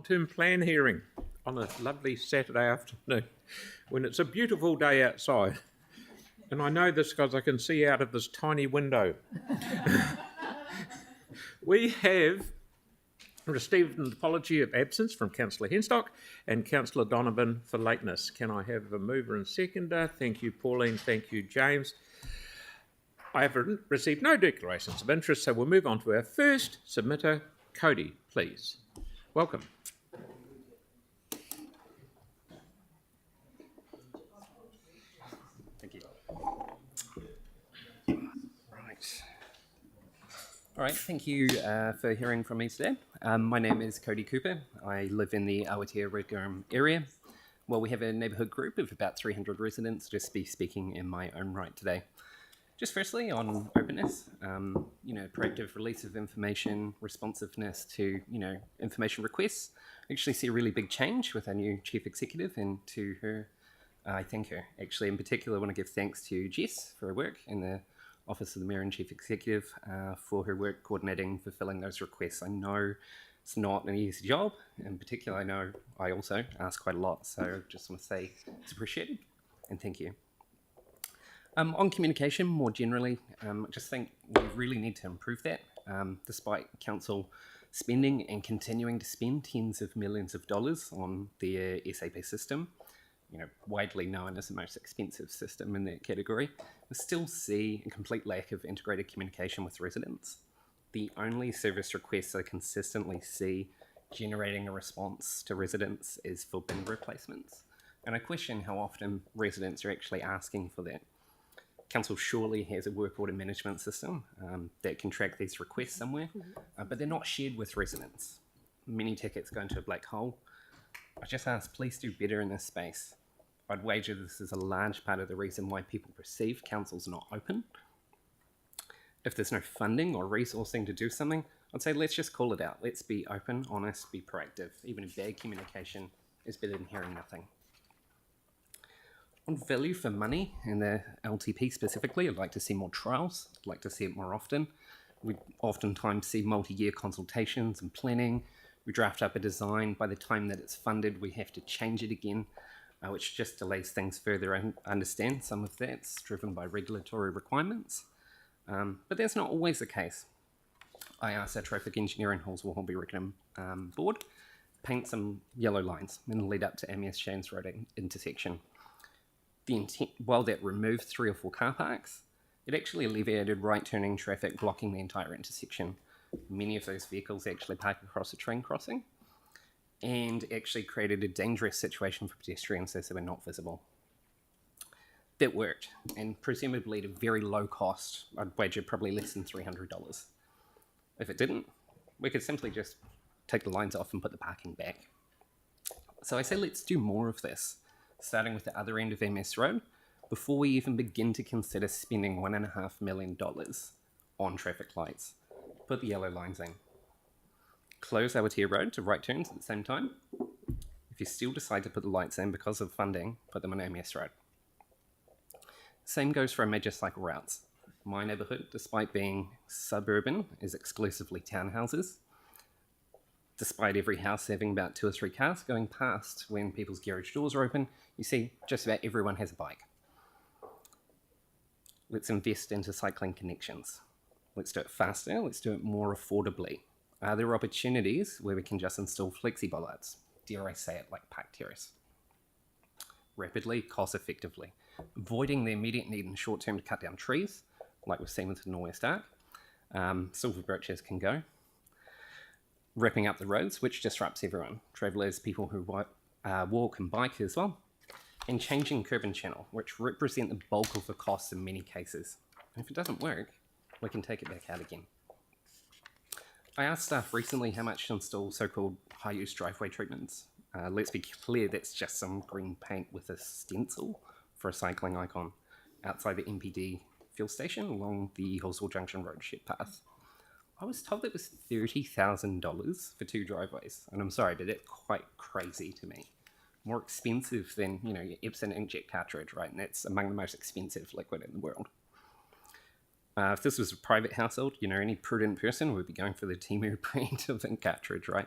long-term plan hearing on a lovely Saturday afternoon when it's a beautiful day outside. And I know this because I can see out of this tiny window. We have received an apology of absence from Councillor Henstock and Councillor Donovan for lateness. Can I have a mover and seconder? Thank you, Pauline. Thank you, James. I have received no declarations of interest, so we'll move on to our first submitter, Cody, please. Welcome. Thank you. All right, thank you for hearing from me today. My name is Cody Cooper. I live in the Awatea Redgum area. Well, we have a neighbourhood group of about 300 residents, just be speaking in my own right today. Just firstly, on openness, proactive release of information, responsiveness to, information requests. I actually see a really big change with our new Chief Executive, and to her, I thank her. Actually, in particular, I want to give thanks to Jess for her work in the Office of the Mayor and Chief Executive for her work coordinating, fulfilling those requests. I know it's not an easy job. In particular, I know I also ask quite a lot, so I just want to say it's appreciated, and thank you. On communication, more generally, I just think we really need to improve that. Despite council spending and continuing to spend tens of millions of dollars on their SAP system, widely known as the most expensive system in that category, we still see a complete lack of integrated communication with residents. The only service requests I consistently see generating a response to residents is for bin replacements. And I question how often residents are actually asking for that. Council surely has a work order management system that can track these requests somewhere, but they're not shared with residents. Many tickets go into a black hole. I just ask, please do better in this space. I'd wager this is a large part of the reason why people perceive council's not open. If there's no funding or resourcing to do something, I'd say let's just call it out. Let's be open, honest, be proactive. Even if bad communication is better than hearing nothing. On value for money, in the LTP specifically, I'd like to see more trials. I'd like to see it more often. We oftentimes see multi-year consultations and planning. We draft up a design. By the time that it's funded, we have to change it again, which just delays things further. I understand some of that's driven by regulatory requirements, but that's not always the case. I asked our traffic engineer in Halswell-Hornby-Rickenham board paint some yellow lines in the lead up to Amias Shanes Road intersection. The intent, while that removed 3 or 4 car parks, it actually alleviated right-turning traffic blocking the entire intersection. Many of those vehicles actually park across a train crossing and actually created a dangerous situation for pedestrians as they were not visible. That worked, and presumably at a very low cost. I'd wager probably less than $300. If it didn't, we could simply just take the lines off and put the parking back. So I say let's do more of this, starting with the other end of MS Road, before we even begin to consider spending $1.5 million on traffic lights. Put the yellow lines in. Close Awatea Road to right turns at the same time. If you still decide to put the lights in because of funding, put them on MS Road. Same goes for our major cycle routes. My neighbourhood, despite being suburban, is exclusively townhouses. Despite every house having about 2 or 3 cars going past when people's garage doors are open, you see just about everyone has a bike. Let's invest into cycling connections. Let's do it faster, let's do it more affordably. Are there opportunities where we can just install flexi bollards? Dare I say it, like Park Terrace? Rapidly, cost effectively. Avoiding the immediate need in the short term to cut down trees, like we've seen with the Norwest Arc. Silver birches can go. Wrapping up the roads, which disrupts everyone. Travellers, people who walk and bike as well. And changing curb and channel, which represent the bulk of the costs in many cases. And if it doesn't work, we can take it back out again. I asked staff recently how much to install so-called high-use driveway treatments. Let's be clear, that's just some green paint with a stencil for a cycling icon outside the MPD fuel station along the Halswell Junction Road shed path. I was told it was $30,000 for 2 driveways, and I'm sorry, but that's quite crazy to me. More expensive than, your Epson inkjet cartridge, right? And that's among the most expensive liquid in the world. If this was a private household, any prudent person would be going for the Temu brand of ink cartridge, right?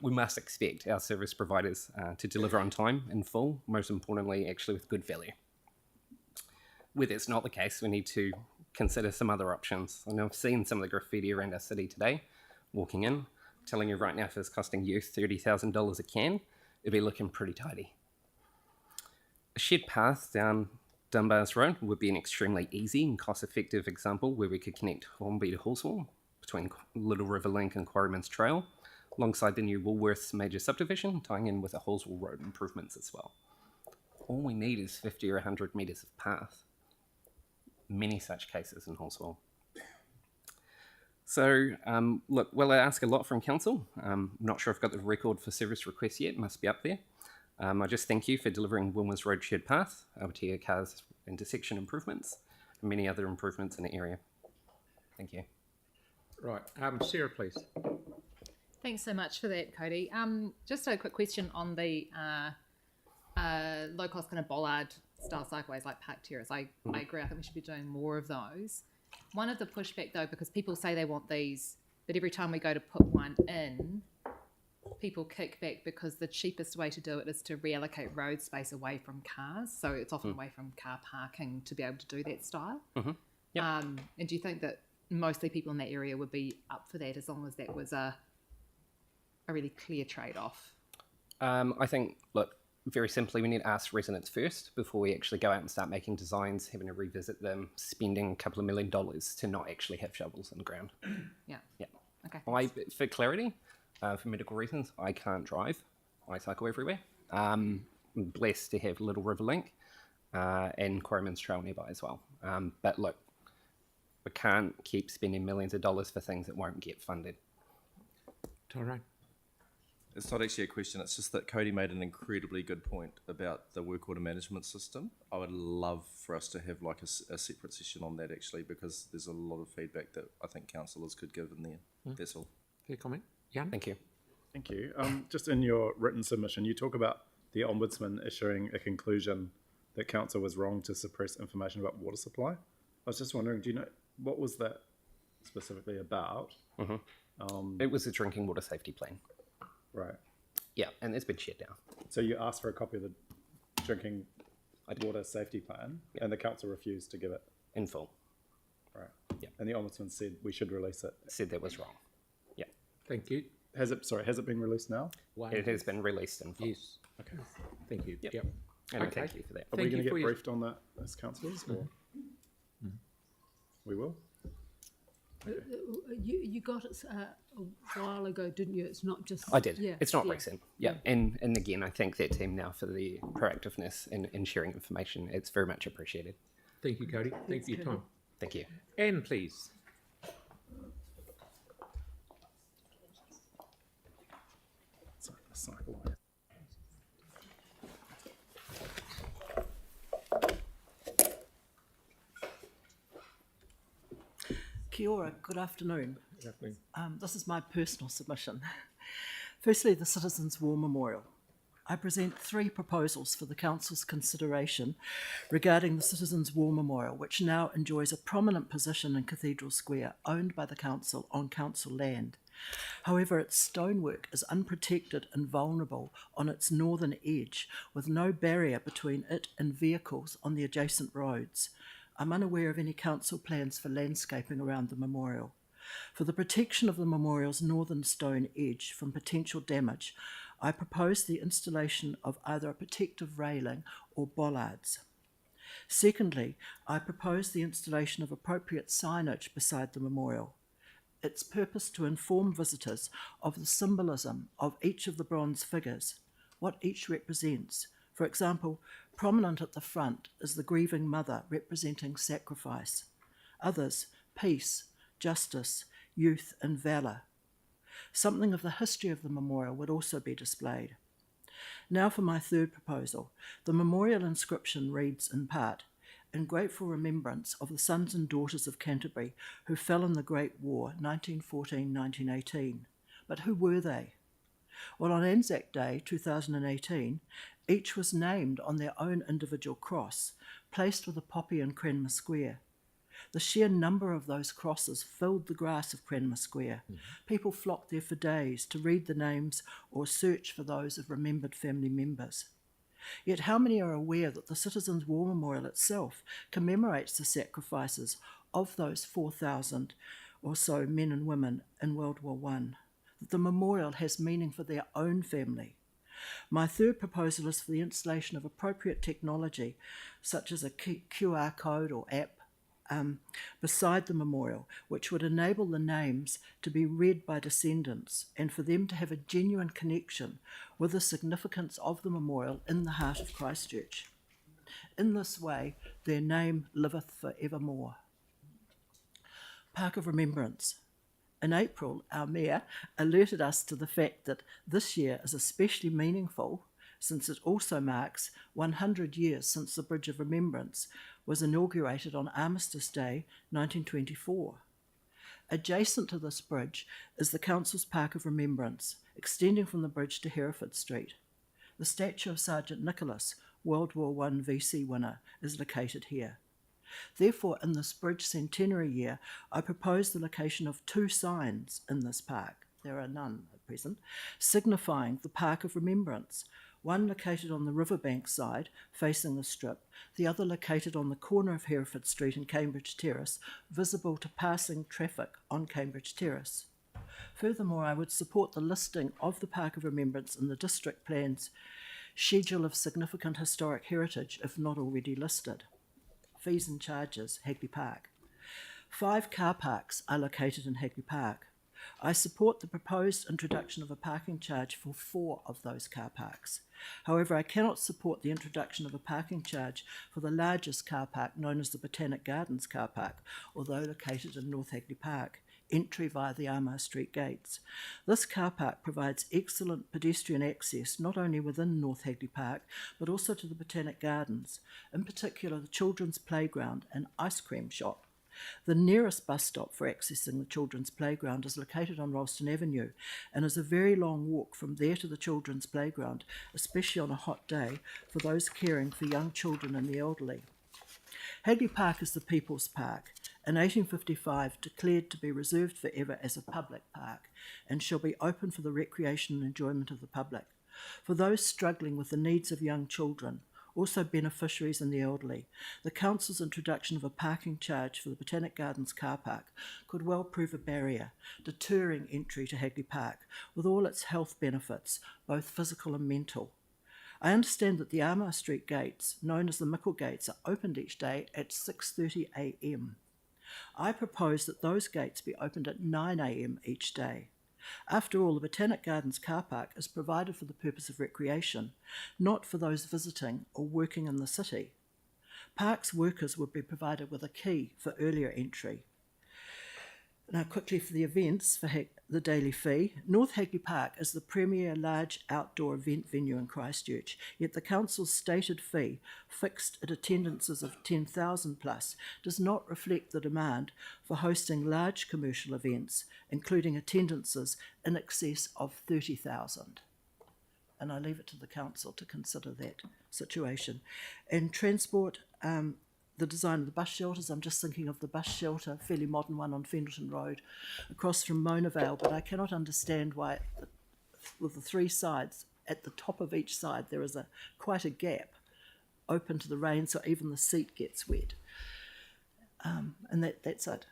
We must expect our service providers to deliver on time, in full, most importantly, actually with good value. Where that's not the case, we need to consider some other options. I know I've seen some of the graffiti around our city today, walking in, telling you right now if it's costing you $30,000 a can, it'd be looking pretty tidy. A shared path down Dunbar's Road would be an extremely easy and cost-effective example where we could connect Hornby to Horswell between Little River Link and Quarryman's Trail, alongside the new Woolworths major subdivision, tying in with the Horswell Road improvements as well. All we need is 50 or 100 metres of path. Many such cases in Horswell. So, look, well, I ask a lot from council. I'm not sure if I've got the record for service requests yet, must be up there. I just thank you for delivering Wilmers Road Shared Path, Awatea Cars intersection improvements, and many other improvements in the area. Thank you. Right, Sarah, please. Thanks so much for that, Cody. Just a quick question on the low-cost kind of bollard style cycleways like park terrace. I agree. I think we should be doing more of those. One of the pushback, though, because people say they want these, but every time we go to put one in, people kick back because the cheapest way to do it is to reallocate road space away from cars. So it's often away from car parking to be able to do that style. Yep. And do you think that mostly people in that area would be up for that as long as that was a really clear trade-off? I think, look, very simply, we need to ask residents first before we actually go out and start making designs, having to revisit them, spending a couple of $1 million to not actually have shovels in the ground. Yeah. Okay. For clarity, for medical reasons, I can't drive. I cycle everywhere. I'm blessed to have Little River Link and Quarryman's Trail nearby as well. But look, we can't keep spending millions of dollars for things that won't get funded. Tyrone. It's not actually a question, it's just that Cody made an incredibly good point about the work order management system. I would love for us to have like a separate session on that actually, because there's a lot of feedback that I think councillors could give in there. That's all. Fair comment. Jan? Thank you. Thank you. Just in your written submission, you talk about the Ombudsman issuing a conclusion that council was wrong to suppress information about water supply. I was just wondering, do you know, what was that specifically about? It was a drinking water safety plan. Right. Yeah, and it's been shut down. So you asked for a copy of the drinking water safety plan, and the council refused to give it? In full. Right. Yeah. And the Ombudsman said we should release it. Said that was wrong. Yeah. Thank you. Has it been released now? It has been released in full. Yes. Okay. Thank you. Yep. Yep. And Okay. thank you for that. Are Thank we going you to for get your- briefed on that as councillors? Or? We will? You got it a while ago, didn't you? It's not just... I did. Yeah, It's not yeah. recent. Yeah. And again, I thank that team now for the proactiveness in sharing information. It's very much appreciated. Thank you, Cody. Thank you for your time. Thank you. Anne, please. Sorry, the cycle. Kia ora, good afternoon. Good afternoon. This is my personal submission. Firstly, the Citizens' War Memorial. I present 3 proposals for the Council's consideration regarding the Citizens' War Memorial, which now enjoys a prominent position in Cathedral Square, owned by the Council on Council land. However, its stonework is unprotected and vulnerable on its northern edge, with no barrier between it and vehicles on the adjacent roads. I'm unaware of any council plans for landscaping around the memorial. For the protection of the memorial's northern stone edge from potential damage, I propose the installation of either a protective railing or bollards. Secondly, I propose the installation of appropriate signage beside the memorial. Its purpose to inform visitors of the symbolism of each of the bronze figures, what each represents. For example, prominent at the front is the grieving mother representing sacrifice. Others, peace, justice, youth and valour. Something of the history of the memorial would also be displayed. Now for my third proposal. The memorial inscription reads in part, "In grateful remembrance of the sons and daughters of Canterbury who fell in the Great War 1914-1918. But who were they? Well, on Anzac Day 2018, each was named on their own individual cross, placed with a poppy in Cranmer Square. The sheer number of those crosses filled the grass of Cranmer Square. People flocked there for days to read the names or search for those of remembered family members. Yet how many are aware that the Citizens' War Memorial itself commemorates the sacrifices of those 4,000 or so men and women in World War I? That the memorial has meaning for their own family. My third proposal is for the installation of appropriate technology, such as a QR code or app, beside the memorial, which would enable the names to be read by descendants and for them to have a genuine connection with the significance of the memorial in the heart of Christchurch. In this way, their name liveth for evermore. Park of Remembrance. In April, our Mayor alerted us to the fact that this year is especially meaningful since it also marks 100 years since the Bridge of Remembrance was inaugurated on Armistice Day 1924. Adjacent to this bridge is the Council's Park of Remembrance, extending from the bridge to Hereford Street. The statue of Sergeant Nicholas, World War I VC winner, is located here. Therefore, in this bridge centenary year, I propose the location of 2 signs in this park, there are none at present, signifying the Park of Remembrance, one located on the riverbank side, facing the strip, the other located on the corner of Hereford Street and Cambridge Terrace, visible to passing traffic on Cambridge Terrace. Furthermore, I would support the listing of the Park of Remembrance in the District Plan's Schedule of Significant Historic Heritage, if not already listed. Fees and charges, Hagley Park. 5 car parks are located in Hagley Park. I support the proposed introduction of a parking charge for 4 of those car parks. However, I cannot support the introduction of a parking charge for the largest car park known as the Botanic Gardens car park, although located in North Hagley Park, entry via the Armour Street gates. This car park provides excellent pedestrian access not only within North Hagley Park but also to the Botanic Gardens, in particular the children's playground and ice cream shop. The nearest bus stop for accessing the children's playground is located on Ralston Avenue and is a very long walk from there to the children's playground, especially on a hot day for those caring for young children and the elderly. Hagley Park is the People's Park, in 1855 declared to be reserved forever as a public park and shall be open for the recreation and enjoyment of the public. For those struggling with the needs of young children, also beneficiaries and the elderly, the Council's introduction of a parking charge for the Botanic Gardens car park could well prove a barrier, deterring entry to Hagley Park, with all its health benefits, both physical and mental. I understand that the Armour Street gates, known as the Mickle Gates, are opened each day at 6:30 a.m. I propose that those gates be opened at 9 a.m. each day. After all, the Botanic Gardens car park is provided for the purpose of recreation, not for those visiting or working in the city. Parks workers would be provided with a key for earlier entry. Now quickly for the events for the daily fee. North Hagley Park is the premier large outdoor event venue in Christchurch, yet the Council's stated fee, fixed at attendances of 10,000 plus, does not reflect the demand for hosting large commercial events, including attendances in excess of 30,000. And I leave it to the Council to consider that situation. And transport, the design of the bus shelters, I'm just thinking of the bus shelter, fairly modern one on Fendleton Road, across from Mona Vale, but I cannot understand why, with the 3 sides, at the top of each side there is quite a gap open to the rain, so even the seat gets wet. And that's it.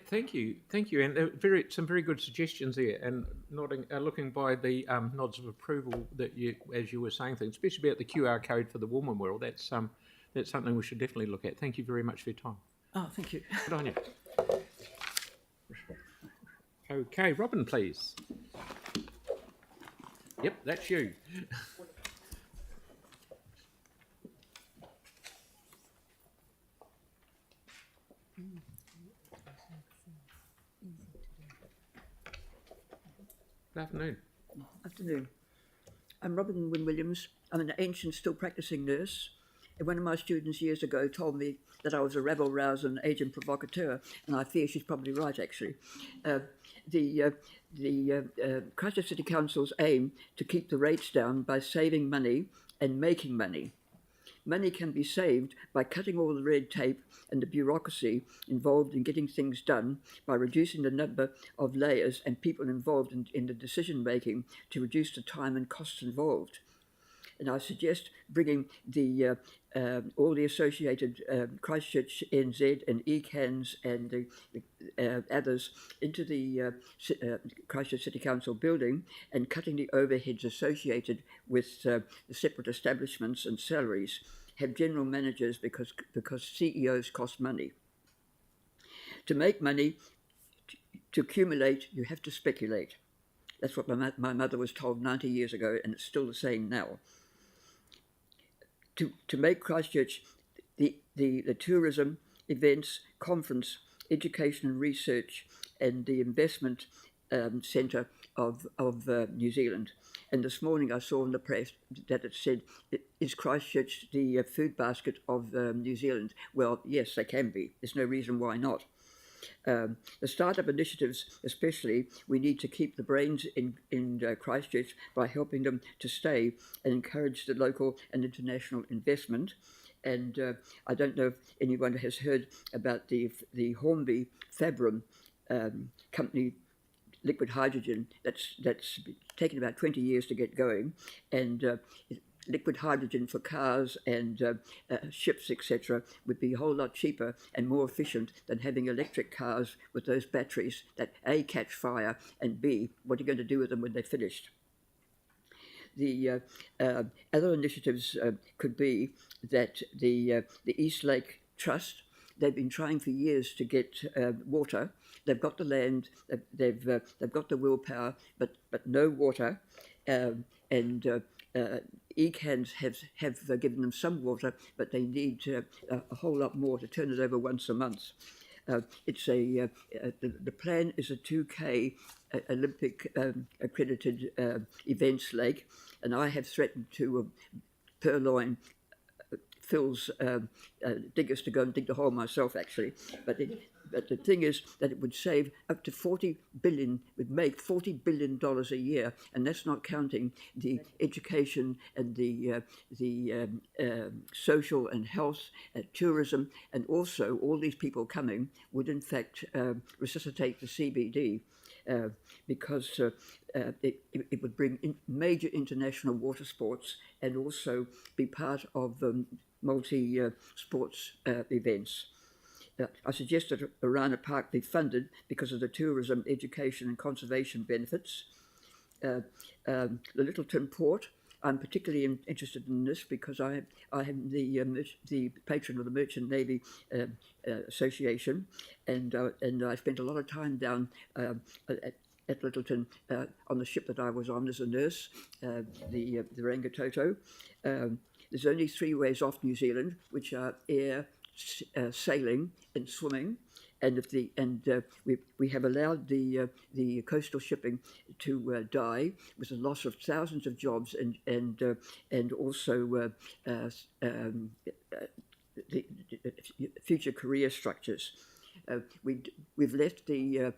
Thank you, and some very good suggestions there. And looking by the nods of approval that you, as you were saying things, especially about the QR code for the War Memorial. That's something we should definitely look at. Thank you very much for your time. Oh, thank you. Good on you. Okay, Robin, please. Yep, that's you. Good afternoon. Afternoon. I'm Robin Wynne-Williams. I'm an ancient, still practising nurse. And one of my students years ago told me that I was a rabble-rouser and agent provocateur, and I fear she's probably right, actually. The Christchurch City Council's aim to keep the rates down by saving money and making money Money can be saved by cutting all the red tape and the bureaucracy involved in getting things done, by reducing the number of layers and people involved in the decision making to reduce the time and costs involved. And I suggest bringing all the associated Christchurch NZ and ECANS and the others into the Christchurch City Council building and cutting the overheads associated with the separate establishments and salaries. Have general managers because CEOs cost money. To make money, to accumulate, you have to speculate. That's what my mother was told 90 years ago, and it's still the same now. To make Christchurch the tourism, events, conference, education and research, and the investment centre of New Zealand. And this morning I saw in the press that it said, is Christchurch the food basket of New Zealand? Well, yes, they can be. There's no reason why not. The startup initiatives, especially, we need to keep the brains in Christchurch by helping them to stay and encourage the local and international investment. And I don't know if anyone has heard about the Hornby Fabrum company, liquid hydrogen, that's taken about 20 years to get going, and liquid hydrogen for cars and ships, etc., would be a whole lot cheaper and more efficient than having electric cars with those batteries that A, catch fire, and B, what are you going to do with them when they're finished? The other initiatives could be that the East Lake Trust, they've been trying for years to get water. They've got the land, they've got the willpower, but no water, and ECANS have given them some water, but they need a whole lot more to turn it over once a month. The plan is a 2K Olympic accredited events lake, and I have threatened to purloin Phil's diggers to go and dig the hole myself, actually. But the thing is that it would save up to $40 billion, would make $40 billion a year, and that's not counting the education and the social and health, tourism, and also all these people coming would in fact resuscitate the CBD. Because it would bring in major international water sports and also be part of multi-sports events. I suggest that Arana Park be funded because of the tourism, education and conservation benefits. The Littleton Port, I'm particularly interested in this because I am the patron of the Merchant Navy Association, and I spent a lot of time down at Littleton on the ship that I was on as a nurse, the Rangitoto. There's only 3 ways off New Zealand, which are air, sailing, and swimming. And we have allowed the coastal shipping to die with the loss of thousands of jobs and also the future career structures. We've left the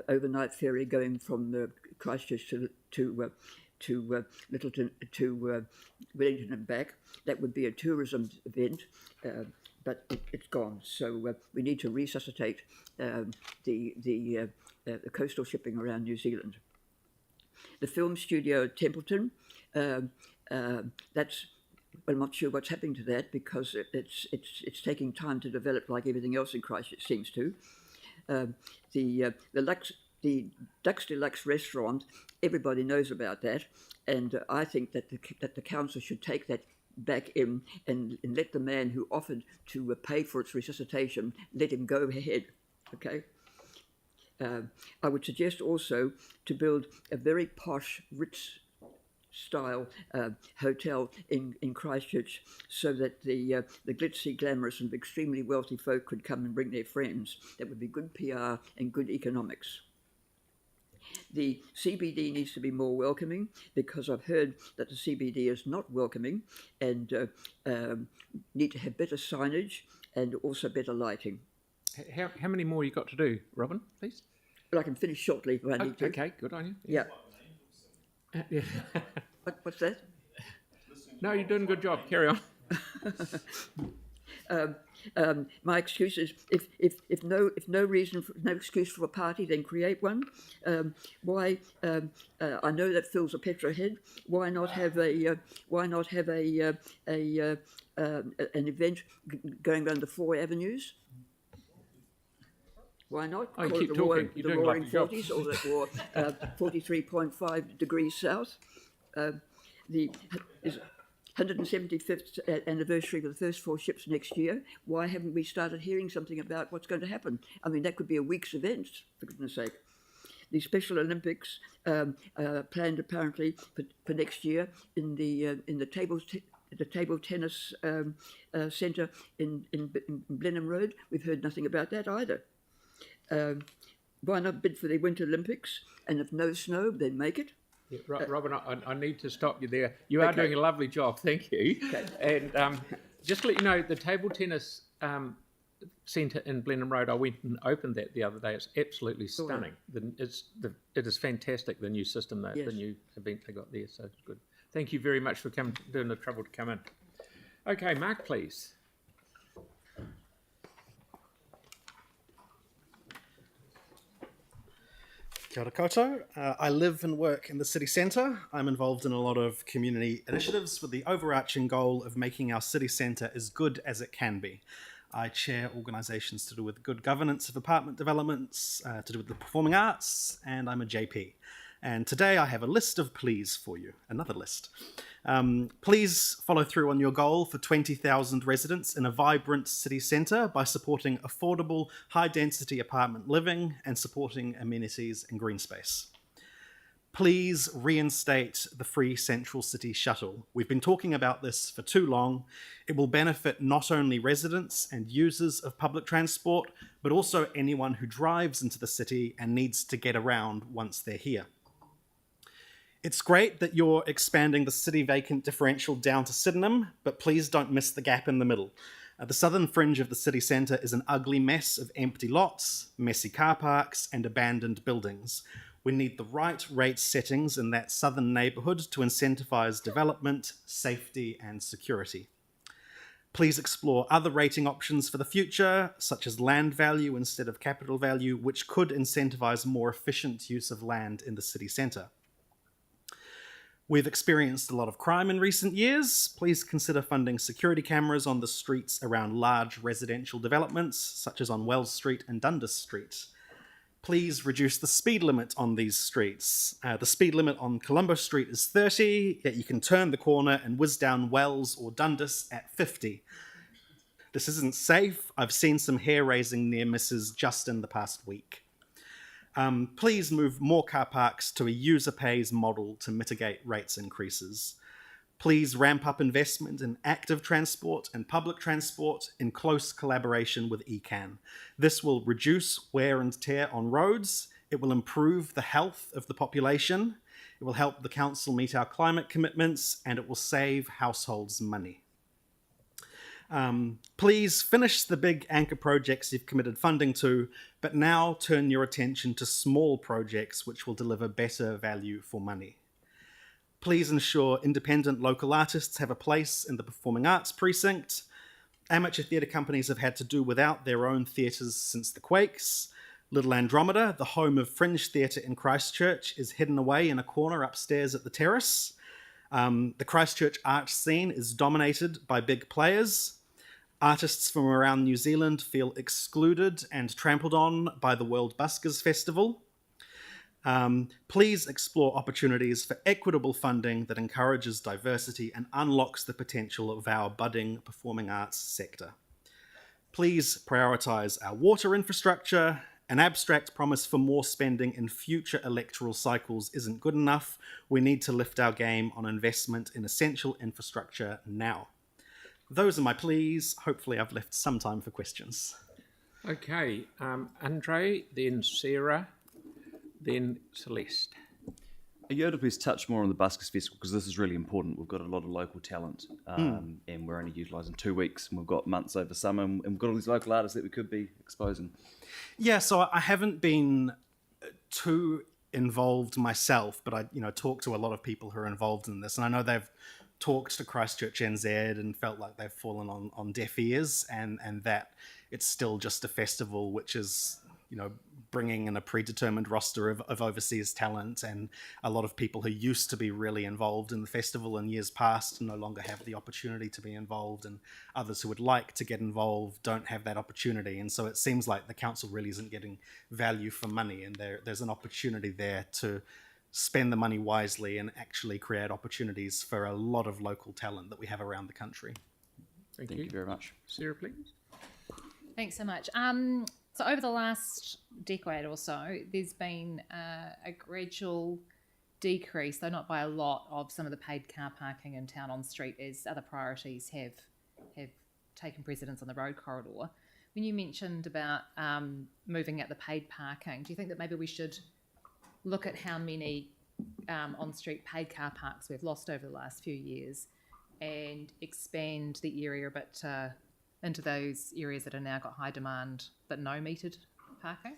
overnight ferry going from Christchurch to Littleton to Wellington and back. That would be a tourism event. But it's gone. So we need to resuscitate the coastal shipping around New Zealand. The film studio at Templeton, that's, well, I'm not sure what's happening to that because it's taking time to develop like everything else in Christchurch, it seems to. The Ducks Deluxe restaurant, everybody knows about that, and I think that the council should take that back in and let the man who offered to pay for its resuscitation, let him go ahead, okay? I would suggest also to build a very posh, Ritz-style hotel in Christchurch so that the glitzy, glamorous and extremely wealthy folk could come and bring their friends. That would be good PR and good economics. The CBD needs to be more welcoming because I've heard that the CBD is not welcoming and need to have better signage and also better lighting. How many more you got to do, Robin, please? But I can finish shortly if I need to. Okay, good on you. Yeah. Yeah. What's that? No, you're doing a good job. Carry on. My excuse is if no excuse for a party, then create one. Why? I know that fills a petrol head. Why not have an event going around the 4 avenues? Why not? Oh, you Call it keep the talking. You're doing a Roaring lovely job. 40s or 43.5 degrees south. The 175th anniversary of the first 4 ships next year. Why haven't we started hearing something about what's going to happen? I mean, that could be a week's event, for goodness sake. The Special Olympics planned apparently for next year in the table tennis centre in Blenheim Road. We've heard nothing about that either. Why not bid for the Winter Olympics? And if no snow, then make it. Yeah, Robin, I need to stop you there. You are doing a lovely job, thank you. Okay. And just to let you know, the table tennis centre in Blenheim Road, I went and opened that the other day. It's absolutely stunning. It is fantastic, the new system, the new event they got there, so it's good. Thank you very much for doing the trouble to come in. Okay, Mark, please. Kia ora koutou. I live and work in the city centre. I'm involved in a lot of community initiatives with the overarching goal of making our city centre as good as it can be. I chair organisations to do with good governance of apartment developments, to do with the performing arts, and I'm a JP. And today I have a list of pleas for you, another list. Please follow through on your goal for 20,000 residents in a vibrant city centre by supporting affordable, high-density apartment living and supporting amenities and green space. Please reinstate the free Central City shuttle. We've been talking about this for too long. It will benefit not only residents and users of public transport, but also anyone who drives into the city and needs to get around once they're here. It's great that you're expanding the city vacant differential down to Sydenham, but please don't miss the gap in the middle. The southern fringe of the city centre is an ugly mess of empty lots, messy car parks, and abandoned buildings. We need the right rate settings in that southern neighbourhood to incentivise development, safety, and security. Please explore other rating options for the future, such as land value instead of capital value, which could incentivise more efficient use of land in the city centre. We've experienced a lot of crime in recent years. Please consider funding security cameras on the streets around large residential developments, such as on Wells Street and Dundas Street. Please reduce the speed limit on these streets. The speed limit on Colombo Street is 30, yet you can turn the corner and whiz down Wells or Dundas at 50. This isn't safe. I've seen some hair-raising near misses just in the past week. Please move more car parks to a user pays model to mitigate rates increases. Please ramp up investment in active transport and public transport in close collaboration with ECAN. This will reduce wear and tear on roads. It will improve the health of the population. It will help the council meet our climate commitments, and it will save households money. Please finish the big anchor projects you've committed funding to, but now turn your attention to small projects which will deliver better value for money. Please ensure independent local artists have a place in the performing arts precinct. Amateur theatre companies have had to do without their own theatres since the Quakes. Little Andromeda, the home of fringe theatre in Christchurch, is hidden away in a corner upstairs at the terrace. The Christchurch art scene is dominated by big players. Artists from around New Zealand feel excluded and trampled on by the World Buskers Festival. Please explore opportunities for equitable funding that encourages diversity and unlocks the potential of our budding performing arts sector. Please prioritise our water infrastructure. An abstract promise for more spending in future electoral cycles isn't good enough. We need to lift our game on investment in essential infrastructure now. Those are my pleas. Hopefully I've left some time for questions. Okay, Andre, then Sarah, then Celeste. Are you able to please touch more on the Buskers Festival, because this is really important. We've got a lot of local talent, and we're only utilising 2 weeks, and we've got months over summer, and we've got all these local artists that we could be exposing. Yeah, so I haven't been too involved myself, but I talk to a lot of people who are involved in this, and I know they've talked to Christchurch NZ and felt like they've fallen on deaf ears, and that it's still just a festival which is, you know, bringing in a predetermined roster of overseas talent, and a lot of people who used to be really involved in the festival in years past no longer have the opportunity to be involved, and others who would like to get involved don't have that opportunity. And so it seems like the council really isn't getting value for money, and there's an opportunity there to spend the money wisely and actually create opportunities for a lot of local talent that we have around the country. Thank Thank you very much. Sarah, please. Thanks so much. So over the last decade or so, there's been a gradual decrease, though not by a lot, of some of the paid car parking in town on street as other priorities have taken precedence on the road corridor. When you mentioned about moving out the paid parking, do you think that maybe we should look at how many on-street paid car parks we've lost over the last few years and expand the area a bit into those areas that are now got high demand but no metered parking?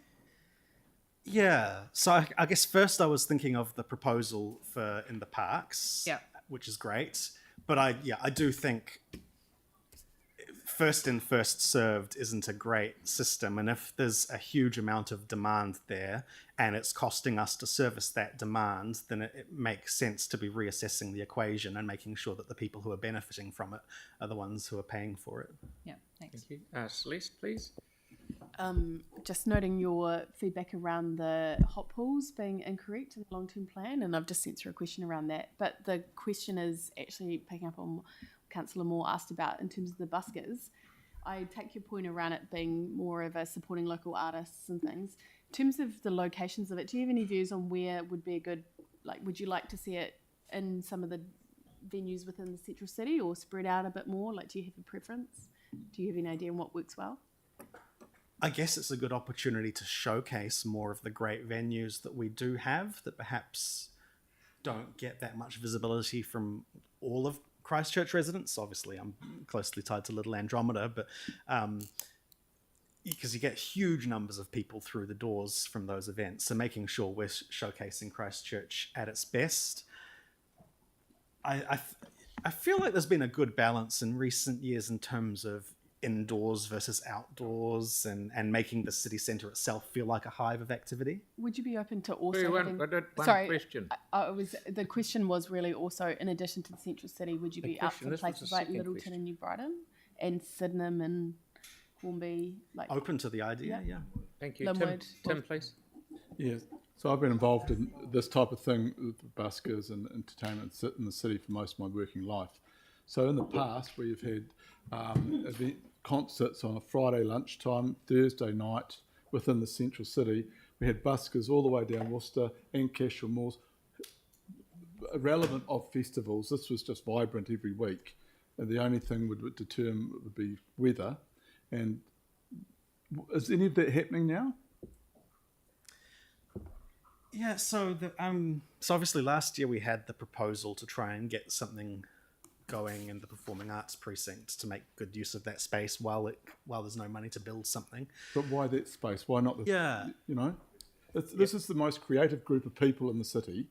Yeah, so I guess first I was thinking of the proposal for in the parks, Yeah. which is great. But I do think first in, first served isn't a great system. And if there's a huge amount of demand there and it's costing us to service that demand, then it makes sense to be reassessing the equation and making sure that the people who are benefiting from it are the ones who are paying for it. Yeah, thanks. Thank you. Celeste, please. Just noting your feedback around the hot pools being incorrect in the long-term plan, and I've just sent through a question around that. But the question is actually picking up on what Councillor Moore asked about in terms of the buskers. I take your point around it being more of a supporting local artists and things. In terms of the locations of it, do you have any views on where would be a good, like, would you like to see it in some of the venues within the central city or spread out a bit more? Like, do you have a preference? Do you have any idea on what works well? I guess it's a good opportunity to showcase more of the great venues that we do have that perhaps don't get that much visibility from all of Christchurch residents. Obviously, I'm closely tied to Little Andromeda, but because you get huge numbers of people through the doors from those events, so making sure we're showcasing Christchurch at its best. I feel like there's been a good balance in recent years in terms of indoors versus outdoors, and making the city centre itself feel like a hive of activity. Would you be open to also One question. The question was really also, in addition to the central city, would you be up for places like Littleton and New Brighton and Sydenham and Hornby? Like Open to the idea, yeah. Thank you. Linwood. Tim, please. Yes. So I've been involved in this type of thing with buskers and entertainment in the city for most of my working life. So in the past, we've had concerts on a Friday lunchtime, Thursday night within the central city. We had buskers all the way down Worcester and Cashel Moors, relevant of festivals. This was just vibrant every week. And the only thing would determine would be weather. And is any of that happening now? Yeah, so obviously last year we had the proposal to try and get something going in the performing arts precinct to make good use of that space while there's no money to build something. But why that space? Why not the? Yeah, you know, this is the most creative group of people in the city,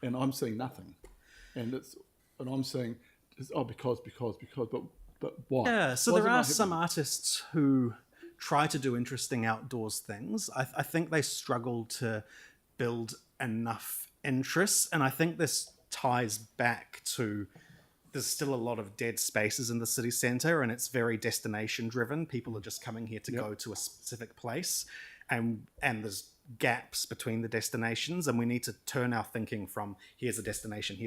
and I'm seeing nothing, and I'm saying, because, but why? Yeah, so there are some artists who try to do interesting outdoors things. I think they struggle to build enough interest, and I think this ties back to there's still a lot of dead spaces in the city centre, and it's very destination driven. People are just coming here to go to a specific place, and there's gaps between the destinations, and we need to turn our thinking from here's a destination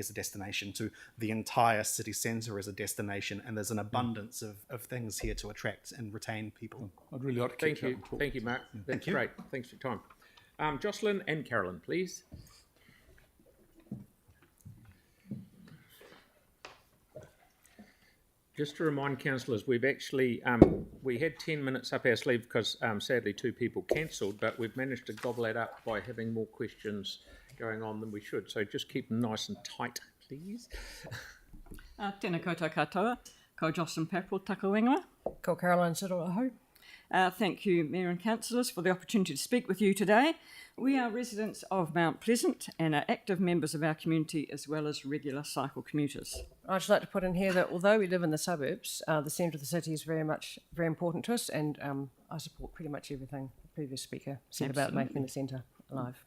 to the entire city centre as a destination, and there's an abundance of things here to attract and retain people. I'd really like to Thank you. Thank you, Mark. That's great. Thanks for your time. Jocelyn and Carolyn, please. Just to remind councillors, we've actually, we had 10 minutes up our sleeve because sadly 2 people cancelled, but we've managed to gobble that up by having more questions going on than we should. So just keep them nice and tight, please. Tēnā koutou katoa, ko Jocelyn Pepperell, Takawengawa. Ko Caroline Siroaho. Thank you, Mayor and Councillors, for the opportunity to speak with you today. We are residents of Mount Pleasant and are active members of our community as well as regular cycle commuters. I'd just like to put in here that although we live in the suburbs, the centre of the city is very important to us, and I support pretty much everything the previous speaker said about making the centre alive.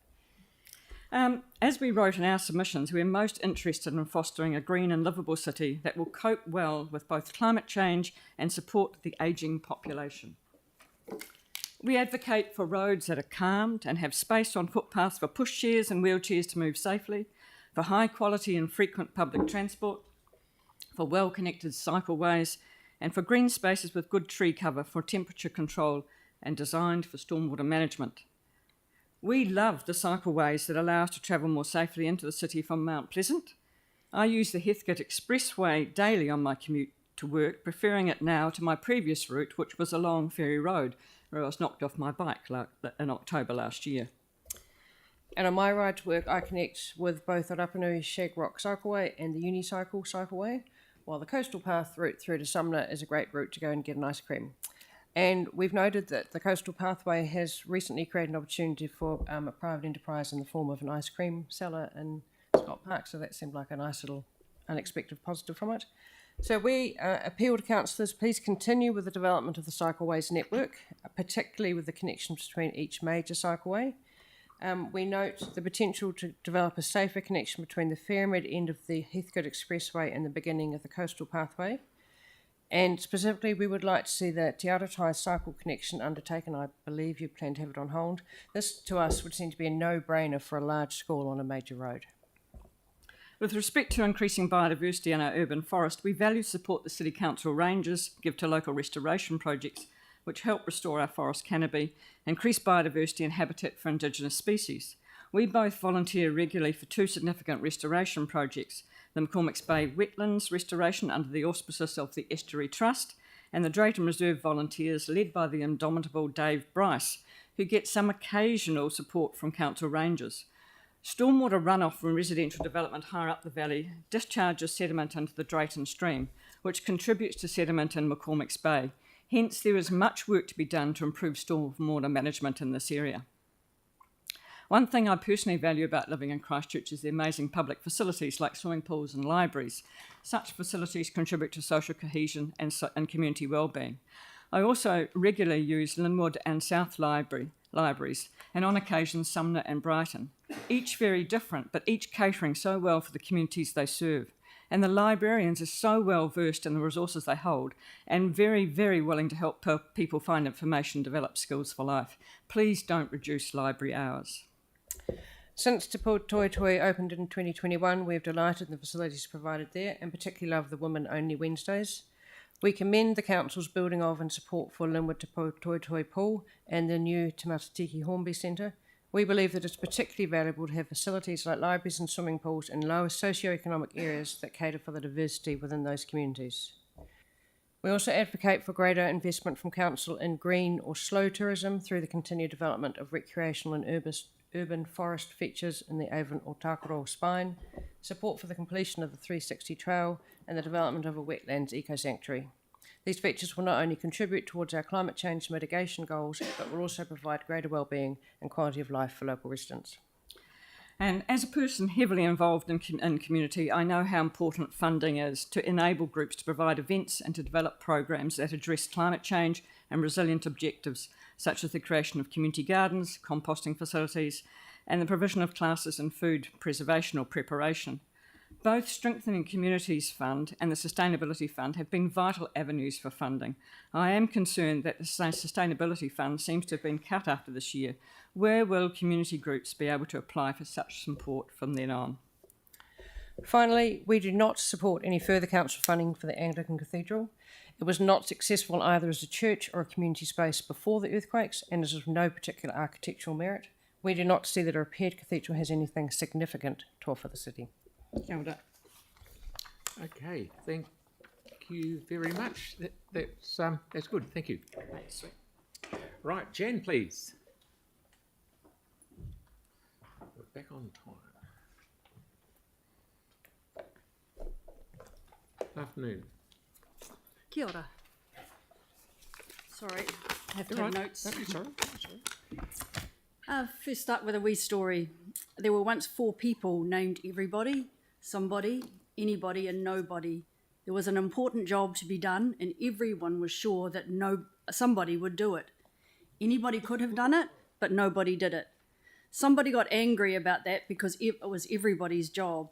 As we wrote in our submissions, we're most interested in fostering a green and livable city that will cope well with both climate change and support the ageing population. We advocate for roads that are calmed and have space on footpaths for pushchairs and wheelchairs to move safely, for high quality and frequent public transport, for well-connected cycleways, and for green spaces with good tree cover for temperature control and designed for stormwater management. We love the cycleways that allow us to travel more safely into the city from Mount Pleasant. I use the Heathcote Expressway daily on my commute to work, preferring it now to my previous route, which was along Ferry Road, where I was knocked off my bike in October last year. And on my ride to work, I connect with both the Rapanui Shag Rock Cycleway and the Unicycle Cycleway, while the coastal path route through to Sumner is a great route to go and get an ice cream. And we've noted that the coastal pathway has recently created an opportunity for a private enterprise in the form of an ice cream seller in Scott Park, so that seemed like a nice little unexpected positive from it. So we appeal to councillors, please continue with the development of the cycleways network, particularly with the connections between each major cycleway. We note the potential to develop a safer connection between the Fairmead end of the Heathcote Expressway and the beginning of the coastal pathway. And specifically, we would like to see the Te Aratai cycle connection undertaken. I believe you plan to have it on hold. This, to us, would seem to be a no-brainer for a large school on a major road. With respect to increasing biodiversity in our urban forest, we value support the City Council ranges give to local restoration projects which help restore our forest canopy, increase biodiversity and habitat for Indigenous species. We both volunteer regularly for two significant restoration projects, the McCormick's Bay Wetlands restoration under the auspices of the Estuary Trust, and the Drayton Reserve volunteers led by the indomitable Dave Bryce, who gets some occasional support from council rangers. Stormwater runoff from residential development higher up the valley discharges sediment into the Drayton stream, which contributes to sediment in McCormick's Bay. Hence, there is much work to be done to improve stormwater management in this area. One thing I personally value about living in Christchurch is the amazing public facilities like swimming pools and libraries. Such facilities contribute to social cohesion and community wellbeing. I also regularly use Linwood and South libraries, and on occasion Sumner and Brighton. Each very different, but each catering so well for the communities they serve. And the librarians are so well versed in the resources they hold and very, very willing to help people find information and develop skills for life. Please don't reduce library hours. Since Te Toi opened in 2021, we have delighted in the facilities provided there, and particularly love the women-only Wednesdays. We commend the Council's building of and support for Linwood Te Toi Pool and the new Te Matatiki Hornby Centre. We believe that it's particularly valuable to have facilities like libraries and swimming pools in lower socioeconomic areas that cater for the diversity within those communities. We also advocate for greater investment from Council in green or slow tourism through the continued development of recreational and urban forest features in the Avon or Takaro spine, support for the completion of the 360 Trail, and the development of a wetlands eco-sanctuary. These features will not only contribute towards our climate change mitigation goals, but will also provide greater wellbeing and quality of life for local residents. And as a person heavily involved in community, I know how important funding is to enable groups to provide events and to develop programs that address climate change and resilient objectives, such as the creation of community gardens, composting facilities, and the provision of classes in food preservation or preparation. Both Strengthening Communities Fund and the Sustainability Fund have been vital avenues for funding. I am concerned that the Sustainability Fund seems to have been cut after this year. Where will community groups be able to apply for such support from then on? Finally, we do not support any further council funding for the Anglican Cathedral. It was not successful either as a church or a community space before the earthquakes and is of no particular architectural merit. We do not see that a repaired cathedral has anything significant to offer the city. Kia ora. Okay, thank you very much. That's good. Thank you. Right, Jan, please. We're back on time. Afternoon. Kia ora. Sorry. have to have notes. Sorry. First start with a wee story. There were once 4 people named everybody, somebody, anybody and nobody. There was an important job to be done and everyone was sure that somebody would do it. Anybody could have done it, but nobody did it. Somebody got angry about that because it was everybody's job.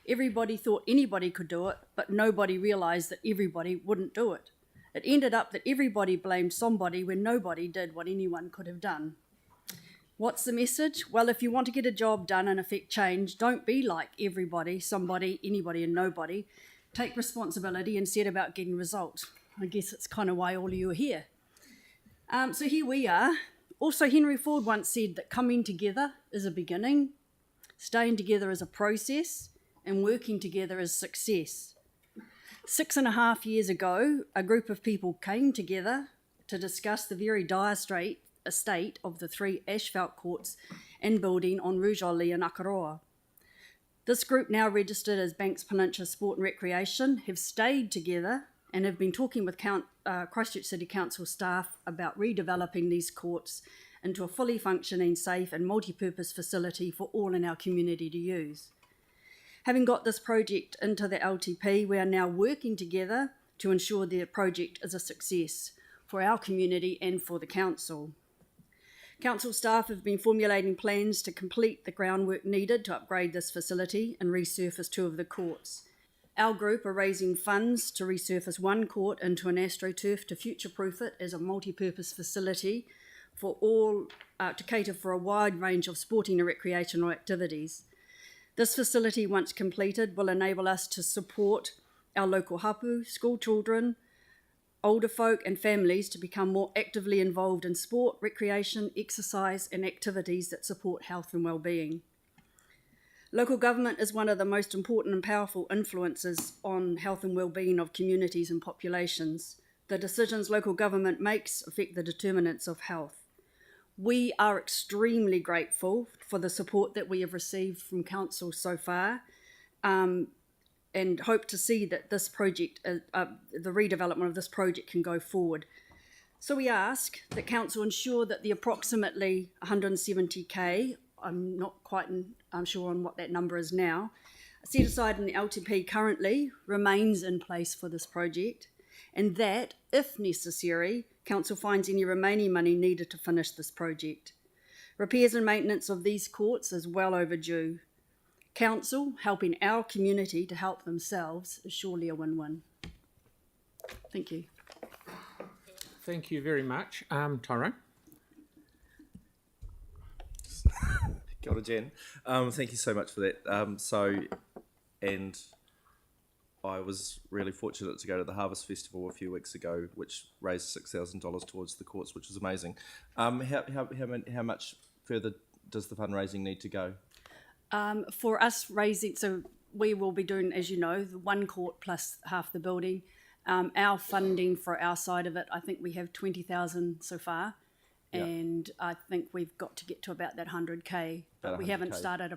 Everybody thought anybody could do it, but nobody realised that everybody wouldn't do it. It ended up that everybody blamed somebody when nobody did what anyone could have done. What's the message? Well, if you want to get a job done and affect change, don't be like everybody, somebody, anybody and nobody. Take responsibility and set about getting results. I guess it's kind of why all of you are here. So here we are. Also, Henry Ford once said that coming together is a beginning, staying together is a process, and working together is success. 6.5 years ago, a group of people came together to discuss the very dire state of the 3 asphalt courts and building on Rujoli and Akaroa. This group, now registered as Banks Peninsula Sport and Recreation, have stayed together and have been talking with Christchurch City Council staff about redeveloping these courts into a fully functioning, safe and multi-purpose facility for all in our community to use. Having got this project into the LTP, we are now working together to ensure the project is a success for our community and for the council. Council staff have been formulating plans to complete the groundwork needed to upgrade this facility and resurface 2 of the courts. Our group are raising funds to resurface 1 court into an AstroTurf to future-proof it as a multi-purpose facility for all to cater for a wide range of sporting and recreational activities. This facility, once completed, will enable us to support our local hapu, school children, older folk and families to become more actively involved in sport, recreation, exercise and activities that support health and well-being. Local government is one of the most important and powerful influences on health and well-being of communities and populations. The decisions local government makes affect the determinants of health. We are extremely grateful for the support that we have received from council so far, and hope to see that this project, the redevelopment of this project can go forward. So we ask that council ensure that the approximately 170k, I'm not quite sure on what that number is now, set aside in the LTP currently remains in place for this project, and that, if necessary, council finds any remaining money needed to finish this project. Repairs and maintenance of these courts is well overdue. Council helping our community to help themselves is surely a win-win. Thank you. Thank you very much. Tyrone? Kia ora, Jen. Thank you so much for that. And I was really fortunate to go to the Harvest Festival a few weeks ago, which raised $6,000 towards the courts, which was amazing. How much further does the fundraising need to go? For us raising, so we will be doing, as you know, the 1 court plus half the building. Our funding for our side of it, I think we have 20,000 so far. Yeah. And I think we've got to get to about that 100k, but we haven't started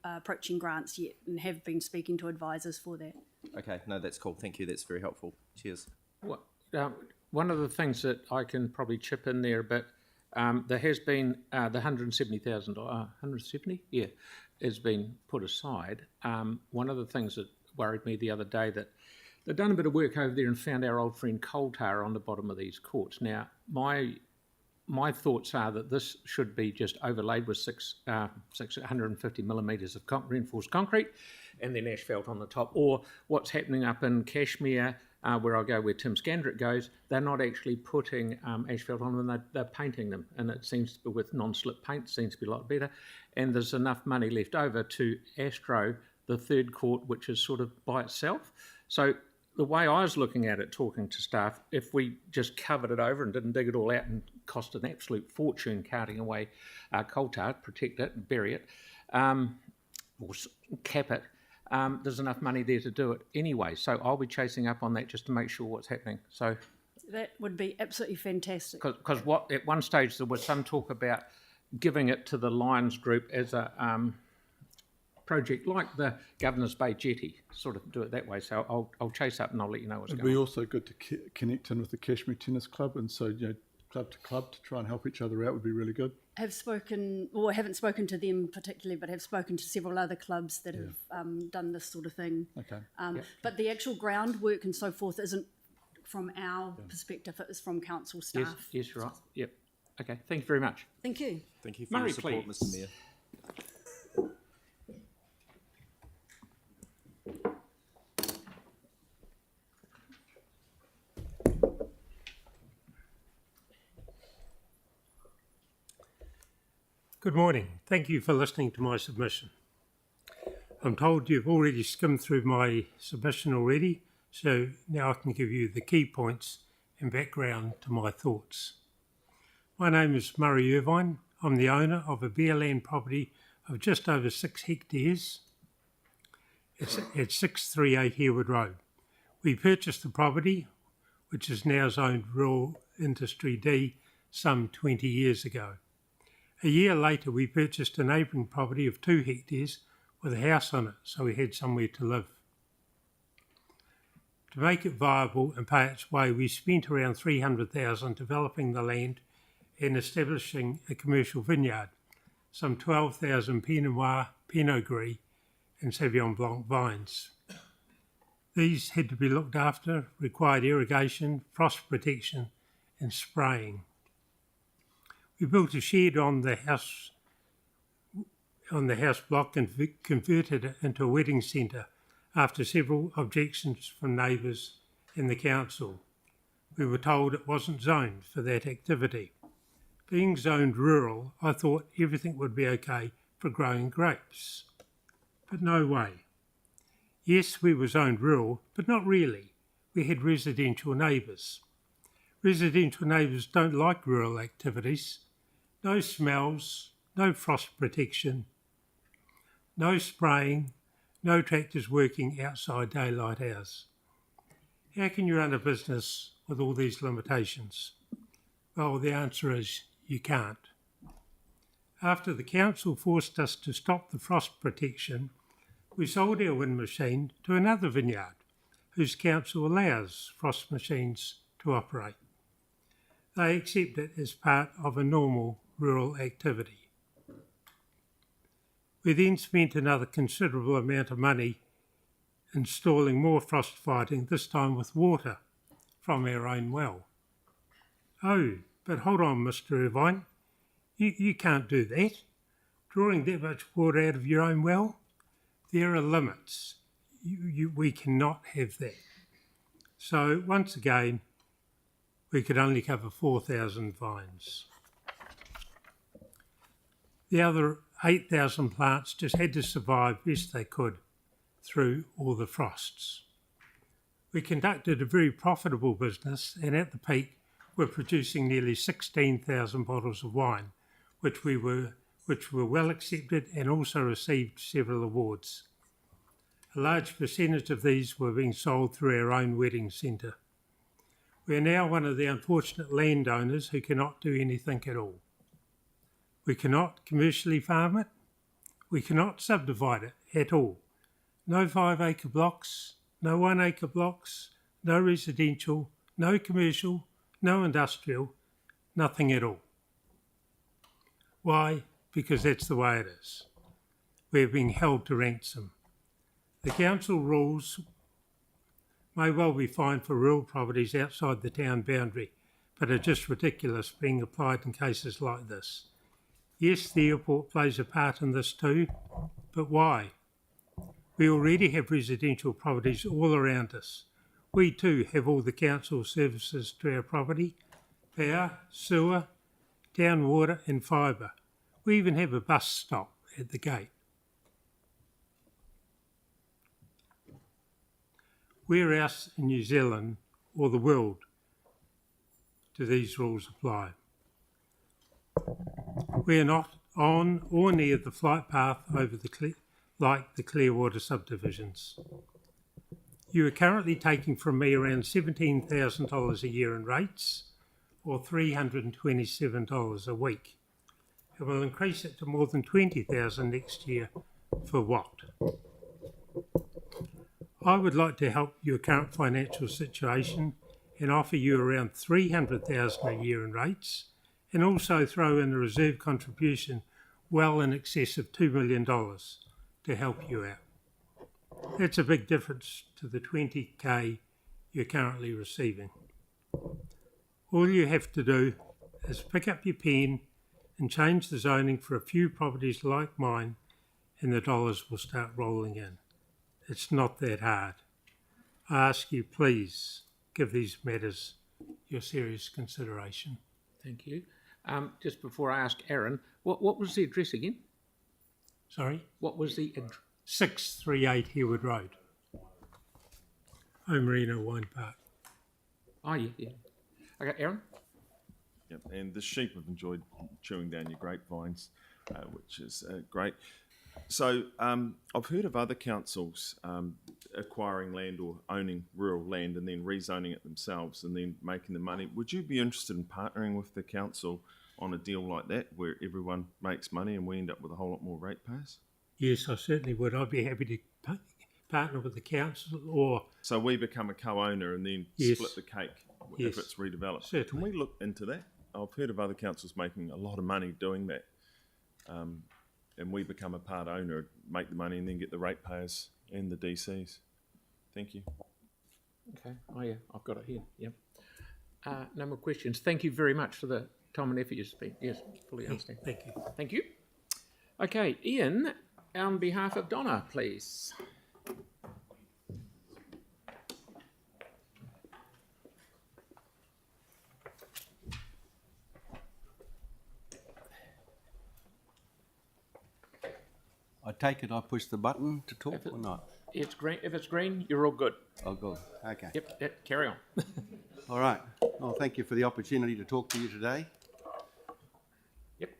approaching grants yet and have been speaking to advisors for that. Okay, no, that's cool. Thank you. That's very helpful. Cheers. One of the things that I can probably chip in there, but there has been the $170,000, 170, yeah, has been put aside. One of the things that worried me the other day that they've done a bit of work over there and found our old friend coal tar on the bottom of these courts. Now, my thoughts are that this should be just overlaid with 650 millimetres of reinforced concrete and then asphalt on the top. Or what's happening up in Kashmir, where Tim Scandrick goes, they're not actually putting asphalt on them, they're painting them. And it seems, with non-slip paint, seems to be a lot better. And there's enough money left over to astro the 3rd court, which is sort of by itself. So the way I was looking at it, talking to staff, if we just covered it over and didn't dig it all out and cost an absolute fortune carting away coal tar, protect it and bury it, or cap it, there's enough money there to do it anyway. So I'll be chasing up on that just to make sure what's happening. So that would be absolutely fantastic. Because at one stage there was some talk about giving it to the Lions Group as a project like the Governor's Bay Jetty, sort of do it that way. So I'll chase up and I'll let you know what's going on. It'd be also good to connect in with the Kashmir Tennis Club, and so club to club to try and help each other out would be really good. Haven't spoken to them particularly, but have spoken to several other clubs that have done this sort of thing. Okay. But the actual groundwork and so forth isn't from our perspective, it is from council staff. Yes, right. Yep. Okay, thank you very much. Thank you. Thank you for Murray, your support, please. Mr. Mayor. Good morning. Thank you for listening to my submission. I'm told you've already skimmed through my submission already, so now I can give you the key points and background to my thoughts. My name is Murray Irvine. I'm the owner of a bare land property of just over 6 hectares. It's at 638 Harewood Road. We purchased the property, which is now zoned Rural Industry D, some 20 years ago. A year later, we purchased a neighbouring property of 2 hectares with a house on it, so we had somewhere to live. To make it viable and pay its way, we spent around $300,000 developing the land and establishing a commercial vineyard, some 12,000 Pinot Noir, Pinot Gris and Sauvignon Blanc vines. These had to be looked after, required irrigation, frost protection and spraying. We built a shed on the house block and converted it into a wedding centre after several objections from neighbours and the council. We were told it wasn't zoned for that activity. Being zoned rural, I thought everything would be okay for growing grapes. But no way. Yes, we were zoned rural, but not really. We had residential neighbours. Residential neighbours don't like rural activities. No smells, no frost protection, no spraying, no tractors working outside daylight hours. How can you run a business with all these limitations? Well, the answer is you can't. After the council forced us to stop the frost protection, we sold our wind machine to another vineyard, whose council allows frost machines to operate. They accept it as part of a normal rural activity. We then spent another considerable amount of money installing more frost fighting, this time with water from our own well. Oh, but hold on, Mr. Irvine. You can't do that. Drawing that much water out of your own well? There are limits. We cannot have that. So once again, we could only cover 4,000 vines. The other 8,000 plants just had to survive best they could through all the frosts. We conducted a very profitable business, and at the peak were producing nearly 16,000 bottles of wine, which were well accepted and also received several awards. A large percentage of these were being sold through our own wedding centre. We are now one of the unfortunate landowners who cannot do anything at all. We cannot commercially farm it. We cannot subdivide it at all. No 5-acre blocks, no 1-acre blocks, no residential, no commercial, no industrial, nothing at all. Why? Because that's the way it is. We're being held to ransom. The council rules may well be fine for rural properties outside the town boundary, but are just ridiculous being applied in cases like this. Yes, the airport plays a part in this too, but why? We already have residential properties all around us. We too have all the council services to our property: power, sewer, town water and fibre. We even have a bus stop at the gate. Where else in New Zealand or the world do these rules apply? We are not on or near the flight path over like the Clearwater subdivisions. You are currently taking from me around $17,000 a year in rates, or $327 a week. It will increase it to more than $20,000 next year. For what? I would like to help your current financial situation and offer you around $300,000 a year in rates, and also throw in a reserve contribution well in excess of $2 million to help you out. That's a big difference to the $20,000 you're currently receiving. All you have to do is pick up your pen and change the zoning for a few properties like mine, and the dollars will start rolling in. It's not that hard. I ask you, please give these matters your serious consideration. Thank you. Just before I ask Aaron, what was the address again? Sorry? What was the address? 638 Harewood Road, Omarino Wine Park. Oh, yeah. Okay, Aaron? Yep, and the sheep have enjoyed chewing down your grapevines, which is great. So I've heard of other councils acquiring land or owning rural land and then rezoning it themselves and then making the money. Would you be interested in partnering with the council on a deal like that where everyone makes money and we end up with a whole lot more ratepayers? Yes, I certainly would. I'd be happy to partner with the council or... So we become a co-owner and then Yes. split the cake Yes, if it's redeveloped. certainly. Can we look into that? I've heard of other councils making a lot of money doing that. And we become a part owner, make the money and then get the ratepayers and the DCs. Thank you. Okay. Oh, yeah, I've got it here. Yep. No more questions. Thank you very much for the time and effort you spent. Yes, fully understand. Thank you. Thank you. Okay, Ian, on behalf of Donna, please. I take it I push the button to talk or not? It's green. If it's green, you're all good. Oh, good. Okay. Yep, carry on. All right. Well, thank you for the opportunity to talk to you today. Yep.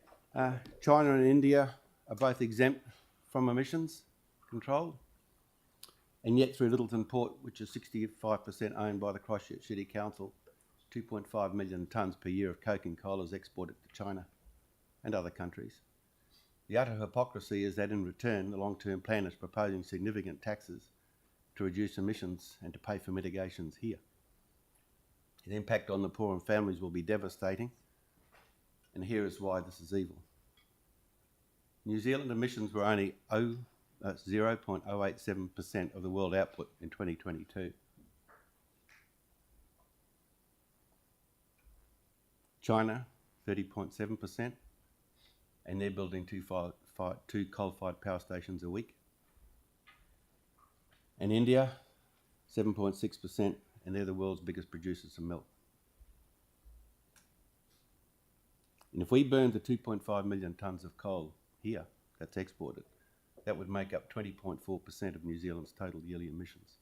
China and India are both exempt from emissions control, and yet through Littleton Port, which is 65% owned by the Christchurch City Council, 2.5 million tonnes per year of coke and coal is exported to China and other countries. The utter hypocrisy is that in return, the long-term plan is proposing significant taxes to reduce emissions and to pay for mitigations here. The impact on the poor and families will be devastating, and here is why this is evil. New Zealand emissions were only 0.087% of the world output in 2022. China, 30.7%. And they're building two coal-fired power stations a week. And India, 7.6%, and they're the world's biggest producers of milk. And if we burned the 2.5 million tonnes of coal here that's exported, that would make up 20.4% of New Zealand's total yearly emissions.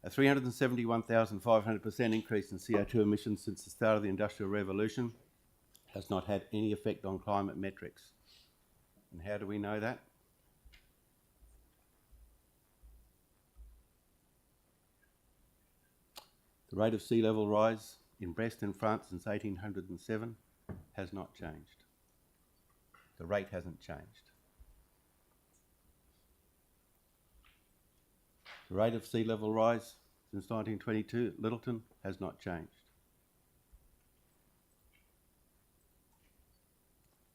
A 371,500% increase in CO2 emissions since the start of the Industrial Revolution has not had any effect on climate metrics. And how do we know that? The rate of sea level rise in Brest in France since 1807 has not changed. The rate hasn't changed. The rate of sea level rise since 1922 at Littleton has not changed.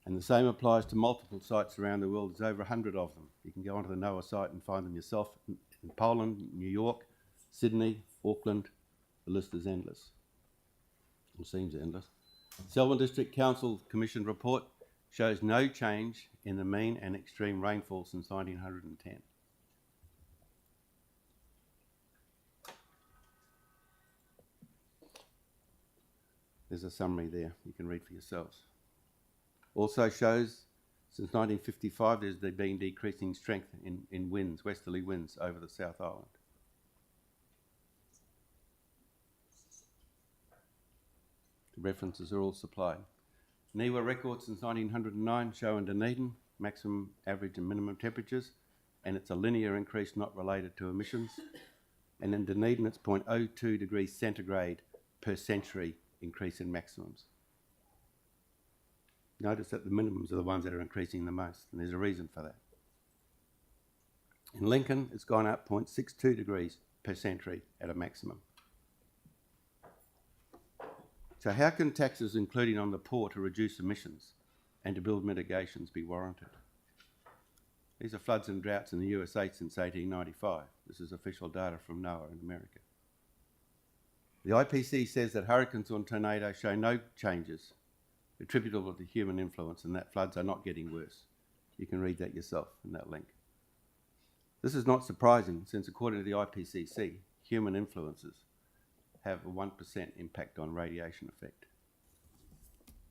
And the same applies to multiple sites around the world. There's over 100 of them. You can go onto the NOAA site and find them yourself in Poland, New York, Sydney, Auckland. The list is endless. It seems endless. Selwyn District Council Commission report shows no change in the mean and extreme rainfall since 1910. There's a summary there you can read for yourselves. Also shows since 1955 there's been decreasing strength in winds, westerly winds over the South Island. The references are all supplied. NIWA records since 1909 show in Dunedin maximum, average and minimum temperatures, and it's a linear increase not related to emissions. And in Dunedin it's 0.02 degrees centigrade per century increase in maximums. Notice that the minimums are the ones that are increasing the most, and there's a reason for that. In Lincoln, it's gone up 0.62 degrees per century at a maximum. So how can taxes, including on the poor, to reduce emissions and to build mitigations be warranted? These are floods and droughts in the USA since 1895. This is official data from NOAA in America. The IPC says that hurricanes and tornadoes show no changes attributable to human influence and that floods are not getting worse. You can read that yourself in that link. This is not surprising since according to the IPCC, human influences have a 1% impact on radiation effect.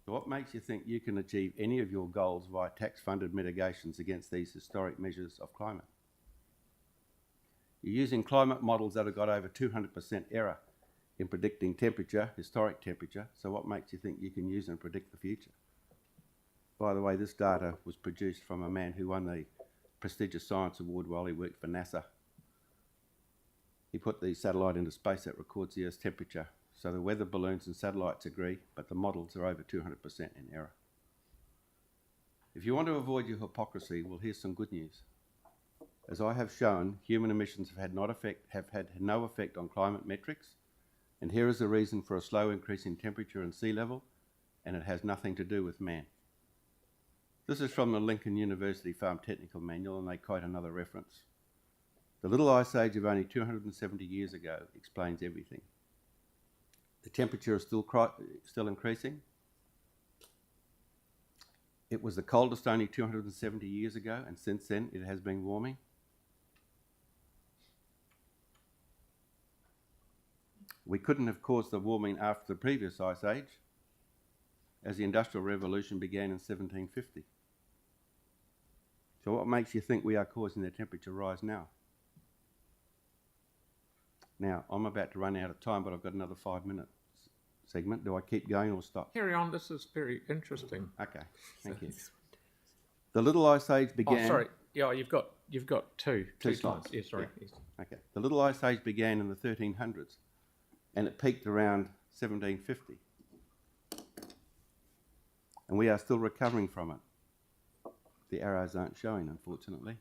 So what makes you think you can achieve any of your goals via tax-funded mitigations against these historic measures of climate? You're using climate models that have got over 200% error in predicting temperature, historic temperature, so what makes you think you can use and predict the future? By the way, this data was produced from a man who won the prestigious science award while he worked for NASA. He put the satellite into space that records the Earth's temperature, so the weather balloons and satellites agree, but the models are over 200% in error. If you want to avoid your hypocrisy, well, here's some good news. As I have shown, human emissions have had no effect on climate metrics, and here is the reason for a slow increase in temperature and sea level, and it has nothing to do with man. This is from the Lincoln University Farm Technical Manual, and they quote another reference. The little ice age of only 270 years ago explains everything. The temperature is still increasing. It was the coldest only 270 years ago, and since then it has been warming. We couldn't have caused the warming after the previous ice age, as the Industrial Revolution began in 1750. So what makes you think we are causing the temperature rise now? Now, I'm about to run out of time, but I've got another 5-minute segment. Do I keep going or stop? Carry on, this is very interesting. Okay, thank you. The Little Ice Age began... Oh, sorry. Yeah, you've got two Two slides. slides. Yeah, sorry. Yeah. Okay. The Little Ice Age began in the 1300s, and it peaked around 1750. And we are still recovering from it. The arrows aren't showing, unfortunately.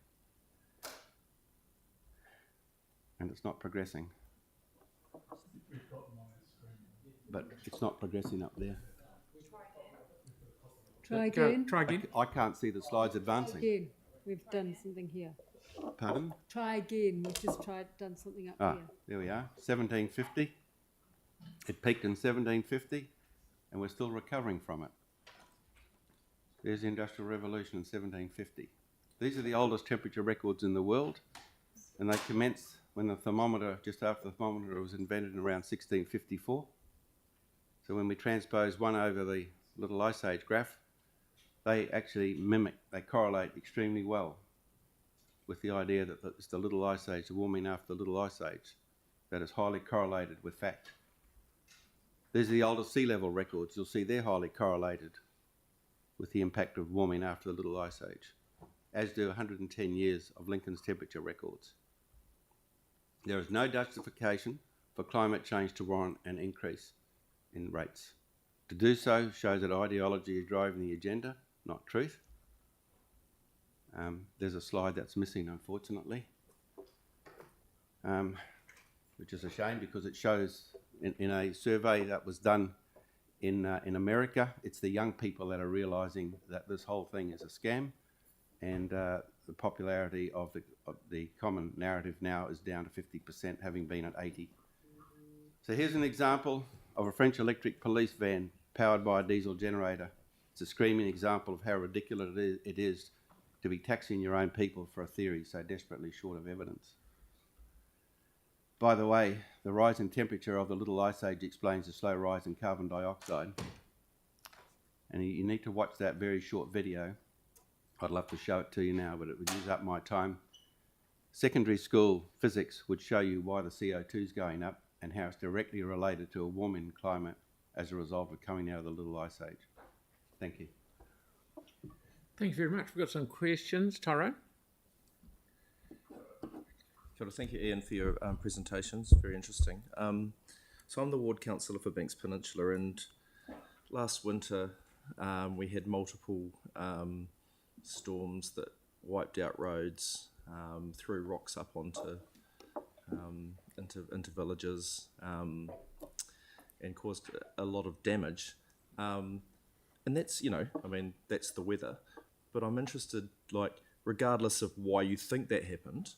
And it's not progressing. But it's not progressing up there. Try again. Try again. I can't see the slides advancing. Again. We've done something here. Pardon? Try again. We've just done something up Ah, here. there we are. 1750. It peaked in 1750, and we're still recovering from it. There's the Industrial Revolution in 1750. These are the oldest temperature records in the world, and they commenced when the thermometer, just after the thermometer was invented in around 1654. So when we transpose one over the Little Ice Age graph, they actually they correlate extremely well with the idea that it's the Little Ice Age, the warming after the Little Ice Age, that is highly correlated with fact. These are the oldest sea level records. You'll see they're highly correlated with the impact of warming after the Little Ice Age, as do 110 years of Lincoln's temperature records. There is no justification for climate change to warrant an increase in rates. To do so shows that ideology is driving the agenda, not truth. There's a slide that's missing, unfortunately, which is a shame because it shows in a survey that was done in America, it's the young people that are realising that this whole thing is a scam, and the popularity of the common narrative now is down to 50%, having been at 80%. So here's an example of a French electric police van powered by a diesel generator. It's a screaming example of how ridiculous it is to be taxing your own people for a theory so desperately short of evidence. By the way, the rise in temperature of the Little Ice Age explains the slow rise in carbon dioxide. And you need to watch that very short video. I'd love to show it to you now, but it would use up my time. Secondary school physics would show you why the CO2 is going up and how it's directly related to a warming climate as a result of coming out of the Little Ice Age. Thank you. Thank you very much. We've got some questions. Tyrone? Kia ora. Thank you, Ian, for your presentations. Very interesting. So I'm the ward councillor for Banks Peninsula, and last winter we had multiple storms that wiped out roads, threw rocks up onto into villages, and caused a lot of damage. And that's, that's the weather. But I'm interested, regardless of why you think that happened,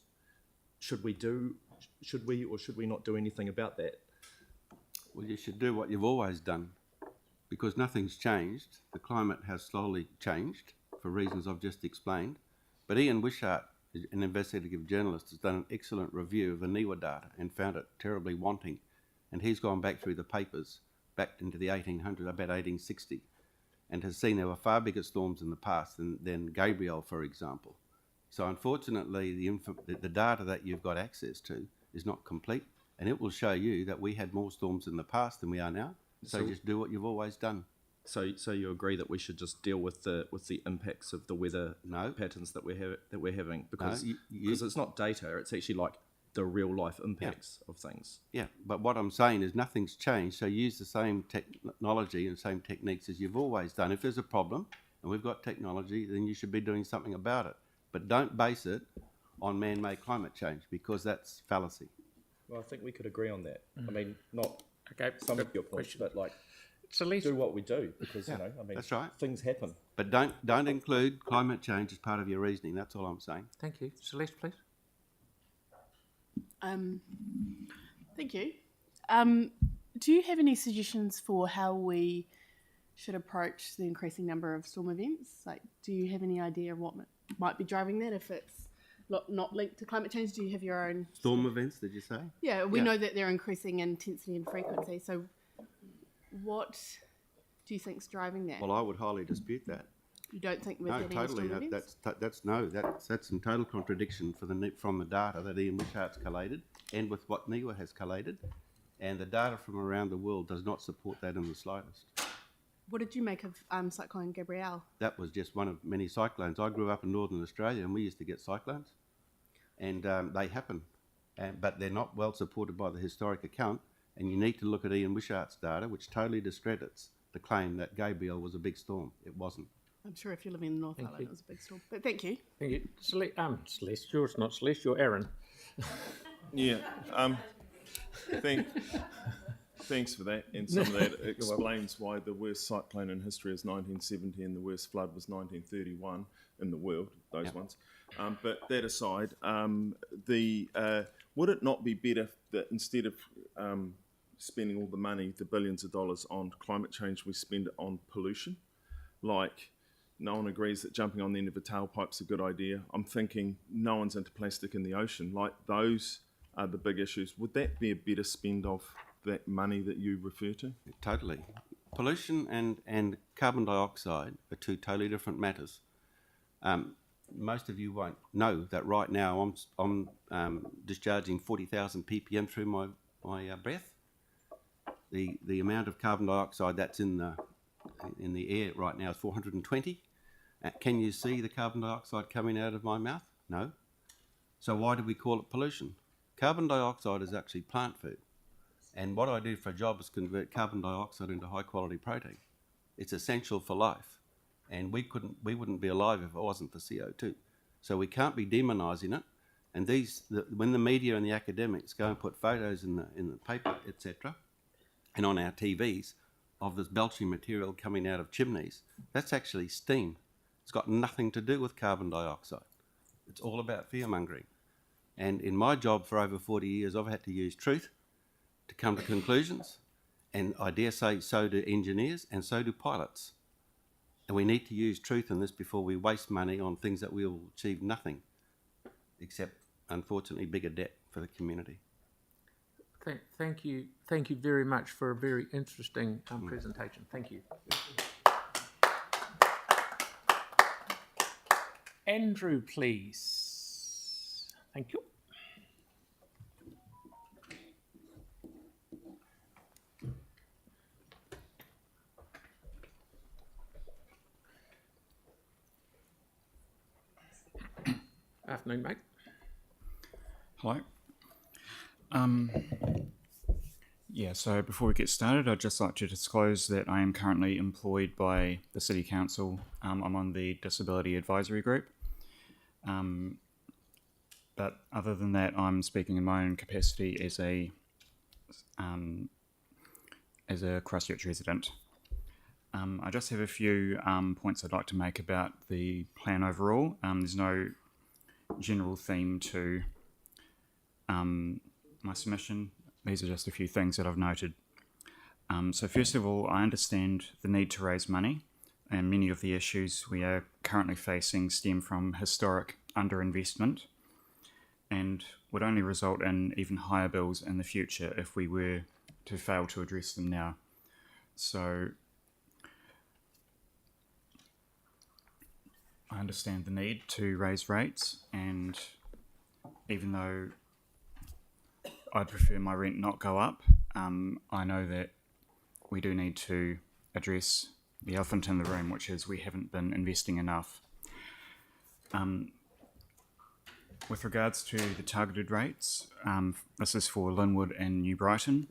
should we or should we not do anything about that? Well, you should do what you've always done, because nothing's changed. The climate has slowly changed for reasons I've just explained. But Ian Wishart, an investigative journalist, has done an excellent review of the NIWA data and found it terribly wanting. And he's gone back through the papers, back into the 1800s, about 1860, and has seen there were far bigger storms in the past than Gabrielle, for example. So unfortunately, the data that you've got access to is not complete, and it will show you that we had more storms in the past than we are now. So just do what you've always done. So you agree that we should just deal with the impacts of the weather patterns that we're having, because it's not data, it's actually like the real life impacts of things. Yeah, but what I'm saying is nothing's changed. So use the same technology and same techniques as you've always done. If there's a problem and we've got technology, then you should be doing something about it. But don't base it on man-made climate change, because that's fallacy. Well, I think we could agree on that. I mean, not some of your points, but do what we do, because that's right. Things happen. But don't include climate change as part of your reasoning. That's all I'm saying. Thank you. Celeste, please. Thank you. Do you have any suggestions for how we should approach the increasing number of storm events? Do you have any idea of what might be driving that? If it's not linked to climate change, do you have your own storm events? Did you say? Yeah, we know that they're increasing in intensity and frequency. So, what do you think's driving that? Well, I would highly dispute that. You don't think we're getting totally. storm events? That's in total contradiction from the data that Ian Wishart's collated and with what NIWA has collated, and the data from around the world does not support that in the slightest. What did you make of Cyclone Gabrielle? That was just one of many cyclones. I grew up in Northern Australia, and we used to get cyclones, and they happen, but they're not well supported by the historic account. And you need to look at Ian Wishart's data, which totally discredits the claim that Gabrielle was a big storm. It wasn't. I'm sure if you're living in the North Island, it was a big storm. But thank you. Thank you. Celeste, yours not Celeste, you're Aaron. Yeah. Thanks for that. And some of that explains why the worst cyclone in history is 1970 and the worst flood was 1931 in the world, those ones. But that aside, would it not be better that instead of spending all the money, the billions of dollars on climate change, we spend it on pollution? No one agrees that jumping on the end of a tailpipe's a good idea. I'm thinking no one's into plastic in the ocean. Those are the big issues. Would that be a better spend of that money that you refer to? Totally. Pollution and carbon dioxide are two totally different matters. Most of you won't know that right now I'm discharging 40,000 ppm through my breath. The amount of carbon dioxide that's in the air right now is 420. Can you see the carbon dioxide coming out of my mouth? No. So why do we call it pollution? Carbon dioxide is actually plant food. And what I do for a job is convert carbon dioxide into high quality protein. It's essential for life. And we wouldn't be alive if it wasn't for CO2. So we can't be demonising it. And when the media and the academics go and put photos in the paper, etc., and on our TVs of this belching material coming out of chimneys, that's actually steam. It's got nothing to do with carbon dioxide. It's all about fear-mongering. And in my job for over 40 years, I've had to use truth to come to conclusions. And I dare say so do engineers and so do pilots. And we need to use truth in this before we waste money on things that will achieve nothing except, unfortunately, bigger debt for the community. Thank you very much for a very interesting presentation. Thank you. Andrew, please. Thank you. Afternoon, mate. Hello. So before we get started, I'd just like to disclose that I am currently employed by the City Council. I'm on the Disability Advisory Group. But other than that, I'm speaking in my own capacity as a as a Christchurch resident. I just have a few points I'd like to make about the plan overall. There's no general theme to my submission. These are just a few things that I've noted. So first of all, I understand the need to raise money, and many of the issues we are currently facing stem from historic underinvestment and would only result in even higher bills in the future if we were to fail to address them now. So I understand the need to raise rates, and even though I'd prefer my rent not go up, I know that we do need to address the elephant in the room, which is we haven't been investing enough. With regards to the targeted rates, this is for Linwood and New Brighton.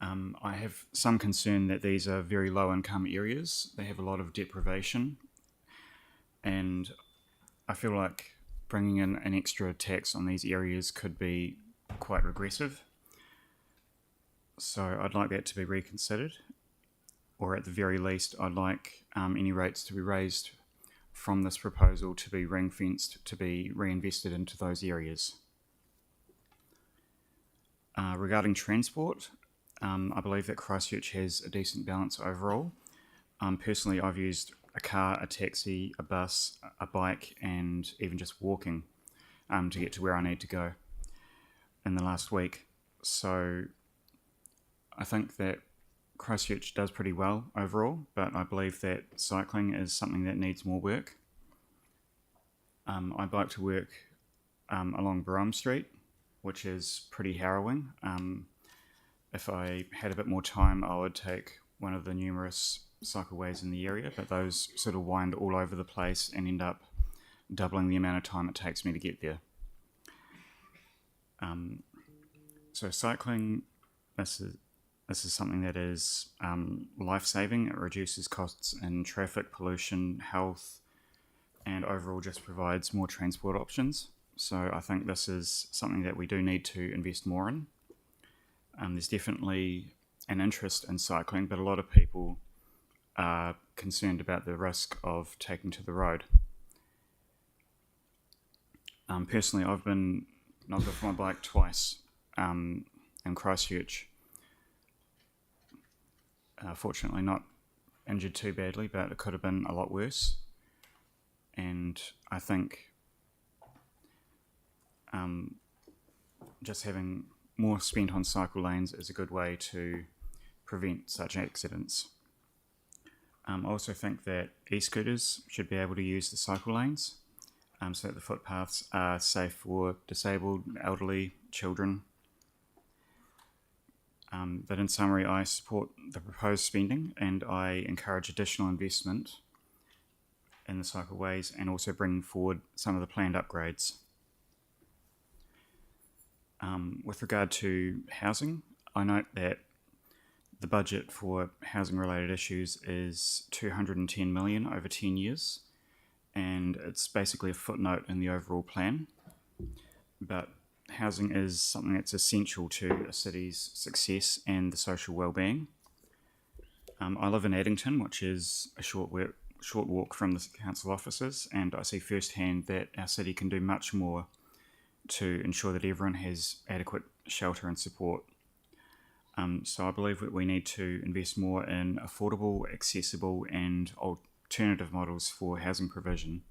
I have some concern that these are very low income areas. They have a lot of deprivation, and I feel like bringing in an extra tax on these areas could be quite regressive. So I'd like that to be reconsidered, or at the very least I'd like any rates to be raised from this proposal to be ring-fenced to be reinvested into those areas. Regarding transport, I believe that Christchurch has a decent balance overall. Personally, I've used a car, a taxi, a bus, a bike, and even just walking to get to where I need to go in the last week. So I think that Christchurch does pretty well overall, but I believe that cycling is something that needs more work. I bike to work along Barham Street, which is pretty harrowing. If I had a bit more time, I would take one of the numerous cycleways in the area, but those sort of wind all over the place and end up doubling the amount of time it takes me to get there. So cycling, this is something that is life-saving. It reduces costs in traffic, pollution, health, and overall just provides more transport options. So I think this is something that we do need to invest more in. There's definitely an interest in cycling, but a lot of people are concerned about the risk of taking to the road. Personally, I've been knocked off my bike twice in Christchurch. Fortunately not injured too badly, but it could have been a lot worse. And I think just having more spent on cycle lanes is a good way to prevent such accidents. I also think that e-scooters should be able to use the cycle lanes so that the footpaths are safe for disabled, elderly, children. But in summary, I support the proposed spending and I encourage additional investment in the cycleways and also bring forward some of the planned upgrades. With regard to housing, I note that the budget for housing related issues is $210 million over 10 years, and it's basically a footnote in the overall plan. But housing is something that's essential to a city's success and the social well-being. I live in Addington, which is a short walk from the council offices, and I see firsthand that our city can do much more to ensure that everyone has adequate shelter and support. So I believe that we need to invest more in affordable, accessible and alternative models for housing provision.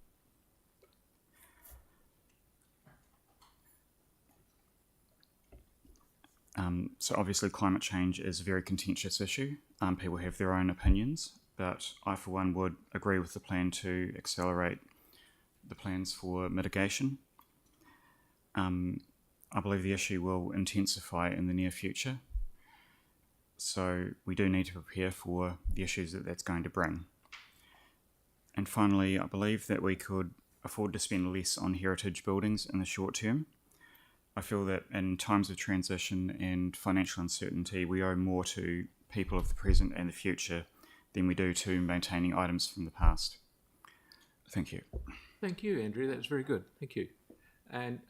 So obviously climate change is a very contentious issue. People have their own opinions, but I for one would agree with the plan to accelerate the plans for mitigation. I believe the issue will intensify in the near future. So we do need to prepare for the issues that that's going to bring. And finally, I believe that we could afford to spend less on heritage buildings in the short term. I feel that in times of transition and financial uncertainty, we owe more to people of the present and the future than we do to maintaining items from the past. Thank you. Thank you, Andrew. That was very good. Thank you. And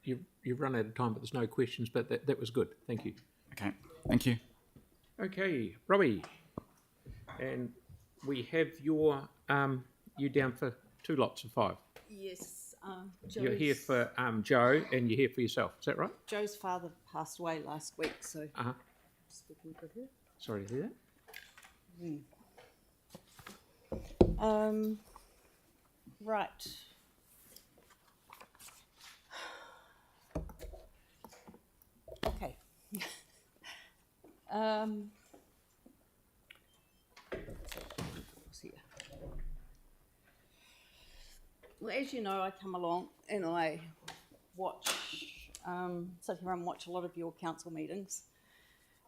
you've run out of time, but there's no questions, but that was good. Thank you. Okay. Thank you. Okay, Robbie, and we have you down for 2 lots of 5. Yes, You're here for Joe, and you're here for yourself. Is that right? Joe's father passed away last week, so speaking for her. Sorry to hear that. Right. Okay. See ya. Well, as you know, I come along and I watch, sit here and watch a lot of your council meetings,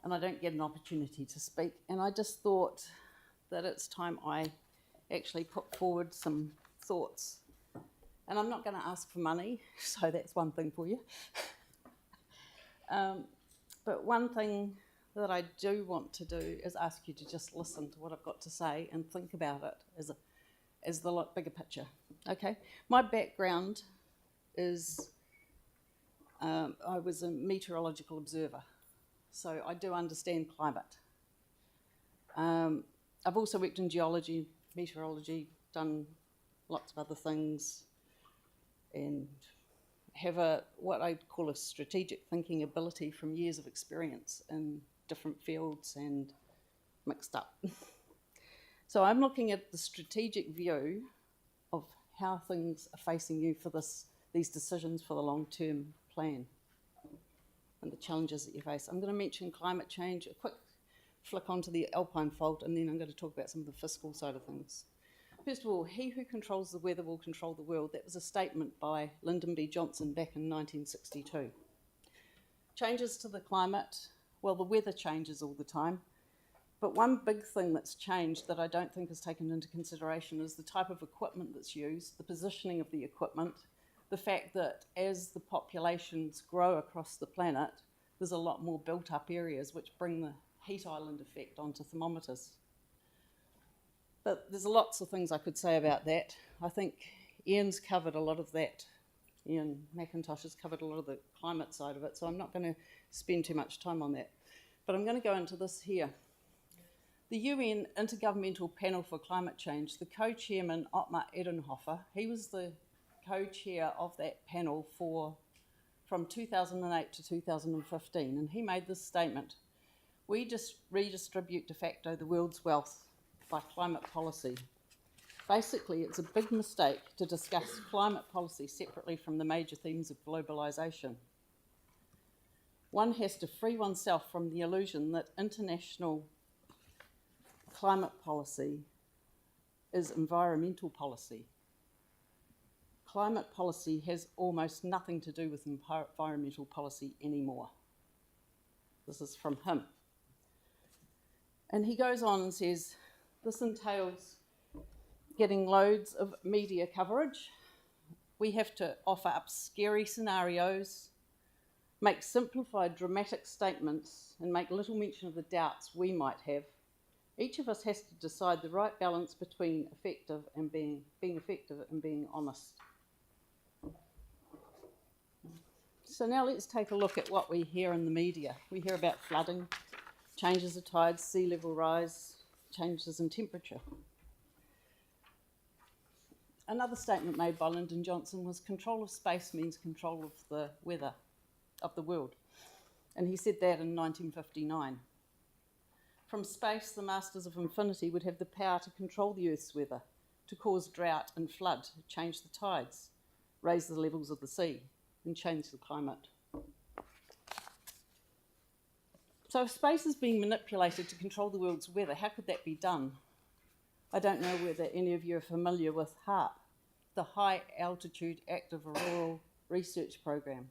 and I don't get an opportunity to speak. And I just thought that it's time I actually put forward some thoughts. And I'm not going to ask for money, so that's one thing for you. But one thing that I do want to do is ask you to just listen to what I've got to say and think about it as the lot bigger picture. Okay, my background is I was a meteorological observer, so I do understand climate. I've also worked in geology, meteorology, done lots of other things, and have what I call a strategic thinking ability from years of experience in different fields and mixed up. So I'm looking at the strategic view of how things are facing you for these decisions for the long-term plan and the challenges that you face. I'm going to mention climate change, a quick flick onto the Alpine Fault, and then I'm going to talk about some of the fiscal side of things. First of all, he who controls the weather will control the world. That was a statement by Lyndon B. Johnson back in 1962. Changes to the climate, well, the weather changes all the time, but one big thing that's changed that I don't think is taken into consideration is the type of equipment that's used, the positioning of the equipment, the fact that as the populations grow across the planet, there's a lot more built up areas which bring the heat island effect onto thermometers. But there's lots of things I could say about that. I think Ian's covered a lot of that. Ian McIntosh has covered a lot of the climate side of it, so I'm not going to spend too much time on that. But I'm going to go into this here. The UN Intergovernmental Panel for Climate Change, the co-chairman Ottmar Edenhofer, he was the co-chair of that panel from 2008 to 2015, and he made this statement: "We just redistribute de facto the world's wealth by climate policy. Basically, it's a big mistake to discuss climate policy separately from the major themes of globalisation. One has to free oneself from the illusion that international climate policy is environmental policy. Climate policy has almost nothing to do with environmental policy anymore." This is from him. And he goes on and says, this entails getting loads of media coverage. We have to offer up scary scenarios, make simplified dramatic statements, and make little mention of the doubts we might have. Each of us has to decide the right balance between effective and being effective and being honest. So now let's take a look at what we hear in the media. We hear about flooding, changes of tides, sea level rise, changes in temperature. Another statement made by Lyndon Johnson was control of space means control of the weather of the world. And he said that in 1959. From space, the masters of infinity would have the power to control the Earth's weather, to cause drought and flood, change the tides, raise the levels of the sea, and change the climate. So if space is being manipulated to control the world's weather, how could that be done? I don't know whether any of you are familiar with HAARP, the High Altitude Active Auroral Research Program.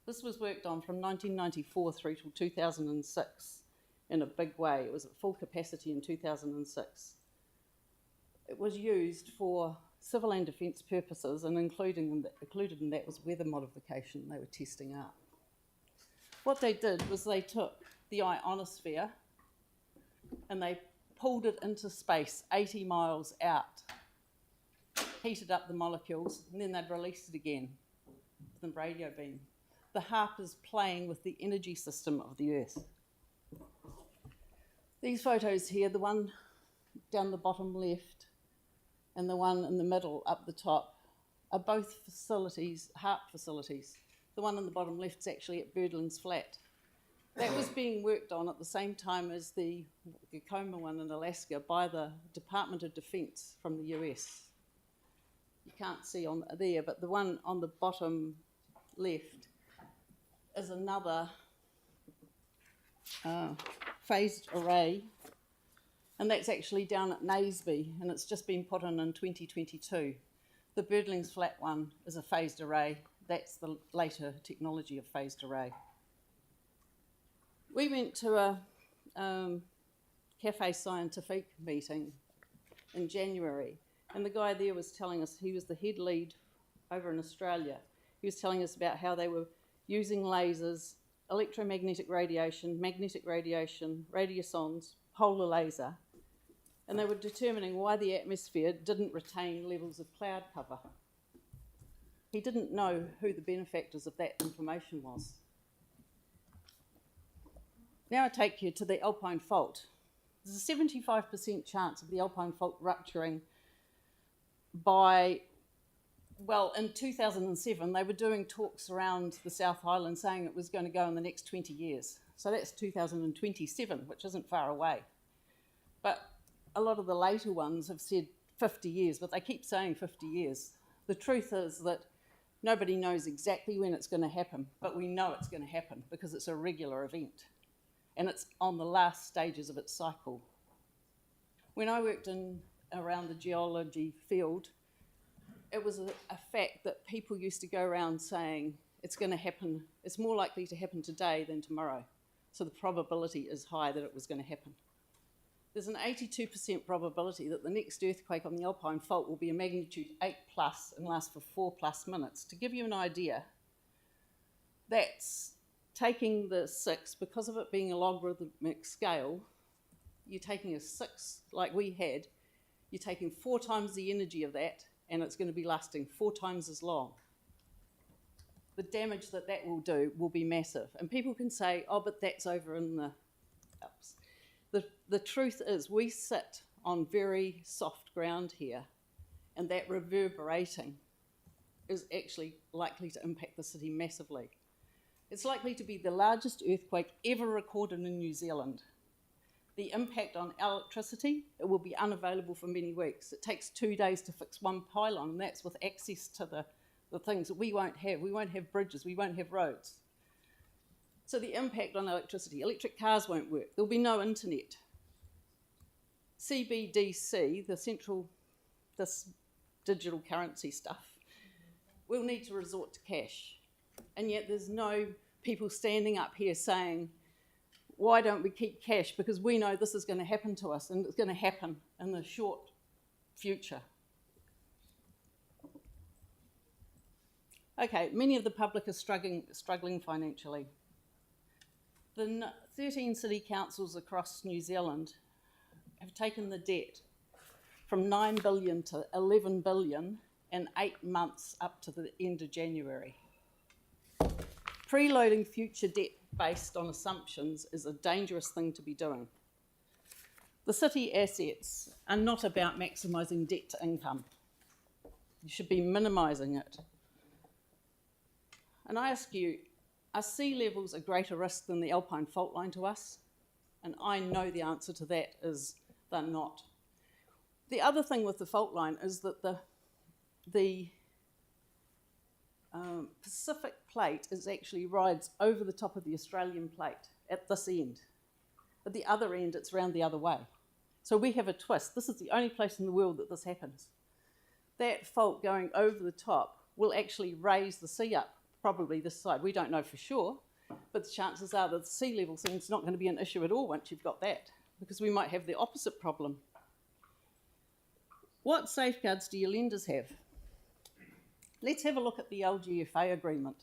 This was worked on from 1994 through to 2006 in a big way. It was at full capacity in 2006. It was used for civil and defence purposes, and included in that was weather modification they were testing out. What they did was they took the ionosphere and they pulled it into space 80 miles out, heated up the molecules, and then they'd release it again with a radio beam. The HAARP is playing with the energy system of the Earth. These photos here, the one down the bottom left and the one in the middle up the top, are both facilities, HARP facilities. The one on the bottom left is actually at Birdling's Flat. That was being worked on at the same time as the Gacoma one in Alaska by the Department of Defense from the US. You can't see on there, but the one on the bottom left is another phased array, and that's actually down at Naseby, and it's just been put in 2022. The Birdling's Flat one is a phased array. That's the later technology of phased array. We went to a Cafe Scientifique meeting in January, and the guy there was telling us, he was the head lead over in Australia. He was telling us about how they were using lasers, electromagnetic radiation, magnetic radiation, radiosondes, polar laser, and they were determining why the atmosphere didn't retain levels of cloud cover. He didn't know who the benefactors of that information was. Now I take you to the Alpine Fault. There's a 75% chance of the Alpine Fault rupturing by, well, in 2007, they were doing talks around the South Island saying it was going to go in the next 20 years. So that's 2027, which isn't far away. But a lot of the later ones have said 50 years, but they keep saying 50 years. The truth is that nobody knows exactly when it's going to happen, but we know it's going to happen because it's a regular event. And it's on the last stages of its cycle. When I worked around the geology field, it was a fact that people used to go around saying it's going to happen, it's more likely to happen today than tomorrow. So the probability is high that it was going to happen. There's an 82% probability that the next earthquake on the Alpine Fault will be a magnitude 8+ and last for 4+ minutes. To give you an idea, that's taking the 6, because of it being a logarithmic scale, you're taking a 6 like we had, you're taking 4 times the energy of that, and it's going to be lasting 4 times as long. The damage that that will do will be massive. And people can say, oh, but that's over in the Alps. The truth is we sit on very soft ground here, and that reverberating is actually likely to impact the city massively. It's likely to be the largest earthquake ever recorded in New Zealand. The impact on electricity, it will be unavailable for many weeks. It takes 2 days to fix one pylon, and that's with access to the things that we won't have. We won't have bridges, we won't have roads. So the impact on electricity, electric cars won't work, there'll be no internet. CBDC, this digital currency stuff, will need to resort to cash. And yet there's no people standing up here saying, why don't we keep cash? Because we know this is going to happen to us, and it's going to happen in the short future. Okay, many of the public are struggling financially. The 13 city councils across New Zealand have taken the debt from 9 billion to 11 billion in 8 months up to the end of January. Preloading future debt based on assumptions is a dangerous thing to be doing. The city assets are not about maximising debt to income. You should be minimising it. And I ask you, are sea levels a greater risk than the Alpine Fault line to us? And I know the answer to that is they're not. The other thing with the fault line is that the Pacific plate actually rides over the top of the Australian plate at this end. At the other end, it's round the other way. So we have a twist. This is the only place in the world that this happens. That fault going over the top will actually raise the sea up, probably this side. We don't know for sure, but the chances are that the sea level thing's not going to be an issue at all once you've got that, because we might have the opposite problem. What safeguards do your lenders have? Let's have a look at the LGFA agreement.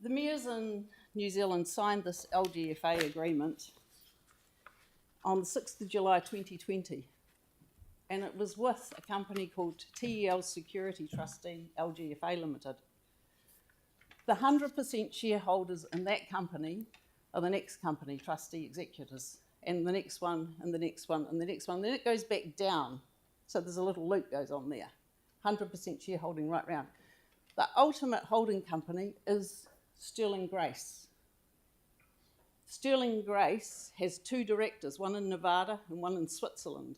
The mayors in New Zealand signed this LGFA agreement on the 6th of July 2020, and it was with a company called TEL Security Trustee LGFA Limited. The 100% shareholders in that company are the next company, Trustee Executors, and the next one, and the next one, and the next one. Then it goes back down. So there's a little loop goes on there. 100% shareholding right round. The ultimate holding company is Sterling Grace. Sterling Grace has 2 directors, one in Nevada and one in Switzerland.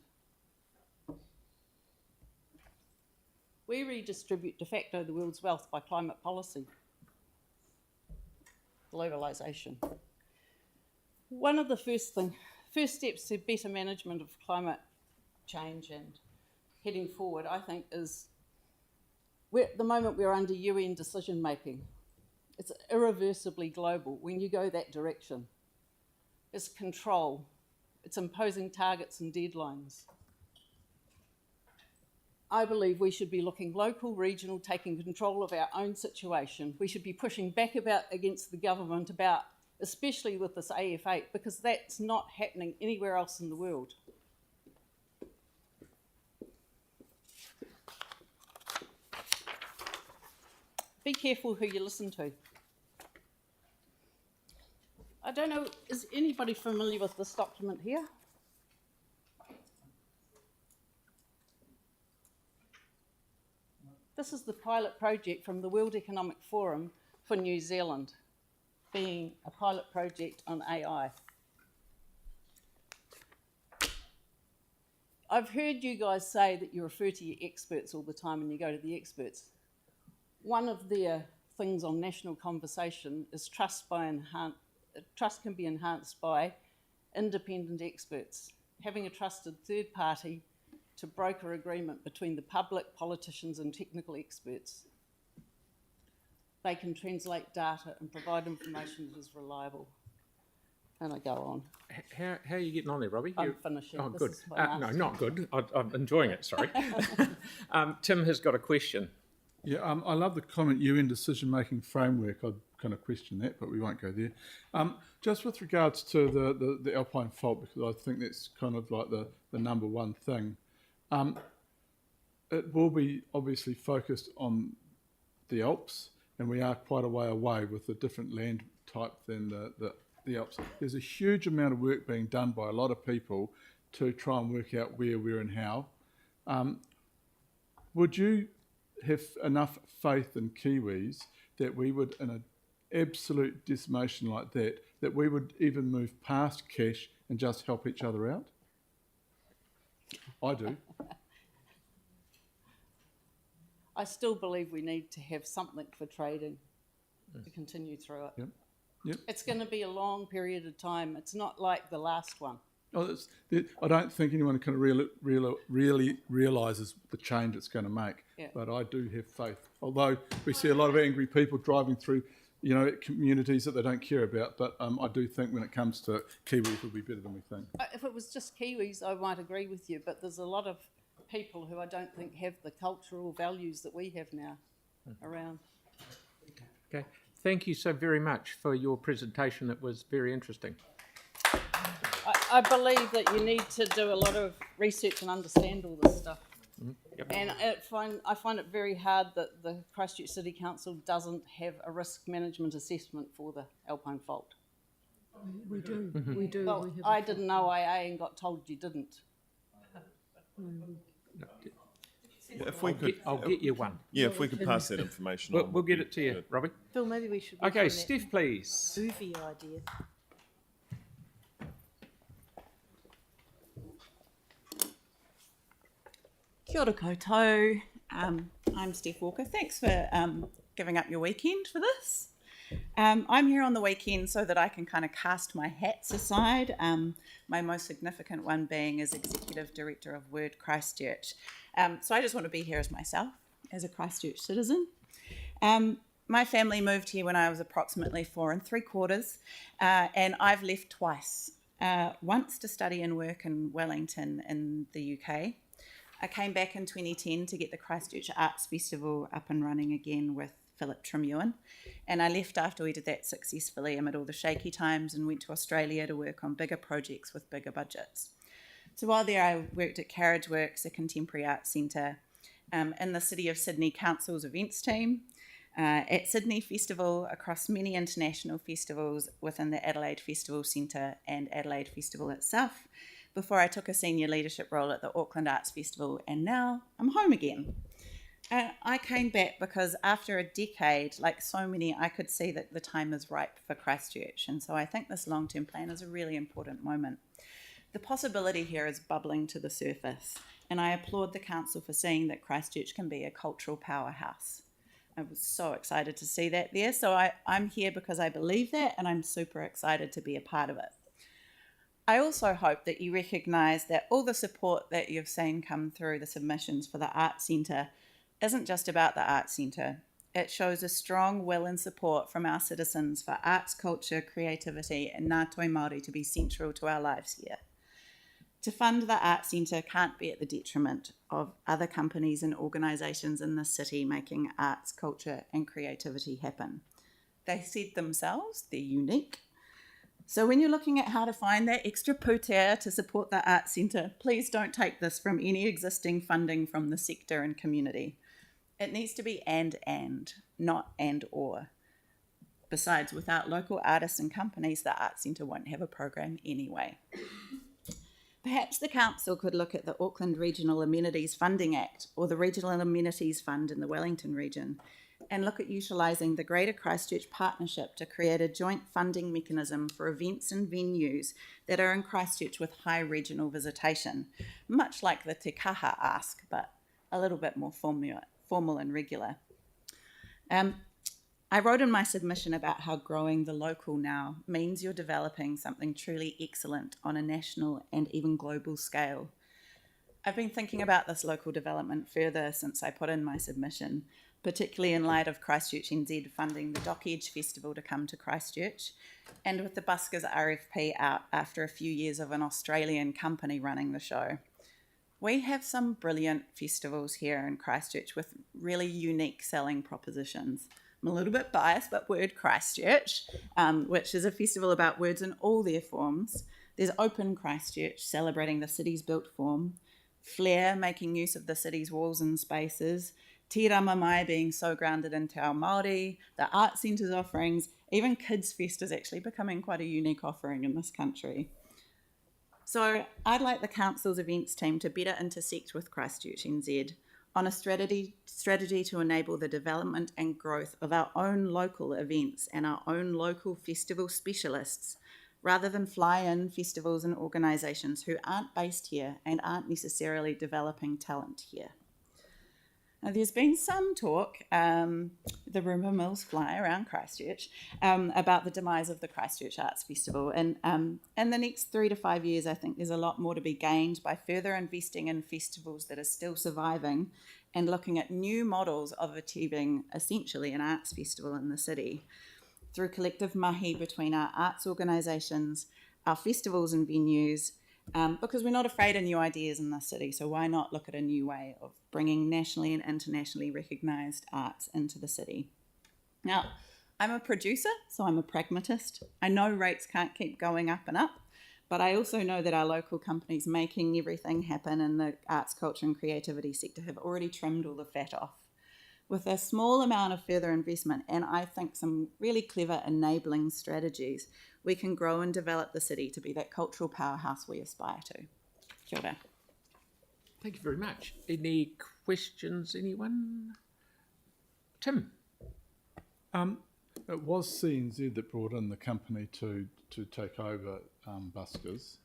We redistribute de facto the world's wealth by climate policy. Globalisation. One of the first steps to better management of climate change and heading forward, I think, is at the moment we're under UN decision making. It's irreversibly global when you go that direction. It's control. It's imposing targets and deadlines. I believe we should be looking local, regional, taking control of our own situation. We should be pushing back against the government about, especially with this AF8, because that's not happening anywhere else in the world. Be careful who you listen to. I don't know, is anybody familiar with this document here? This is the pilot project from the World Economic Forum for New Zealand, being a pilot project on AI. I've heard you guys say that you refer to your experts all the time and you go to the experts. One of their things on national conversation is trust can be enhanced by independent experts, having a trusted third party to broker agreement between the public, politicians and technical experts. They can translate data and provide information that is reliable. And I go on. How are you getting on there, Robbie? I'm finishing. Oh, This good. is my No, last. not good. I'm enjoying it, sorry. Tim has got a question. Yeah, I love the comment UN decision-making framework. I'd kind of question that, but we won't go there. Just with regards to the Alpine fault, because I think that's kind of like the number one thing. It will be obviously focused on the Alps, and we are quite a way away with a different land type than the Alps. There's a huge amount of work being done by a lot of people to try and work out where and how. Would you have enough faith in Kiwis that we would, in an absolute decimation like that we would even move past cash and just help each other out? I do. I still believe we need to have something for trading to continue through it. Yep. Yep. It's going to be a long period of time. It's not like the last one. I don't think anyone kind of really realises the change it's going to make, Yeah. but I do have faith. Although we see a lot of angry people driving through, communities that they don't care about, but I do think when it comes to Kiwis, will be better than we think. If it was just Kiwis, I might agree with you, but there's a lot of people who I don't think have the cultural values that we have now around. Okay. Thank you so very much for your presentation. It was very interesting. I believe that you need to do a lot of research and understand all this stuff. Yep. And I find it very hard that the Christchurch City Council doesn't have a risk management assessment for the Alpine fault. We do. We do. Well, we have I didn't know IA and got told you didn't. If we could, I'll get you one. Yeah, if we could pass that information on. We'll get it to you, Robbie. Phil, maybe we should. Okay, Steph, please. Movie idea. Kia ora koutou. I'm Steph Walker. Thanks for giving up your weekend for this. I'm here on the weekend so that I can kind of cast my hats aside, my most significant one being as Executive Director of Word Christchurch. So I just want to be here as myself, as a Christchurch citizen. My family moved here when I was approximately 4 3/4, and I've left twice. Once to study and work in Wellington in the UK. I came back in 2010 to get the Christchurch Arts Festival up and running again with Philip Tremewan, and I left after we did that successfully amid all the shaky times and went to Australia to work on bigger projects with bigger budgets. So while there I worked at Carriage Works, a contemporary arts centre, in the City of Sydney Council's events team, at Sydney Festival, across many international festivals within the Adelaide Festival Centre and Adelaide Festival itself, before I took a senior leadership role at the Auckland Arts Festival, and now I'm home again. I came back because after a decade, like so many, I could see that the time is ripe for Christchurch, and so I think this long-term plan is a really important moment. The possibility here is bubbling to the surface, and I applaud the council for seeing that Christchurch can be a cultural powerhouse. I was so excited to see that there, so I'm here because I believe that, and I'm super excited to be a part of it. I also hope that you recognise that all the support that you've seen come through the submissions for the Arts Centre isn't just about the Arts Centre. It shows a strong will and support from our citizens for arts, culture, creativity and ngā toi Māori to be central to our lives here. To fund the Arts Centre can't be at the detriment of other companies and organisations in the city making arts, culture and creativity happen. They said themselves, they're unique. So when you're looking at how to find that extra pūtea to support the Arts Centre, please don't take this from any existing funding from the sector and community. It needs to be and, not and or. Besides, without local artists and companies, the Arts Centre won't have a program anyway. Perhaps the council could look at the Auckland Regional Amenities Funding Act or the Regional Amenities Fund in the Wellington region and look at utilising the Greater Christchurch Partnership to create a joint funding mechanism for events and venues that are in Christchurch with high regional visitation, much like the Te Kaha ask, but a little bit more formal and regular. I wrote in my submission about how growing the local now means you're developing something truly excellent on a national and even global scale. I've been thinking about this local development further since I put in my submission, particularly in light of Christchurch NZ funding the Dock Edge Festival to come to Christchurch, and with the Buskers RFP out after a few years of an Australian company running the show. We have some brilliant festivals here in Christchurch with really unique selling propositions. I'm a little bit biased, but Word Christchurch, which is a festival about words in all their forms. There's Open Christchurch, celebrating the city's built form. Flair, making use of the city's walls and spaces. Tirama Mai being so grounded in Te Ao Māori. The Arts Centre's offerings. Even Kids Fest is actually becoming quite a unique offering in this country. So I'd like the council's events team to better intersect with Christchurch NZ on a strategy to enable the development and growth of our own local events and our own local festival specialists, rather than fly-in festivals and organisations who aren't based here and aren't necessarily developing talent here. Now, there's been some talk, the rumour mills fly around Christchurch, about the demise of the Christchurch Arts Festival. And in the next 3 to 5 years, I think there's a lot more to be gained by further investing in festivals that are still surviving and looking at new models of achieving essentially an arts festival in the city through collective mahi between our arts organisations, our festivals and venues, because we're not afraid of new ideas in the city, so why not look at a new way of bringing nationally and internationally recognised arts into the city. Now, I'm a producer, so I'm a pragmatist. I know rates can't keep going up and up, but I also know that our local companies making everything happen in the arts, culture and creativity sector have already trimmed all the fat off. With a small amount of further investment and I think some really clever enabling strategies, we can grow and develop the city to be that cultural powerhouse we aspire to. Kia ora. Thank you very much. Any questions, anyone? Tim? It was CNZ that brought in the company to take over Buskers,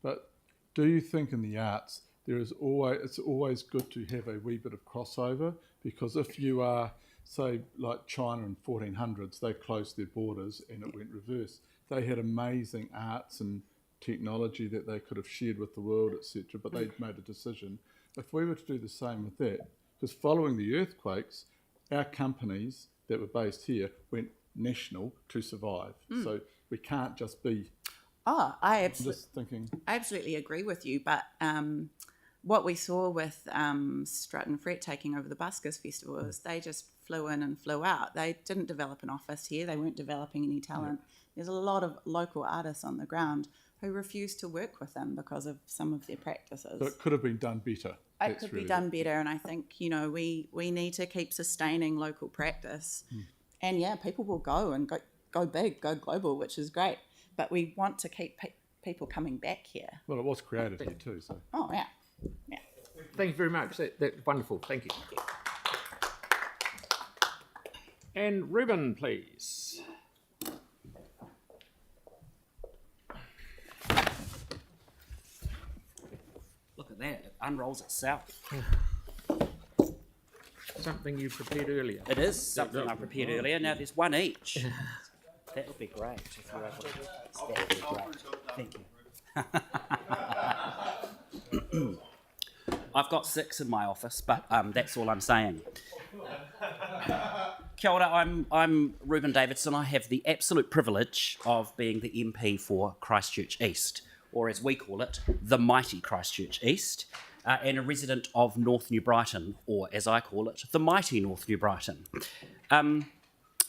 but do you think in the arts it's always good to have a wee bit of crossover? Because if you are, say, like China in 1400s, they closed their borders and it went reverse. They had amazing arts and technology that they could have shared with the world, etc., but they made a decision. If we were to do the same with that, because following the earthquakes, our companies that were based here went national to survive. So we can't just be... I absolutely agree with you, but what we saw with Strut and Fret taking over the Buskers Festival is they just flew in and flew out. They didn't develop an office here. They weren't developing any talent. Yeah. There's a lot of local artists on the ground who refused to work with them because of some of their practices. So it could have been done better. it could be done better, and I think we need to keep sustaining local practice. And yeah, people will go and go big, go global, which is great. But we want to keep people coming back here. Well, it was created here too, so. Oh yeah. Thank you very much. That's wonderful. Thank you. And Ruben, please. Look at that, it unrolls itself. Something you prepared earlier. It is something I prepared earlier. Now there's one each. That would be great if you're able to. That would be great. Thank you. I've got 6 in my office, but that's all I'm saying. Kia ora, I'm Reuben Davidson. I have the absolute privilege of being the MP for Christchurch East, or as we call it, the mighty Christchurch East, and a resident of North New Brighton, or as I call it, the mighty North New Brighton.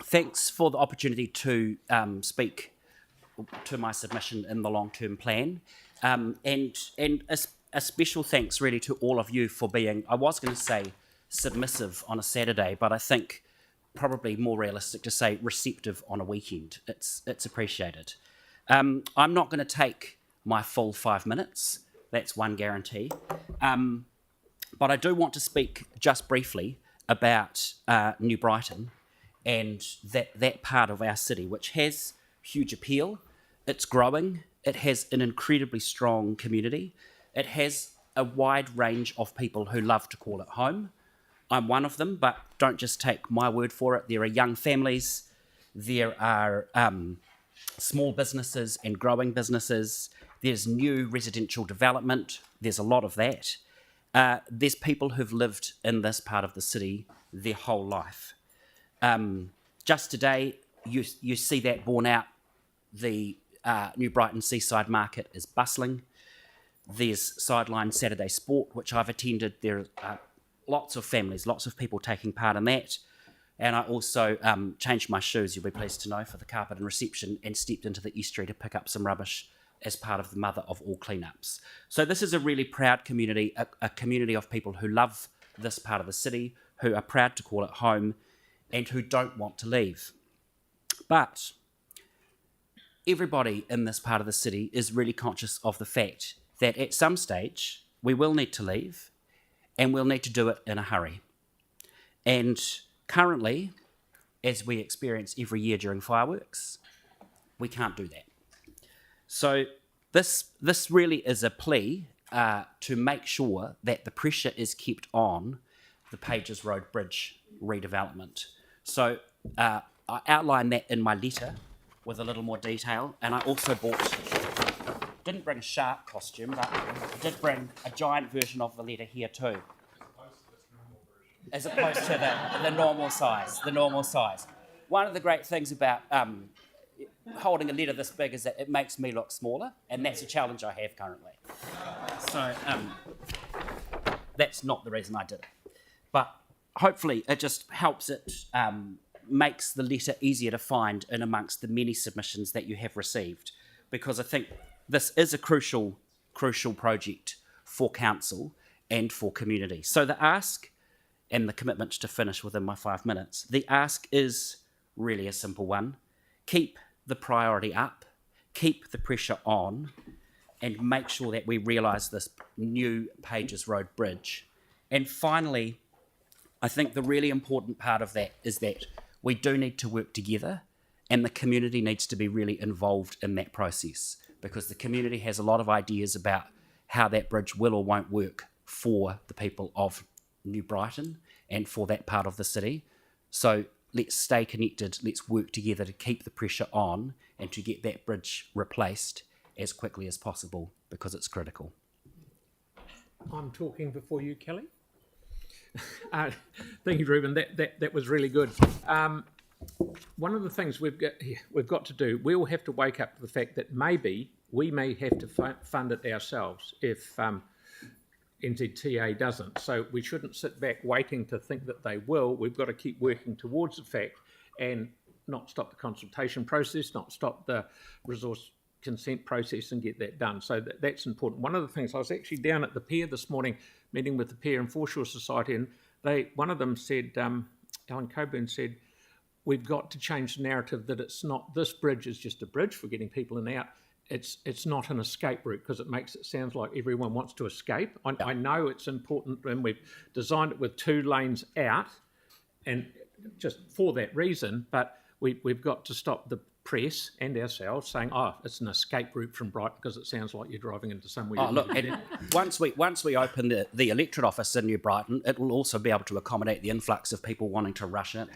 Thanks for the opportunity to speak to my submission in the long-term plan, and a special thanks really to all of you for being, I was going to say submissive on a Saturday, but I think probably more realistic to say receptive on a weekend. It's appreciated. I'm not going to take my full 5 minutes, that's one guarantee, but I do want to speak just briefly about New Brighton and that part of our city, which has huge appeal. It's growing, it has an incredibly strong community, it has a wide range of people who love to call it home. I'm one of them, but don't just take my word for it. There are young families, there are small businesses and growing businesses, there's new residential development, there's a lot of that. There's people who've lived in this part of the city their whole life. Just today, you see that borne out. The New Brighton Seaside Market is bustling. There's Sideline Saturday Sport, which I've attended. There are lots of families, lots of people taking part in that. And I also changed my shoes, you'll be pleased to know, for the carpet and reception, and stepped into the estuary to pick up some rubbish as part of the mother of all cleanups. So this is a really proud community, a community of people who love this part of the city, who are proud to call it home, and who don't want to leave. But everybody in this part of the city is really conscious of the fact that at some stage we will need to leave, and we'll need to do it in a hurry. And currently, as we experience every year during fireworks, we can't do that. So this really is a plea to make sure that the pressure is kept on the Pages Road Bridge redevelopment. So I outline that in my letter with a little more detail, and I also didn't bring a shark costume, but I did bring a giant version of the letter here too. As opposed to the normal size. One of the great things about holding a letter this big is that it makes me look smaller, and that's a challenge I have currently. So that's not the reason I did it. But hopefully it just helps it, makes the letter easier to find in amongst the many submissions that you have received, because I think this is a crucial project for council and for community. So the ask, and the commitment to finish within my 5 minutes, the ask is really a simple one. Keep the priority up, keep the pressure on, and make sure that we realise this new Pages Road Bridge. And finally, I think the really important part of that is that we do need to work together, and the community needs to be really involved in that process, because the community has a lot of ideas about how that bridge will or won't work for the people of New Brighton and for that part of the city. So let's stay connected, let's work together to keep the pressure on and to get that bridge replaced as quickly as possible, because it's critical. I'm talking before you, Kelly. Thank you, Ruben. That was really good. One of the things we've got to do, we'll have to wake up to the fact that maybe we may have to fund it ourselves if NZTA doesn't. So we shouldn't sit back waiting to think that they will. We've got to keep working towards the fact and not stop the consultation process, not stop the resource consent process and get that done. So that's important. One of the things, I was actually down at the pier this morning, meeting with the Pier and Foreshore Society, and one of them said, Alan Coburn said, we've got to change the narrative that it's not, this bridge is just a bridge for getting people in and out. It's not an escape route, because it makes it sound like everyone wants to escape. I know it's important, and we've designed it with 2 lanes out, and just for that reason, but we've got to stop the press and ourselves saying, oh, it's an escape route from Brighton, because it sounds like you're driving into somewhere. Oh, look, and once we open the electorate office in New Brighton, it will also be able to accommodate the influx of people wanting to rush in.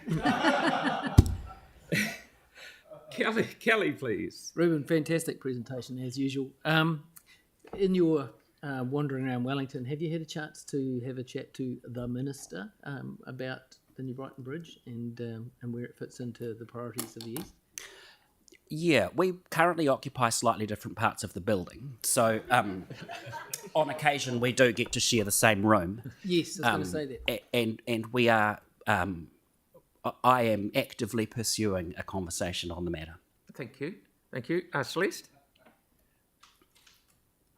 Kelly, please. Ruben, fantastic presentation as usual. In your wandering around Wellington, have you had a chance to have a chat to the Minister about the New Brighton Bridge and where it fits into the priorities of the East? Yeah, we currently occupy slightly different parts of the building, so on occasion we do get to share the same room. Yes, I was going to say that. And we are. I am actively pursuing a conversation on the matter. Thank you. Celeste?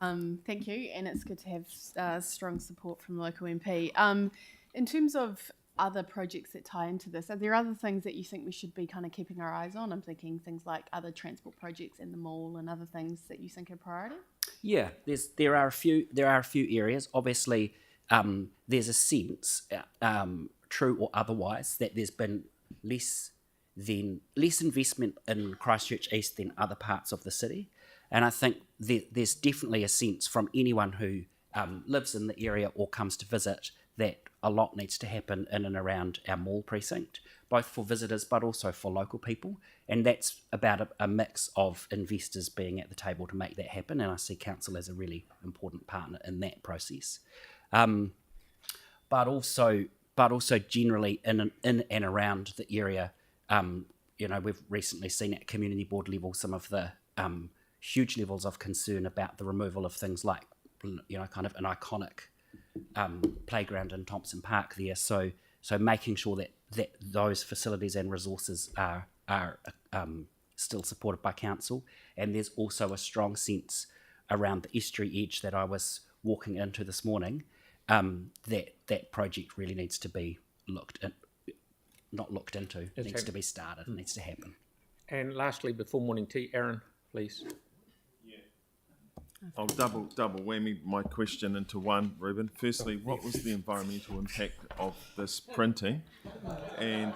Thank you, and it's good to have strong support from the local MP. In terms of other projects that tie into this, are there other things that you think we should be kind of keeping our eyes on? I'm thinking things like other transport projects in the mall and other things that you think are priority. Yeah, there are a few areas. Obviously, there's a sense, true or otherwise, that there's been less investment in Christchurch East than other parts of the city, and I think there's definitely a sense from anyone who lives in the area or comes to visit that a lot needs to happen in and around our mall precinct, both for visitors but also for local people, and that's about a mix of investors being at the table to make that happen, and I see council as a really important partner in that process. But also generally in and around the area, we've recently seen at community board level some of the huge levels of concern about the removal of things like, kind of an iconic playground in Thompson Park there. So making sure that those facilities and resources are still supported by council, and there's also a strong sense around the estuary edge that I was walking into this morning. That project really needs to be needs to be started, needs to happen. And lastly, before morning tea, Aaron, please. I'll double whammy my question into one, Ruben. Firstly, what was the environmental impact of this printing? And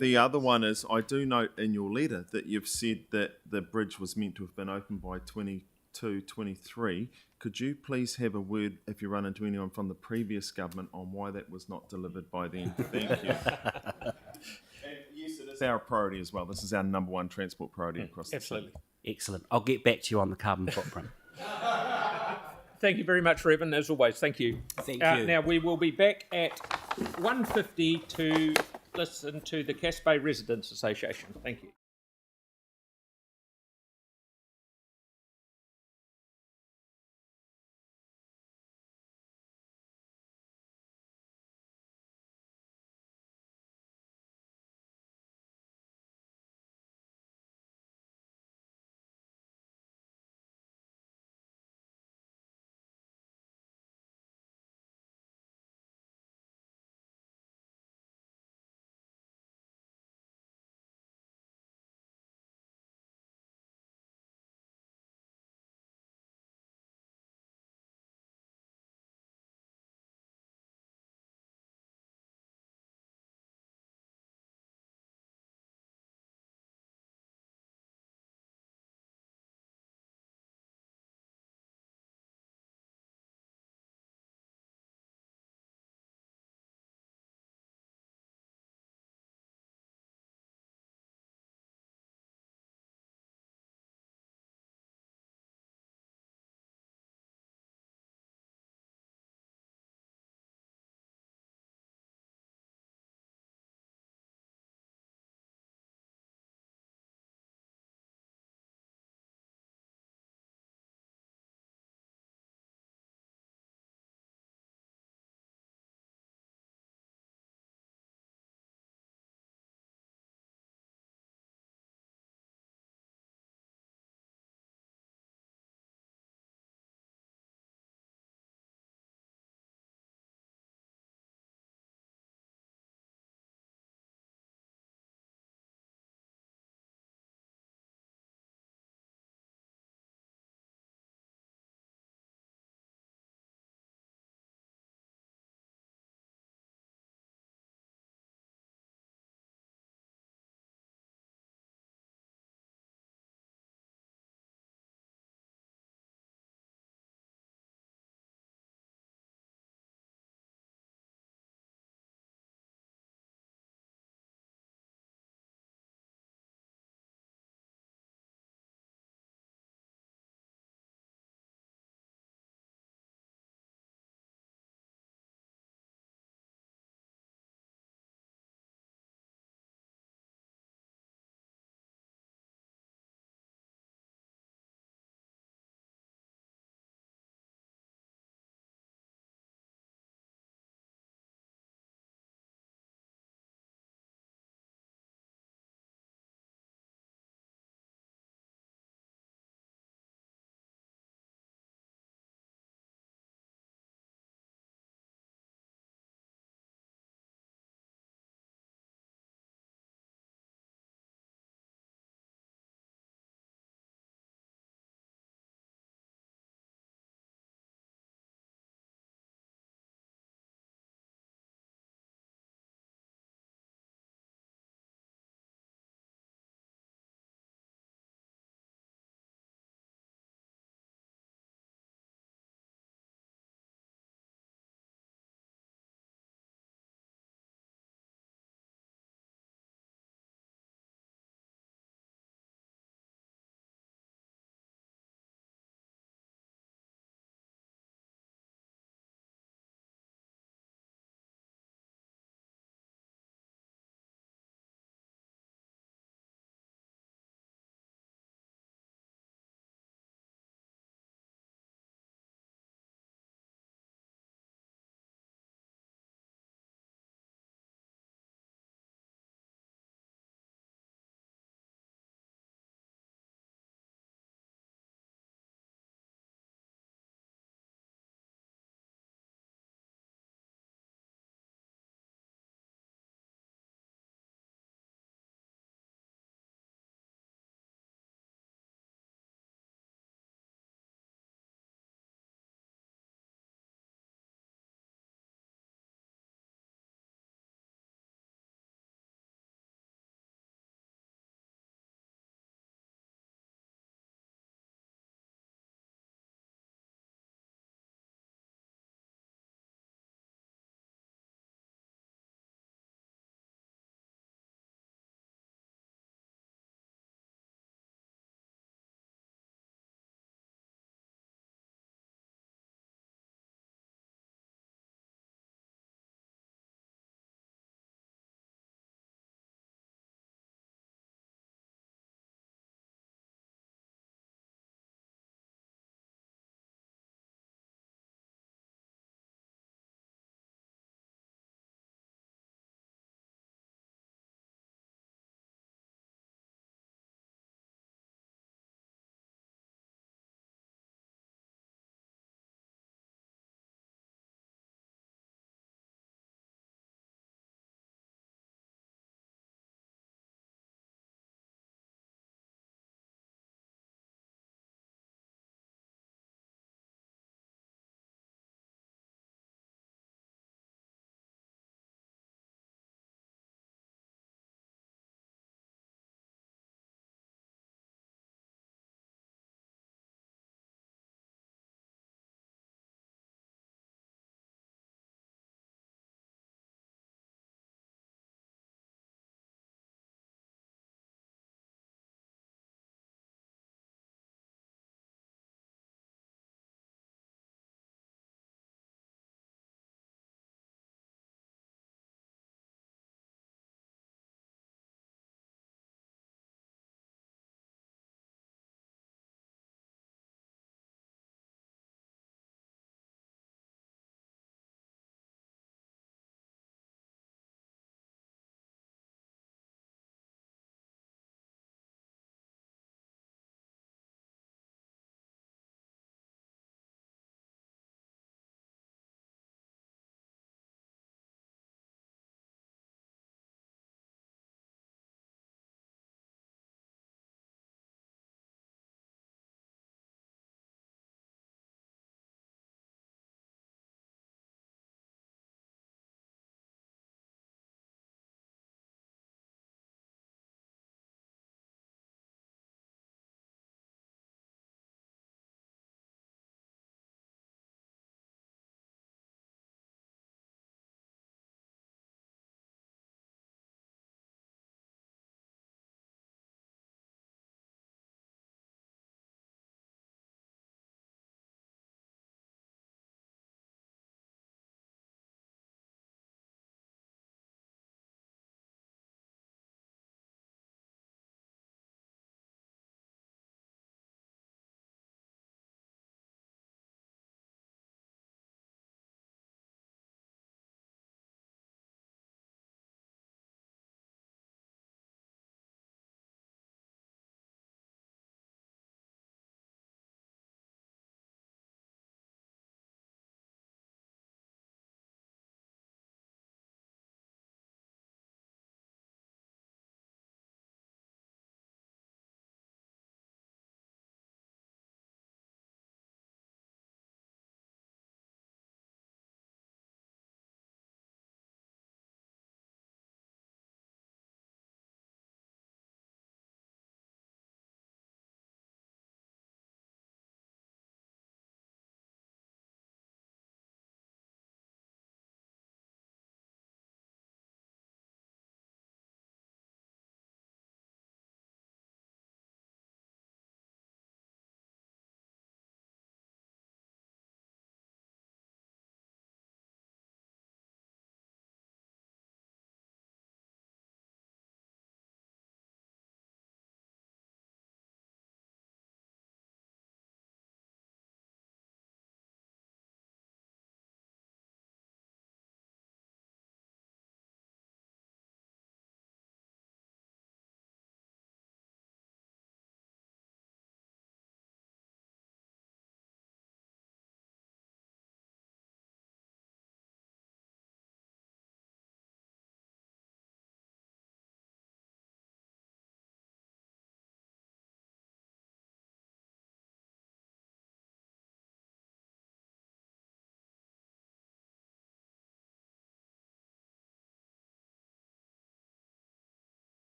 the other one is, I do note in your letter that you've said that the bridge was meant to have been open by 22-23. Could you please have a word, if you run into anyone from the previous government, on why that was not delivered by then? Thank you. And yes, it is our priority as well. This is our number one transport priority across the city. Excellent. I'll get back to you on the carbon footprint. Thank you very much, Ruben, as always. Thank you. Thank you. Now, we will be back at 1:50 to listen to the Cass Bay Residents Association. Thank you.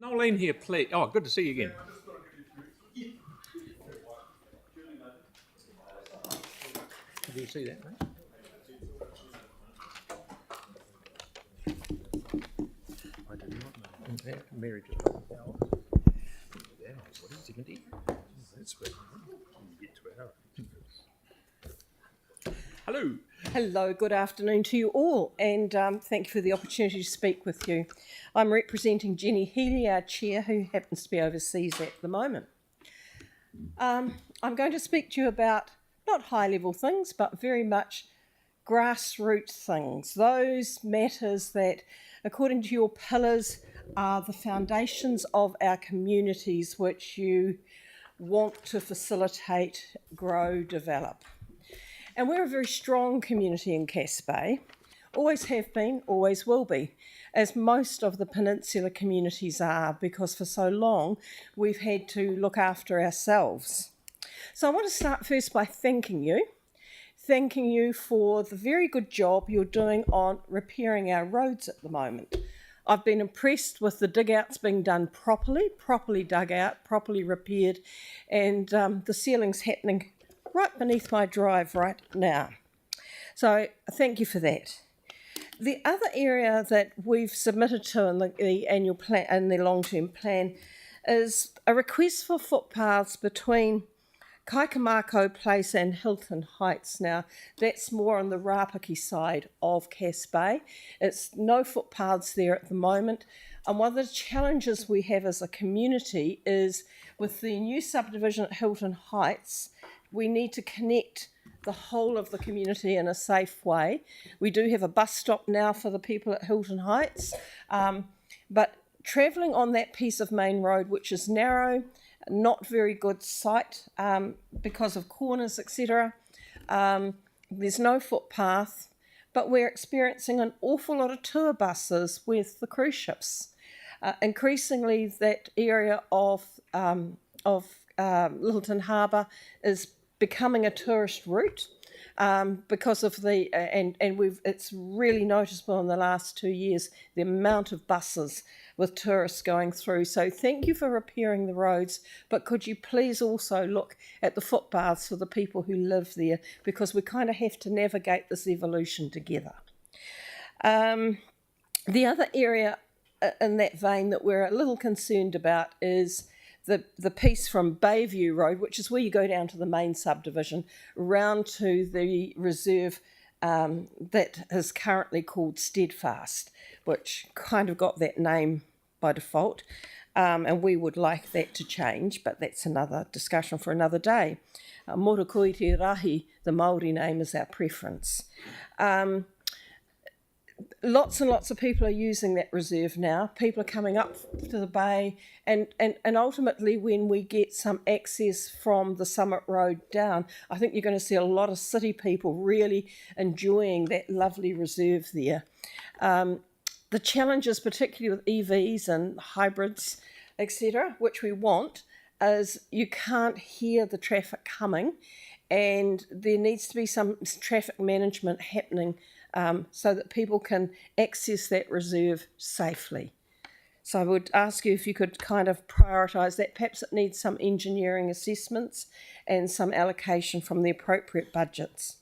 Nolene here, please. Oh, good to see you again. Do you see that, mate? I did not know. Yeah, Mary just told me. Yeah, what is dignity? That's where you get to our. Hello. Hello, good afternoon to you all, and thank you for the opportunity to speak with you. I'm representing Jenny Healy, our chair, who happens to be overseas at the moment. I'm going to speak to you about not high-level things, but very much grassroots things, those matters that, according to your pillars, are the foundations of our communities which you want to facilitate, grow, develop. And we're a very strong community in Cass Bay, always have been, always will be, as most of the peninsula communities are, because for so long we've had to look after ourselves. So I want to start first by thanking you for the very good job you're doing on repairing our roads at the moment. I've been impressed with the dig-outs being done properly dug out, properly repaired, and the sealing's happening right beneath my drive right now. So thank you for that. The other area that we've submitted to in the annual plan and the long-term plan is a request for footpaths between Kaikamako Place and Hilton Heights. Now, that's more on the Rapaki side of Cass Bay. It's no footpaths there at the moment. And one of the challenges we have as a community is with the new subdivision at Hilton Heights, we need to connect the whole of the community in a safe way. We do have a bus stop now for the people at Hilton Heights, but travelling on that piece of main road, which is narrow, not very good sight because of corners, etc. There's no footpath, but we're experiencing an awful lot of tour buses with the cruise ships. Increasingly, that area of Littleton Harbour is becoming a tourist route because of the it's really noticeable in the last 2 years the amount of buses with tourists going through. So thank you for repairing the roads, but could you please also look at the footpaths for the people who live there, because we kind of have to navigate this evolution together. The other area in that vein that we're a little concerned about is the piece from Bayview Road, which is where you go down to the main subdivision, round to the reserve that is currently called Steadfast, which kind of got that name by default, and we would like that to change, but that's another discussion for another day. Morokoe Te Rahi, the Māori name, is our preference. Lots and lots of people are using that reserve now. People are coming up to the bay, and ultimately when we get some access from the Summit Road down, I think you're going to see a lot of city people really enjoying that lovely reserve there. The challenges, particularly with EVs and hybrids, etc., which we want, is you can't hear the traffic coming, and there needs to be some traffic management happening so that people can access that reserve safely. So I would ask you if you could kind of prioritise that. Perhaps it needs some engineering assessments and some allocation from the appropriate budgets.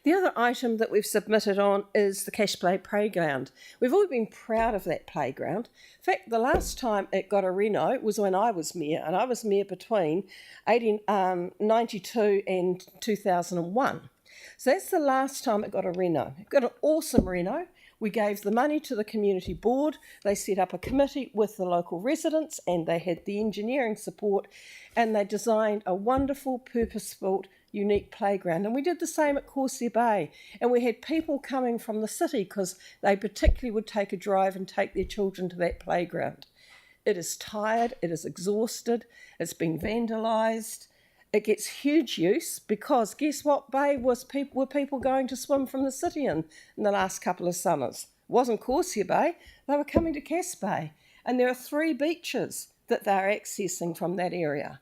The other item that we've submitted on is the Cash Bay Playground. We've all been proud of that playground. In fact, the last time it got a reno was when I was mayor, and I was mayor between 1992 and 2001. So that's the last time it got a reno. It got an awesome reno. We gave the money to the community board. They set up a committee with the local residents, and they had the engineering support, and they designed a wonderful, purpose-built, unique playground. And we did the same at Corsair Bay, and we had people coming from the city because they particularly would take a drive and take their children to that playground. It is tired, it is exhausted, it's been vandalised. It gets huge use because guess what bay were people going to swim from the city in the last couple of summers? It wasn't Corsair Bay, they were coming to Cass Bay. And there are 3 beaches that they're accessing from that area,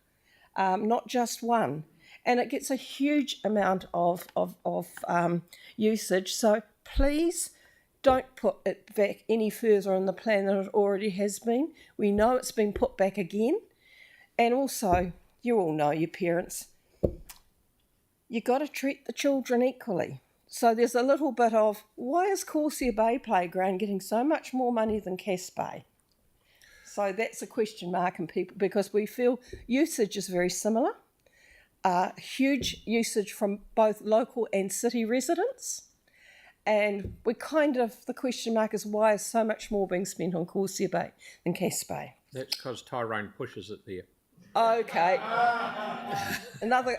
not just one. And it gets a huge amount of usage. So please don't put it back any further in the plan than it already has been. We know it's been put back again. And also, you all know your parents, you got to treat the children equally. So there's a little bit of, why is Corsair Bay Playground getting so much more money than Cass Bay? So that's a question mark in people, because we feel usage is very similar. Huge usage from both local and city residents. And we the question mark is, why is so much more being spent on Corsair Bay than Cass Bay? That's because Tyrone pushes it there. Okay. another.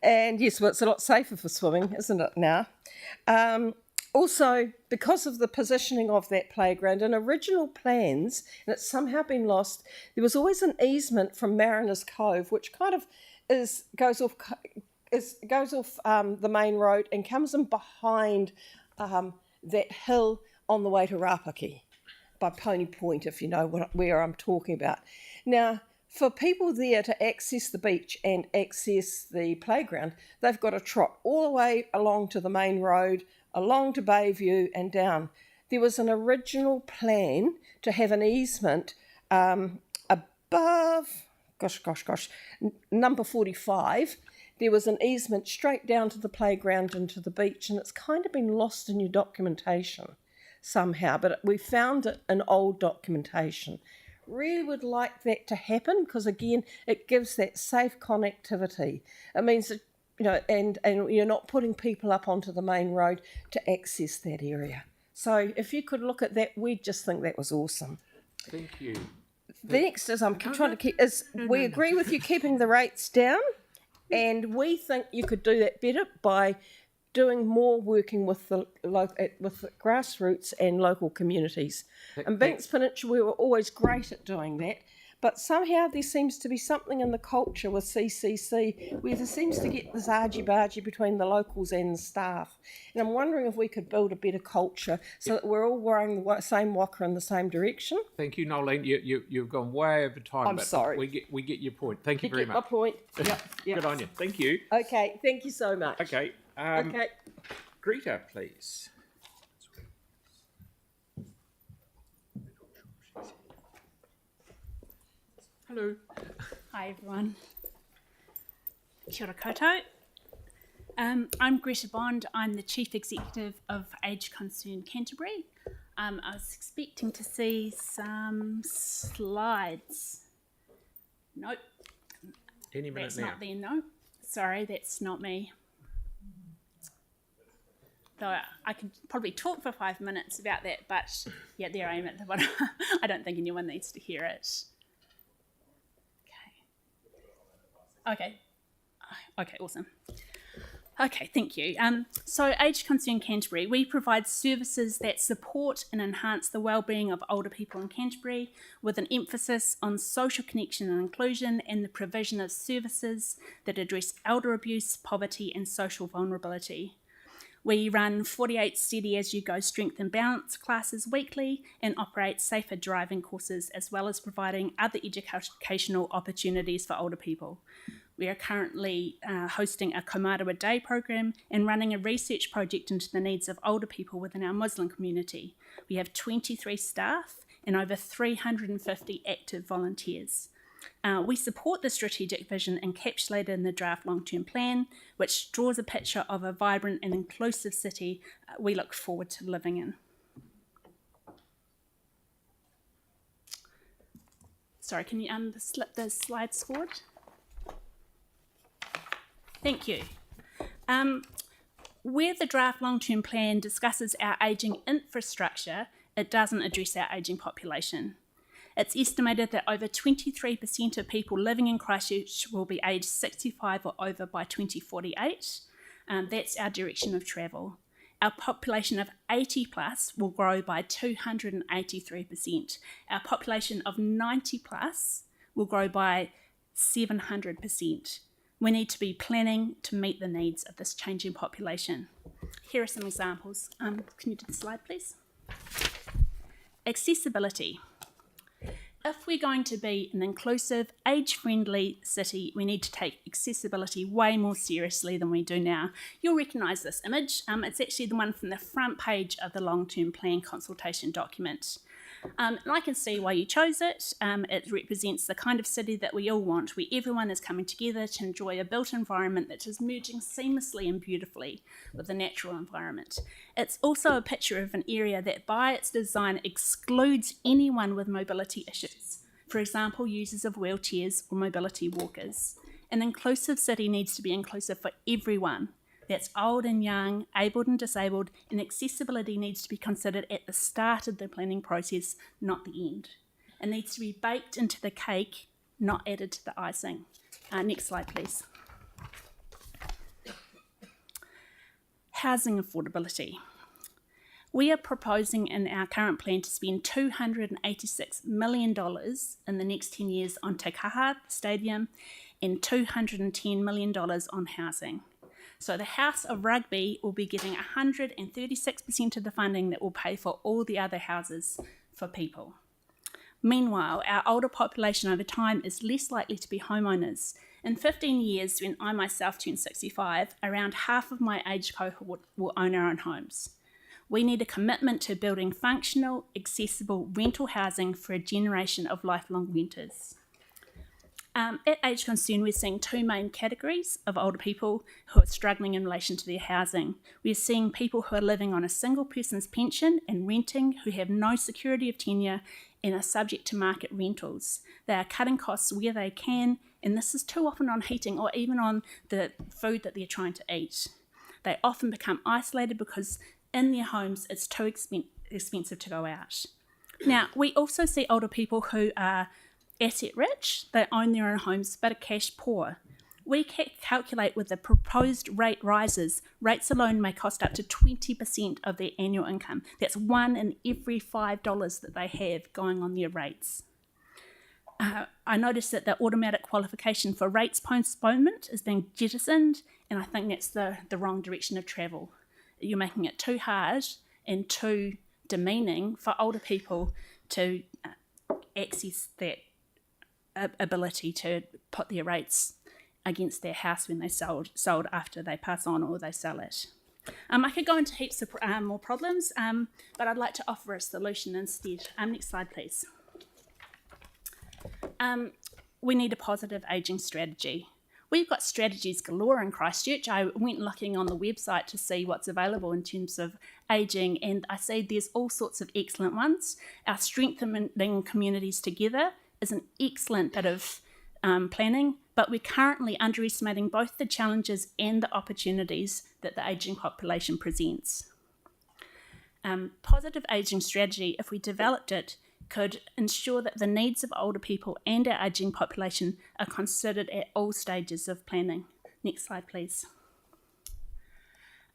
And yes, well, it's a lot safer for swimming, isn't it now? Also, because of the positioning of that playground, in original plans, and it's somehow been lost, there was always an easement from Mariners Cove, which kind of goes off the main road and comes in behind that hill on the way to Rapaki, by Pony Point, if you know where I'm talking about. Now, for people there to access the beach and access the playground, they've got to trot all the way along to the main road, along to Bayview and down. There was an original plan to have an easement above, number 45. There was an easement straight down to the playground and to the beach, and it's kind of been lost in your documentation somehow, but we found it in old documentation. Really would like that to happen, because again, it gives that safe connectivity. It means that, and you're not putting people up onto the main road to access that area. So if you could look at that, we just think that was awesome. Thank you. The next is we agree with you keeping the rates down, and we think you could do that better by doing more working with the grassroots and local communities. And Banks Peninsula, we were always great at doing that, but somehow there seems to be something in the culture with CCC where there seems to get this argy-bargy between the locals and the staff. And I'm wondering if we could build a better culture so that we're all wearing the same waka in the same direction. Thank you, Nolene. You've gone way over time. I'm sorry. We get your point. Thank you very much. My point. Yep. Good on you. Thank you. Okay, thank you so much. Okay. Okay. Greta, please. Hello. Hi, everyone. Kia ora koutou. I'm Greta Bond. I'm the Chief Executive of Age Concern Canterbury. I was expecting to see some slides. Nope. Any minute that's now. Not there, no. Sorry, that's not me. Though I could probably talk for 5 minutes about that, but yeah, there I am at the bottom. I don't think anyone needs to hear it. Okay, awesome. Okay, thank you. So Age Concern Canterbury, we provide services that support and enhance the wellbeing of older people in Canterbury, with an emphasis on social connection and inclusion and the provision of services that address elder abuse, poverty and social vulnerability. We run 48 steady as you go strength and balance classes weekly and operate safer driving courses, as well as providing other educational opportunities for older people. We are currently hosting a Kaumarawa Day program and running a research project into the needs of older people within our Muslim community. We have 23 staff and over 350 active volunteers. We support the strategic vision encapsulated in the draft long-term plan, which draws a picture of a vibrant and inclusive city we look forward to living in. Sorry, can you slip the slides forward? Thank you. Where the draft long-term plan discusses our ageing infrastructure, it doesn't address our ageing population. It's estimated that over 23% of people living in Christchurch will be aged 65 or over by 2048. That's our direction of travel. Our population of 80 plus will grow by 283%. Our population of 90 plus will grow by 700%. We need to be planning to meet the needs of this changing population. Here are some examples. Can you do the slide, please? Accessibility. If we're going to be an inclusive, age-friendly city, we need to take accessibility way more seriously than we do now. You'll recognise this image. It's actually the one from the front page of the long-term plan consultation document. And I can see why you chose it. It represents the kind of city that we all want, where everyone is coming together to enjoy a built environment that is merging seamlessly and beautifully with the natural environment. It's also a picture of an area that by its design excludes anyone with mobility issues, for example, users of wheelchairs or mobility walkers. An inclusive city needs to be inclusive for everyone. That's old and young, able and disabled, and accessibility needs to be considered at the start of the planning process, not the end. It needs to be baked into the cake, not added to the icing. Next slide, please. Housing affordability. We are proposing in our current plan to spend $286 million in the next 10 years on Te Kaha Stadium and $210 million on housing. So the House of Rugby will be getting 136% of the funding that will pay for all the other houses for people. Meanwhile, our older population over time is less likely to be homeowners. In 15 years, when I myself turn 65, around half of my age cohort will own our own homes. We need a commitment to building functional, accessible rental housing for a generation of lifelong renters. At Age Concern, we're seeing two main categories of older people who are struggling in relation to their housing. We're seeing people who are living on a single person's pension and renting, who have no security of tenure and are subject to market rentals. They are cutting costs where they can, and this is too often on heating or even on the food that they're trying to eat. They often become isolated because in their homes it's too expensive to go out. Now, we also see older people who are asset rich, they own their own homes, but are cash poor. We calculate with the proposed rate rises, rates alone may cost up to 20% of their annual income. That's $1 in every $5 that they have going on their rates. I noticed that the automatic qualification for rates postponement is being jettisoned, and I think that's the wrong direction of travel. You're making it too hard and too demeaning for older people to access that ability to put their rates against their house when they sold after they pass on or they sell it. I could go into heaps of more problems, but I'd like to offer a solution instead. Next slide, please. We need a positive ageing strategy. We've got strategies galore in Christchurch. I went looking on the website to see what's available in terms of ageing, and I see there's all sorts of excellent ones. Our Strengthening Communities Together is an excellent bit of planning, but we're currently underestimating both the challenges and the opportunities that the ageing population presents. Positive ageing strategy, if we developed it, could ensure that the needs of older people and our ageing population are considered at all stages of planning. Next slide, please.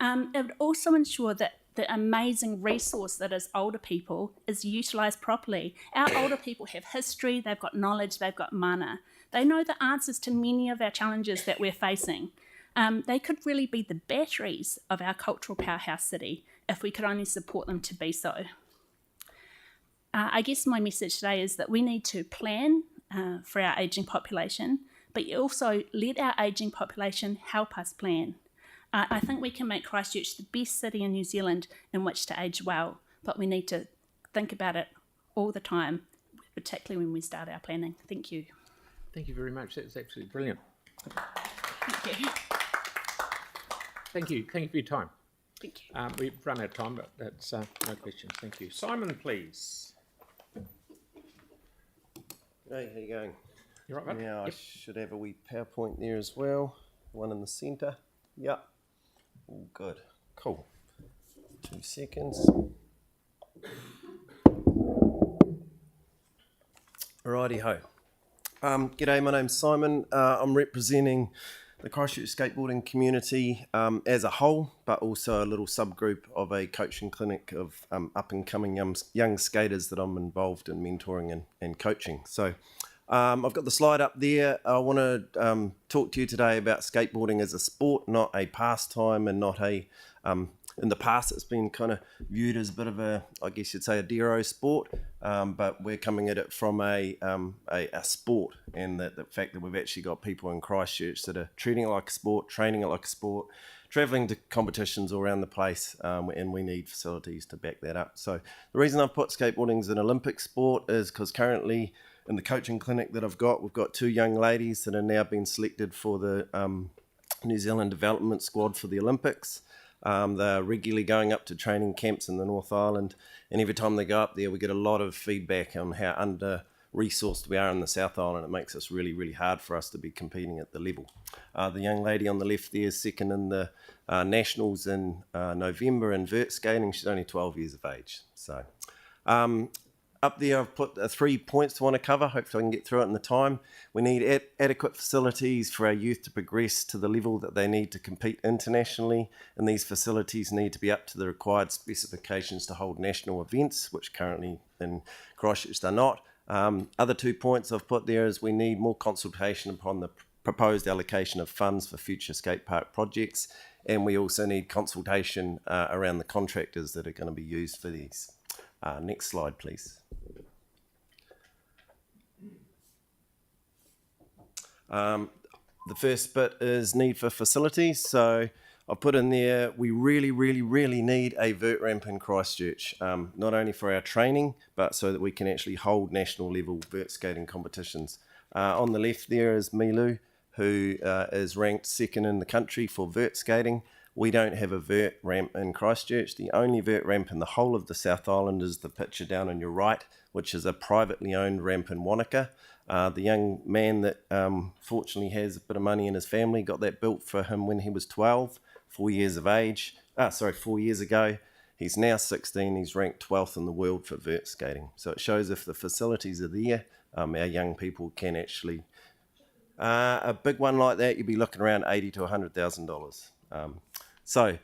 It would also ensure that the amazing resource that is older people is utilised properly. Our older people have history, they've got knowledge, they've got mana. They know the answers to many of our challenges that we're facing. They could really be the batteries of our cultural powerhouse city if we could only support them to be so. I guess my message today is that we need to plan for our ageing population, but also let our ageing population help us plan. I think we can make Christchurch the best city in New Zealand in which to age well, but we need to think about it all the time, particularly when we start our planning. Thank you. Thank you very much. That's absolutely brilliant. Thank you. Thank you. Thank you for your time. Thank you. We've run out of time, but that's no questions. Thank you. Simon, please. Hey, how you going? You right, mate? Now I should have a wee PowerPoint there as well. One in the centre. Yep. All good. Cool. 2 seconds. Righty ho. G'day, my name's Simon. I'm representing the Christchurch skateboarding community as a whole, but also a little subgroup of a coaching clinic of up-and-coming young skaters that I'm involved in mentoring and coaching. So I've got the slide up there. I want to talk to you today about skateboarding as a sport, not a pastime and not a In the past, it's been kind of viewed as a bit of a, I guess you'd say, a dero sport, but we're coming at it from a sport, and the fact that we've actually got people in Christchurch that are treating it like a sport, training it like a sport, travelling to competitions all around the place, and we need facilities to back that up. So the reason I've put skateboarding as an Olympic sport is because currently in the coaching clinic that I've got, we've got 2 young ladies that are now being selected for the New Zealand development squad for the Olympics. They're regularly going up to training camps in the North Island, and every time they go up there, we get a lot of feedback on how under-resourced we are in the South Island. It makes us really, really hard for us to be competing at the level. The young lady on the left there is second in the Nationals in November in vert skating. She's only 12 years of age. So up there, I've put 3 points to want to cover. Hopefully I can get through it in the time. We need adequate facilities for our youth to progress to the level that they need to compete internationally, and these facilities need to be up to the required specifications to hold national events, which currently in Christchurch they're not. Other 2 points I've put there is we need more consultation upon the proposed allocation of funds for future skate park projects, and we also need consultation around the contractors that are going to be used for these. Next slide, please. The first bit is need for facilities. So I've put in there, we really, really, really need a vert ramp in Christchurch, not only for our training, but so that we can actually hold national level vert skating competitions. On the left there is Milu, who is ranked second in the country for vert skating. We don't have a vert ramp in Christchurch. The only vert ramp in the whole of the South Island is the picture down on your right, which is a privately owned ramp in Wanaka. The young man that fortunately has a bit of money in his family got that built for him when he was 12, 4 years of age. 4 years ago. He's now 16. He's ranked 12th in the world for vert skating. So it shows if the facilities are there, our young people can actually. A big one like that, you'd be looking around $80,000 to $100,000. So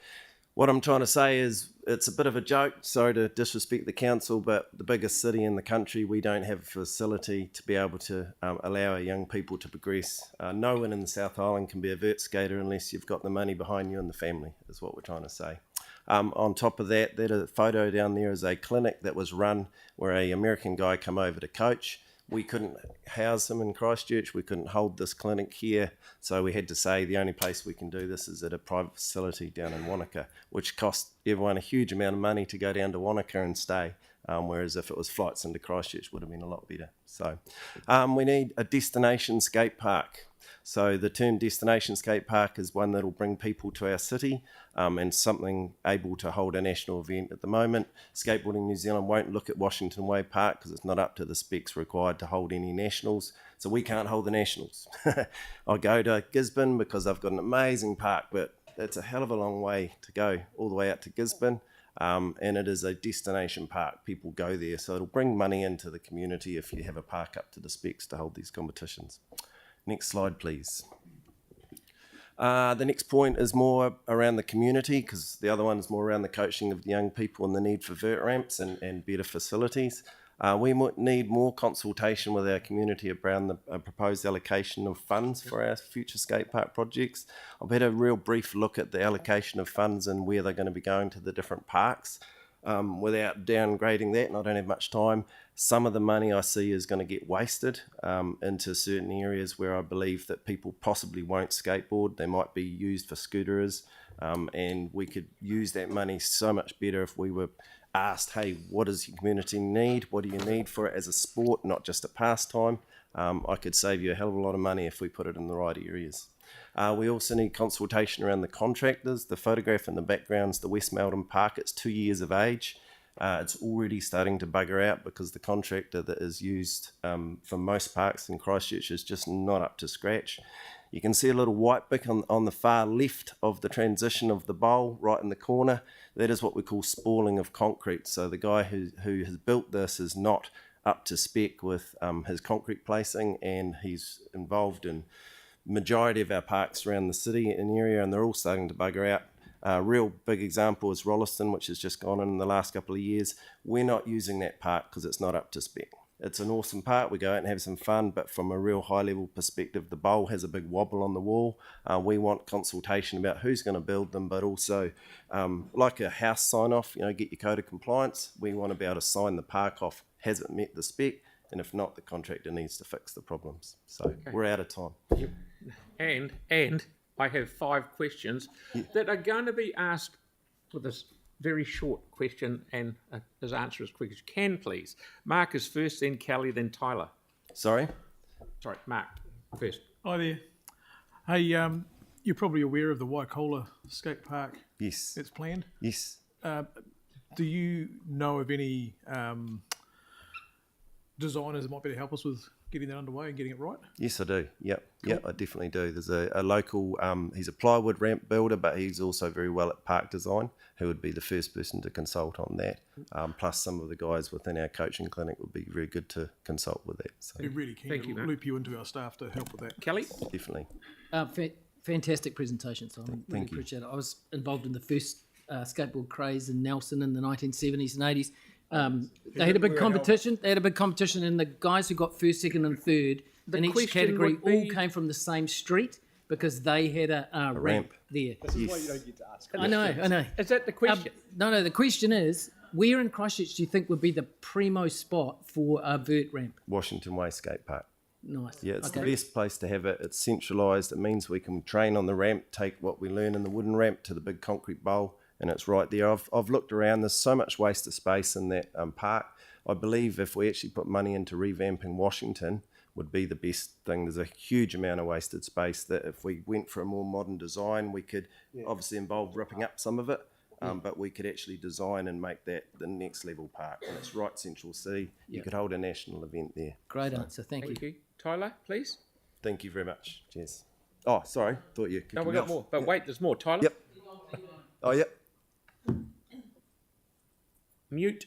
what I'm trying to say is it's a bit of a joke, sorry to disrespect the council, but the biggest city in the country, we don't have a facility to be able to allow our young people to progress. No one in the South Island can be a vert skater unless you've got the money behind you and the family, is what we're trying to say. On top of that, that photo down there is a clinic that was run where an American guy came over to coach. We couldn't house him in Christchurch. We couldn't hold this clinic here. So we had to say the only place we can do this is at a private facility down in Wanaka, which cost everyone a huge amount of money to go down to Wanaka and stay. Whereas if it was flights into Christchurch, would have been a lot better. So we need a destination skate park. So the term destination skate park is one that will bring people to our city and something able to hold a national event. At the moment, Skateboarding New Zealand won't look at Washington Way Park because it's not up to the specs required to hold any nationals. So we can't hold the nationals. I go to Gisborne because I've got an amazing park, but it's a hell of a long way to go all the way out to Gisborne. And it is a destination park. People go there. So it'll bring money into the community if you have a park up to the specs to hold these competitions. Next slide, please. The next point is more around the community because the other one is more around the coaching of the young people and the need for vert ramps and better facilities. We need more consultation with our community around the proposed allocation of funds for our future skate park projects. I've had a real brief look at the allocation of funds and where they're going to be going to the different parks. Without downgrading that, and I don't have much time, some of the money I see is going to get wasted into certain areas where I believe that people possibly won't skateboard. They might be used for scooterers, and we could use that money so much better if we were asked, hey, what does your community need? What do you need for it as a sport, not just a pastime? I could save you a hell of a lot of money if we put it in the right areas. We also need consultation around the contractors. The photograph in the background is the West Melbourne Park. It's 2 years of age. It's already starting to bugger out because the contractor that is used for most parks in Christchurch is just not up to scratch. You can see a little white bick on the far left of the transition of the bowl, right in the corner. That is what we call spalling of concrete. So the guy who has built this is not up to spec with his concrete placing, and he's involved in majority of our parks around the city and area, and they're all starting to bugger out. A real big example is Rolleston, which has just gone in the last couple of years. We're not using that park because it's not up to spec. it's an awesome park. We go out and have some fun, but from a real high level perspective, the bowl has a big wobble on the wall. We want consultation about who's going to build them, but also like a house sign off, get your code of compliance. We want to be able to sign the park off. Has it met the spec? And if not, the contractor needs to fix the problems. So we're out of time. Yep. And I have 5 questions that are going to be asked for this very short question, and his answer as quick as you can, please. Mark is first, then Kelly, then Tyler. Sorry, Mark first. Hi there. Hey, you're probably aware of the Waikola skate park. Yes. It's planned. Yes. Do you know of any designers that might be able to help us with getting that underway and getting it right? Yes, I do. Yep. Cool. Yep, I definitely do. There's a local, he's a plywood ramp builder, but he's also very well at park design, who would be the first person to consult on that. Plus some of the guys within our coaching clinic would be very good to consult with that. So. Be really keen to loop you into our staff to help with that. Kelly? Definitely. Fantastic presentation, Simon. Really appreciate it. I was involved in the first skateboard craze in Nelson in the 1970s and 80s. They had a big competition. And the guys who got first, second, and third in each category all came from the same street because they had a ramp there. This is why you don't get to ask. I know. Is that the question? No. The question is, where in Christchurch do you think would be the primo spot for a vert ramp? Washington Way Skate Park. Nice. Yeah, it's the best place to have it. It's centralised. It means we can train on the ramp, take what we learn in the wooden ramp to the big concrete bowl, and it's right there. I've looked around. There's so much wasted space in that park. I believe if we actually put money into revamping Washington, would be the best thing. There's a huge amount of wasted space that if we went for a more modern design, we could obviously involve ripping up some of it, but we could actually design and make that the next level park. And it's right central city. You could hold a national event there. Great answer. Thank you. Tyler, please. Thank you very much. Cheers. Oh, sorry. Thought you. No, we got more. But wait, there's more. Tyler. Yep. Oh, yep. Mute.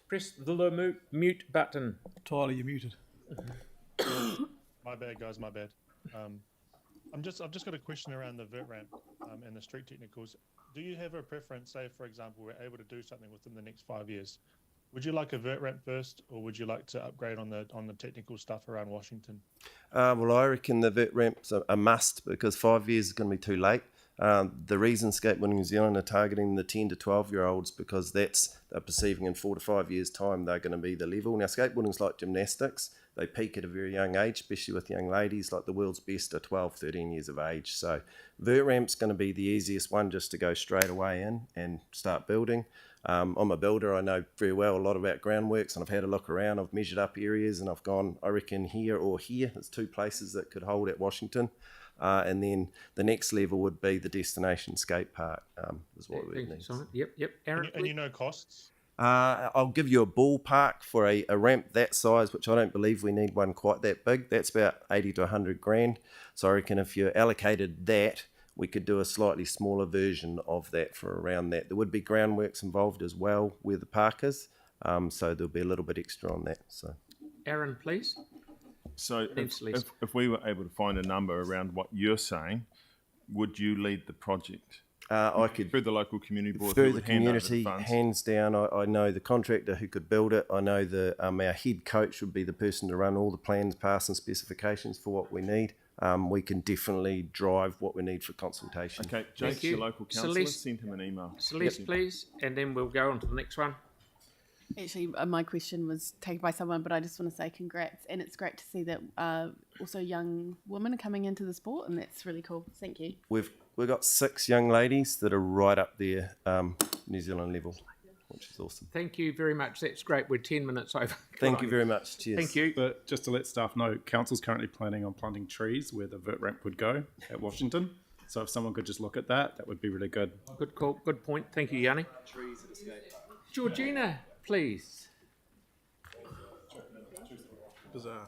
Press the mute button. Tyler, you're muted. My bad, guys. My bad. I've just got a question around the vert ramp and the street technicals. Do you have a preference? Say, for example, we're able to do something within the next 5 years. Would you like a vert ramp first, or would you like to upgrade on the technical stuff around Washington? Well, I reckon the vert ramp's a must because 5 years is going to be too late. The reason Skateboarding New Zealand are targeting the 10 to 12-year-olds because they're perceiving in 4 to 5 years' time they're going to be the level. Now, skateboarding's like gymnastics. They peak at a very young age, especially with young ladies. Like the world's best are 12, 13 years of age. So vert ramp's going to be the easiest one just to go straight away in and start building. I'm a builder. I know very well a lot about groundworks, and I've had a look around. I've measured up areas, and I've gone, I reckon, here or here. There's 2 places that could hold at Washington. And then the next level would be the destination skate park, is what we need. Yep. Aaron, and you know costs? I'll give you a ballpark for a ramp that size, which I don't believe we need one quite that big. That's about 80 to 100 grand. So I reckon if you allocated that, we could do a slightly smaller version of that for around that. There would be groundworks involved as well where the park is, so there'll be a little bit extra on that. So, Aaron, please. So if we were able to find a number around what you're saying, would you lead the project? I could through the local community board. Through the community, hands down. I know the contractor who could build it. I know our head coach would be the person to run all the plans, pass and specifications for what we need. We can definitely drive what we need for consultation. Okay, Jake's your local councillor. Send him an email. Celeste, please, and then we'll go on to the next one. Actually, my question was taken by someone, but I just want to say congrats, and it's great to see that also young women are coming into the sport, and that's really cool. Thank you. We've got 6 young ladies that are right up there, New Zealand level, which is awesome. Thank you very much. That's great. We're 10 minutes over. Thank you very much. Cheers. Thank you. But just to let staff know, council's currently planning on planting trees where the vert ramp would go at Washington. So if someone could just look at that, that would be really good. Good call. Good point. Thank you, Yanni. Georgina, please. Bizarre.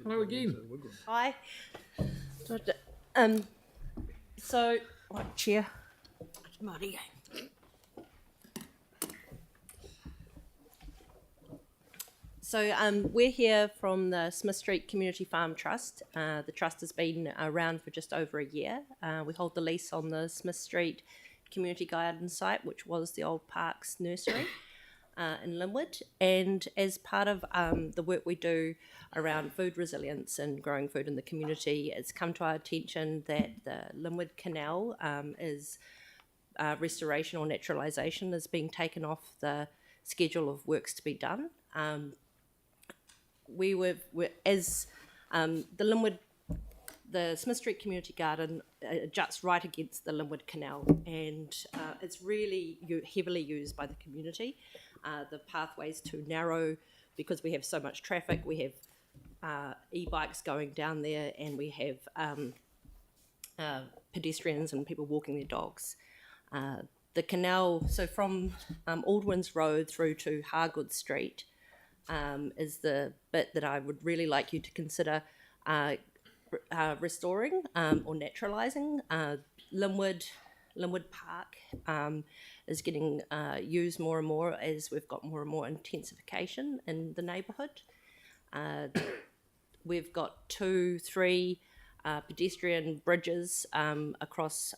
Hello again. Hi. So, what chair? Marty. So we're here from the Smith Street Community Farm Trust. The trust has been around for just over a year. We hold the lease on the Smith Street Community Garden site, which was the old Parks Nursery in Linwood. And as part of the work we do around food resilience and growing food in the community, it's come to our attention that the Linwood Canal is restoration or naturalisation is being taken off the schedule of works to be done. The Smith Street Community Garden juts right against the Linwood Canal, and it's really heavily used by the community. The pathway's too narrow because we have so much traffic. We have e-bikes going down there, and we have pedestrians and people walking their dogs. The canal, so from Aldwins Road through to Hargood Street, is the bit that I would really like you to consider restoring or naturalising. Linwood Park is getting used more and more as we've got more and more intensification in the neighbourhood. We've got 2-3 pedestrian bridges across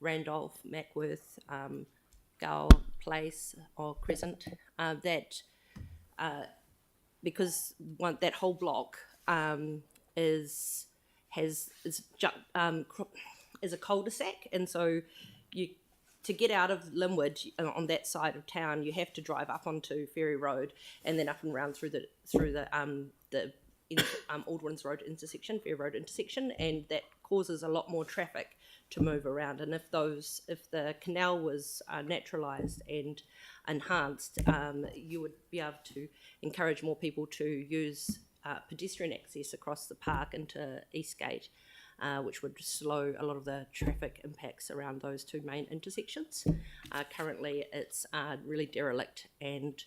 Randolph, Mackworth, Gull Place or Crescent that because that whole block is a cul-de-sac, and so to get out of Linwood on that side of town, you have to drive up onto Ferry Road and then up and round through the Aldwins Road intersection, Ferry Road intersection, and that causes a lot more traffic to move around. And if the canal was naturalised and enhanced, you would be able to encourage more people to use pedestrian access across the park into Eastgate, which would slow a lot of the traffic impacts around those two main intersections. Currently, it's really derelict and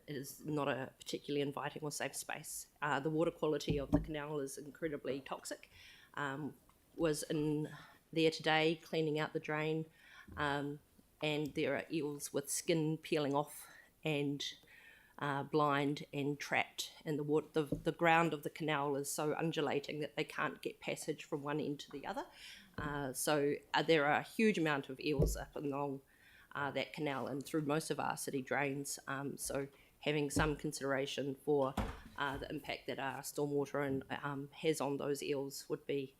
it is not a particularly inviting or safe space. The water quality of the canal is incredibly toxic. Was in there today cleaning out the drain, and there are eels with skin peeling off and blind and trapped in the water. The ground of the canal is so undulating that they can't get passage from one end to the other. So there are a huge amount of eels up and along that canal and through most of our city drains. So having some consideration for the impact that our stormwater and has on those eels would be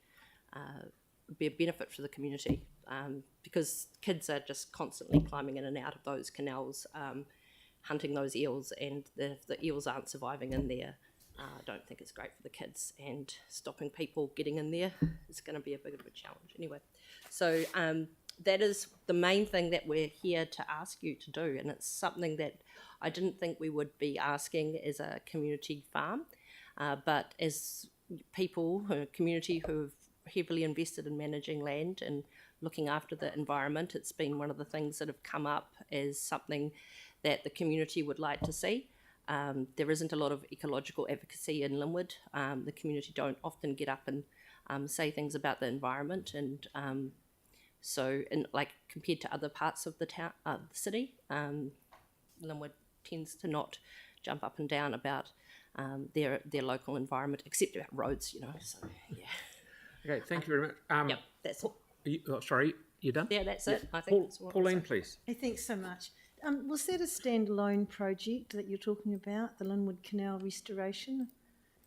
a benefit for the community, because kids are just constantly climbing in and out of those canals, hunting those eels, and if the eels aren't surviving in there, I don't think it's great for the kids, and stopping people getting in there is going to be a bit of a challenge anyway. So that is the main thing that we're here to ask you to do, and it's something that I didn't think we would be asking as a community farm, but as people, a community who've heavily invested in managing land and looking after the environment, it's been one of the things that have come up as something that the community would like to see. There isn't a lot of ecological advocacy in Linwood. The community don't often get up and say things about the environment, and so like compared to other parts of the town, the city, Linwood tends to not jump up and down about their local environment, except about roads, so yeah. Okay, thank you very much. Yep, that's it. Sorry, you done? Yeah, that's it. I think that's what Pauline, please. Hey, thanks so much. Was that a standalone project that you're talking about, the Linwood Canal restoration?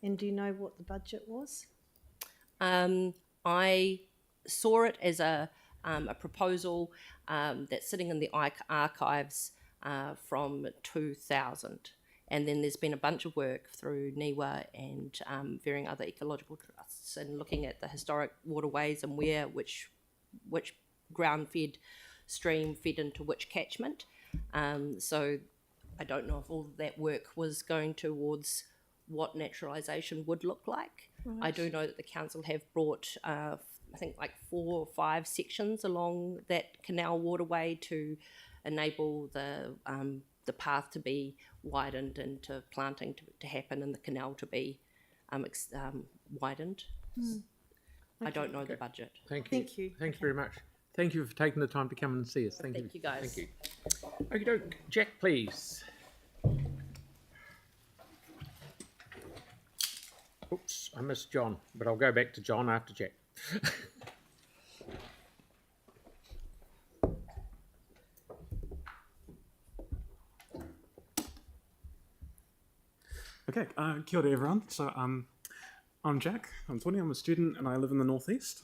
And do you know what the budget was? I saw it as a proposal that's sitting in the archives from 2000. And then there's been a bunch of work through NIWA and varying other ecological trusts and looking at the historic waterways and which ground-fed stream fed into which catchment. So I don't know if all that work was going towards what naturalisation would look like. Right. I do know that the council have brought, I think, like 4 or 5 sections along that canal waterway to enable the path to be widened and to planting to happen and the canal to be widened. Okay. I don't know the budget. Thank you. Thank you very much. Thank you for taking the time to come and see us. Thank you. Thank you, guys. Thank you. Okay, Jack, please. Oops, I missed John, but I'll go back to John after Jack. Okay, kia ora everyone. So I'm Jack, I'm 20, I'm a student and I live in the northeast.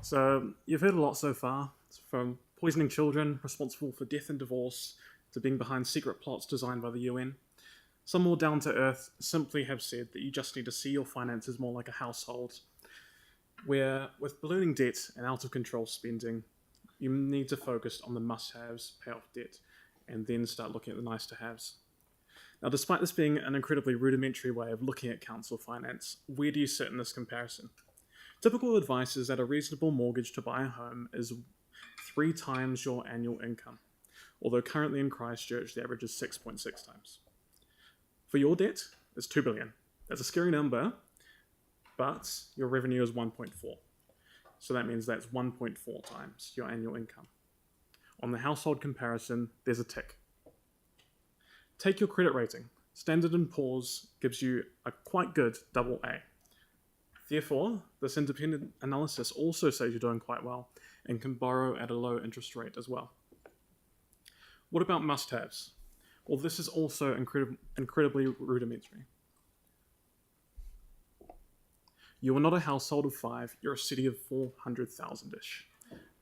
So you've heard a lot so far, from poisoning children, responsible for death and divorce, to being behind secret plots designed by the UN. Some more down to earth simply have said that you just need to see your finances more like a household, where with ballooning debt and out of control spending, you need to focus on the must-haves, pay off debt, and then start looking at the nice-to-haves. Now, despite this being an incredibly rudimentary way of looking at council finance, where do you sit in this comparison? Typical advice is that a reasonable mortgage to buy a home is 3 times your annual income, although currently in Christchurch the average is 6.6 times. For your debt, it's 2 billion. That's a scary number, but your revenue is 1.4. So that means that's 1.4 times your annual income. On the household comparison, there's a tick. Take your credit rating. Standard & Poor's gives you a quite good AA. Therefore, this independent analysis also says you're doing quite well and can borrow at a low interest rate as well. What about must-haves? Well, this is also incredibly rudimentary. You are not a household of 5, you're a city of 400,000-ish.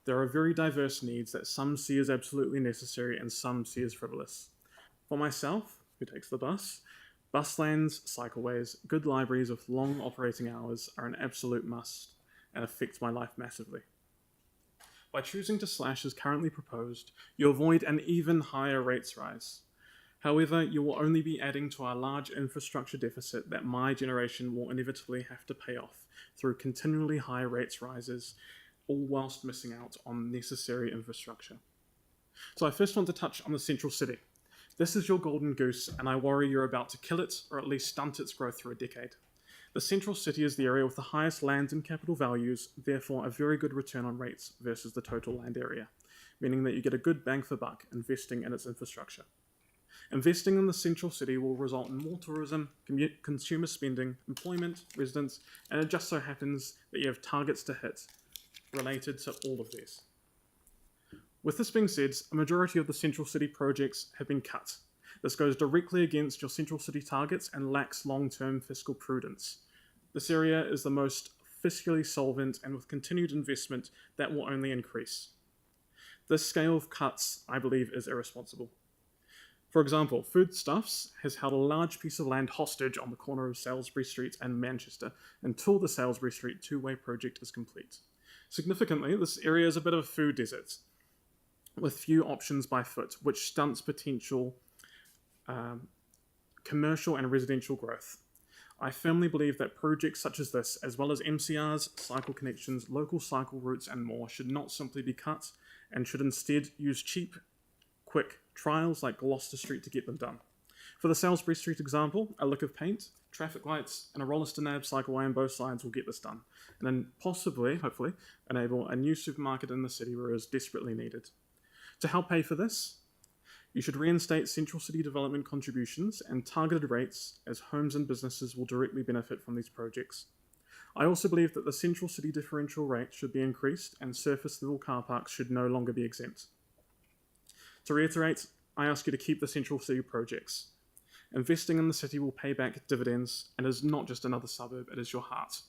There are very diverse needs that some see as absolutely necessary and some see as frivolous. For myself, who takes the bus lanes, cycleways, good libraries with long operating hours are an absolute must and affect my life massively. By choosing to slash as currently proposed, you avoid an even higher rates rise. However, you will only be adding to our large infrastructure deficit that my generation will inevitably have to pay off through continually high rates rises, all whilst missing out on necessary infrastructure. So I first want to touch on the central city. This is your golden goose, and I worry you're about to kill it, or at least stunt its growth through a decade. The central city is the area with the highest land and capital values, therefore a very good return on rates versus the total land area, meaning that you get a good bang for buck investing in its infrastructure. Investing in the central city will result in more tourism, consumer spending, employment, residents, and it just so happens that you have targets to hit related to all of these. With this being said, a majority of the central city projects have been cut. This goes directly against your central city targets and lacks long-term fiscal prudence. This area is the most fiscally solvent, and with continued investment, that will only increase. This scale of cuts, I believe, is irresponsible. For example, Foodstuffs has held a large piece of land hostage on the corner of Salisbury Street and Manchester until the Salisbury Street two-way project is complete. Significantly, this area is a bit of a food desert, with few options by foot, which stunts potential commercial and residential growth. I firmly believe that projects such as this, as well as MCRs, cycle connections, local cycle routes and more, should not simply be cut and should instead use cheap, quick trials like Gloucester Street to get them done. For the Salisbury Street example, a lick of paint, traffic lights and a Rolliston Ave cycleway on both sides will get this done, and then possibly, hopefully, enable a new supermarket in the city where it is desperately needed. To help pay for this, you should reinstate central city development contributions and targeted rates, as homes and businesses will directly benefit from these projects. I also believe that the central city differential rate should be increased and surface level car parks should no longer be exempt. To reiterate, I ask you to keep the central city projects. Investing in the city will pay back dividends and is not just another suburb, it is your heart.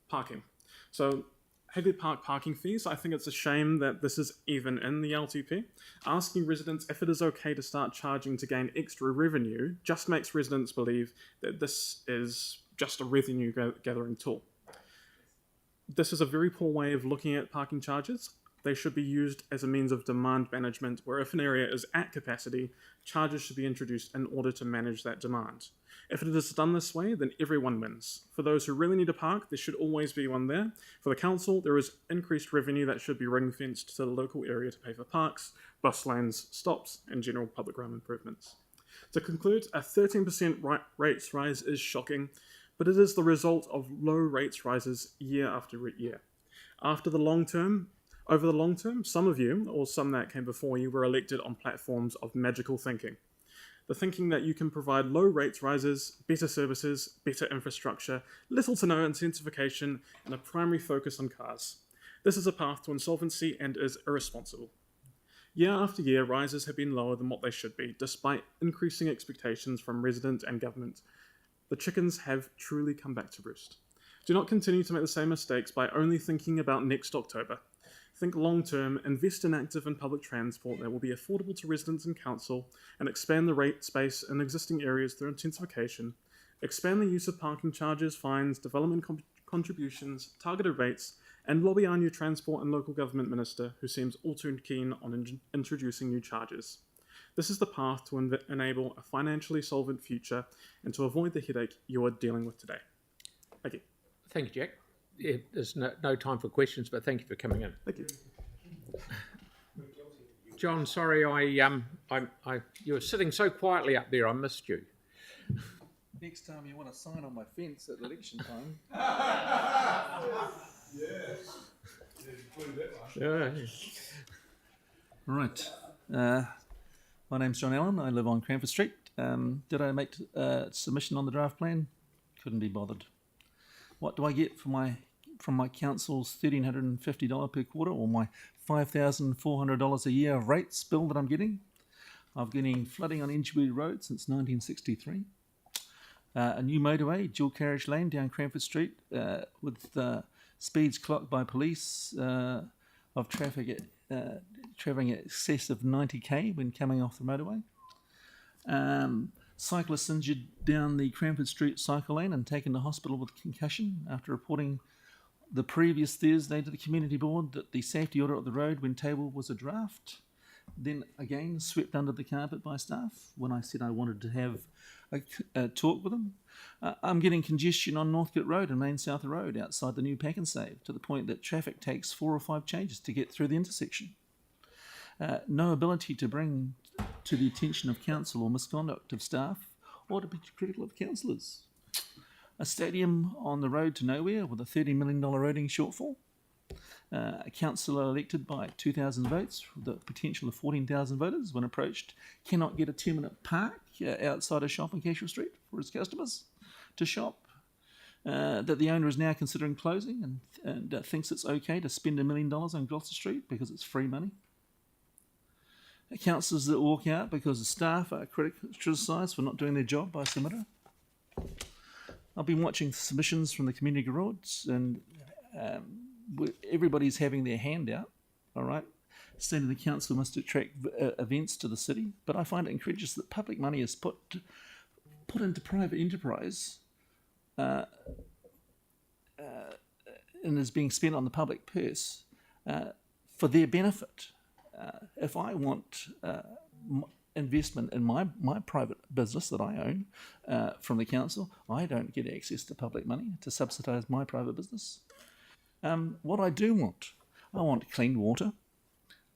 Parking. So, Hagley Park parking fees, I think it's a shame that this is even in the LTP. Asking residents if it is okay to start charging to gain extra revenue just makes residents believe that this is just a revenue gathering tool. This is a very poor way of looking at parking charges. They should be used as a means of demand management, where if an area is at capacity, charges should be introduced in order to manage that demand. If it is done this way, then everyone wins. For those who really need a park, there should always be one there. For the council, there is increased revenue that should be ring-fenced to the local area to pay for parks, bus lanes, stops, and general public realm improvements. To conclude, a 13% rates rise is shocking, but it is the result of low rates rises year after year. Over the long term, some of you, or some that came before you, were elected on platforms of magical thinking. The thinking that you can provide low rates rises, better services, better infrastructure, little to no intensification, and a primary focus on cars. This is a path to insolvency and is irresponsible. Year after year, rises have been lower than what they should be, despite increasing expectations from residents and government. The chickens have truly come back to roost. Do not continue to make the same mistakes by only thinking about next October. Think long term, invest in active and public transport that will be affordable to residents and council, and expand the rate space in existing areas through intensification. Expand the use of parking charges, fines, development contributions, targeted rates, and lobby our new Transport and Local Government Minister, who seems all too keen on introducing new charges. This is the path to enable a financially solvent future and to avoid the headache you are dealing with today. Thank you. Thank you, Jack. Yeah, there's no time for questions, but thank you for coming in. Thank you. John, sorry, you were sitting so quietly up there, I missed you. Next time you want to sign on my fence at election time. Yes. Yeah. Right. My name's John Allen. I live on Cranford Street. Did I make a submission on the draft plan? Couldn't be bothered. What do I get from my council's $1,350 per quarter, or my $5,400 a year of rates bill that I'm getting? I've been getting flooding on Edgewood Road since 1963. A new motorway, dual carriage lane down Cranford Street with speeds clocked by police of traffic travelling at excess of 90k when coming off the motorway. Cyclists injured down the Cranford Street cycle lane and taken to hospital with concussion after reporting the previous Thursday to the community board that the safety order of the road when tabled was a draft. Then again swept under the carpet by staff when I said I wanted to have a talk with them. I'm getting congestion on Northcote Road and Main South Road outside the new Pack and Save, to the point that traffic takes 4 or 5 changes to get through the intersection. No ability to bring to the attention of council or misconduct of staff, or to be critical of councillors. A stadium on the road to nowhere with a $30 million roading shortfall. A councillor elected by 2,000 votes with the potential of 14,000 voters, when approached, cannot get a 10-minute park outside a shop on Cashel Street for his customers to shop. That the owner is now considering closing and thinks it's okay to spend $1 million on Gloucester Street because it's free money. Councillors that walk out because the staff are criticised for not doing their job by a submitter. I've been watching submissions from the community garage, and everybody's having their hand out, all right, stating the council must attract events to the city, but I find it incredulous that public money is put into private enterprise and is being spent on the public purse for their benefit. If I want investment in my private business that I own from the council, I don't get access to public money to subsidise my private business. What I do want, I want clean water,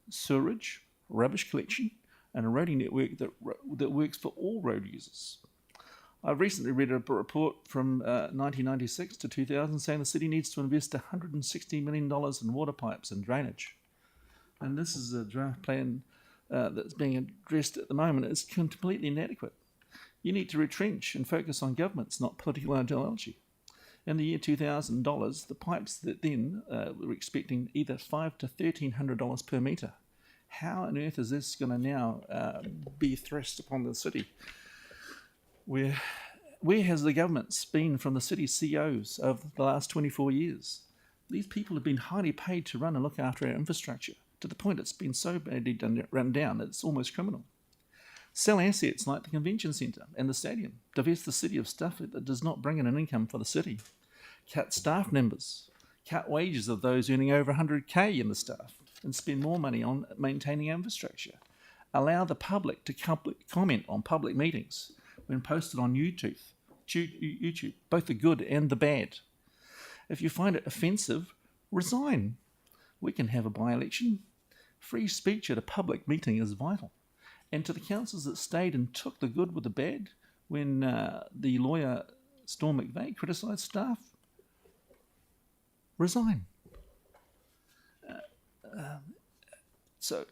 sewerage, rubbish collection, and a roading network that works for all road users. I've recently read a report from 1996 to 2000 saying the city needs to invest $160 million in water pipes and drainage. And this is a draft plan that's being addressed at the moment. It's completely inadequate. You need to retrench and focus on governments, not political ideology. In the year $2000, the pipes that then were expecting either $500 to $1,300 per metre. How on earth is this going to now be thrust upon the city? Where has the government been from the city CEOs of the last 24 years? These people have been highly paid to run and look after our infrastructure, to the point it's been so badly run down that it's almost criminal. Sell assets like the convention centre and the stadium. Divest the city of stuff that does not bring in an income for the city. Cut staff numbers. Cut wages of those earning over 100k in the staff and spend more money on maintaining infrastructure. Allow the public to comment on public meetings when posted on YouTube, both the good and the bad. If you find it offensive, resign. We can have a by-election. Free speech at a public meeting is vital. And to the councillors that stayed and took the good with the bad when the lawyer Storm McVeigh criticised staff, resign. So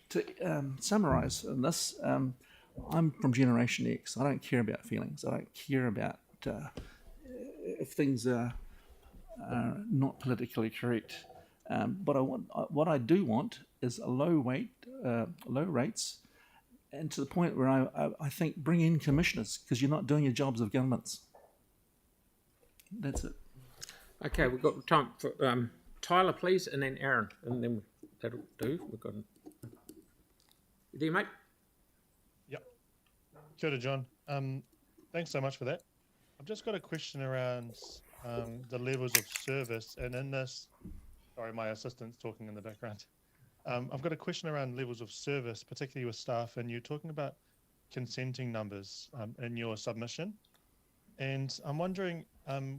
to summarise on this, I'm from Generation X. I don't care about feelings. I don't care about if things are not politically correct. But what I do want is a low rates, and to the point where I think bring in commissioners, because you're not doing your jobs of governments. That's it. Okay, we've got time for Tyler, please, and then Aaron, and then that'll do. We've got. You there, mate? Yep. Kia ora, John. Thanks so much for that. I've just got a question around the levels of service, and in this, sorry, my assistant's talking in the background. I've got a question around levels of service, particularly with staff, and you're talking about consenting numbers in your submission. And I'm wondering,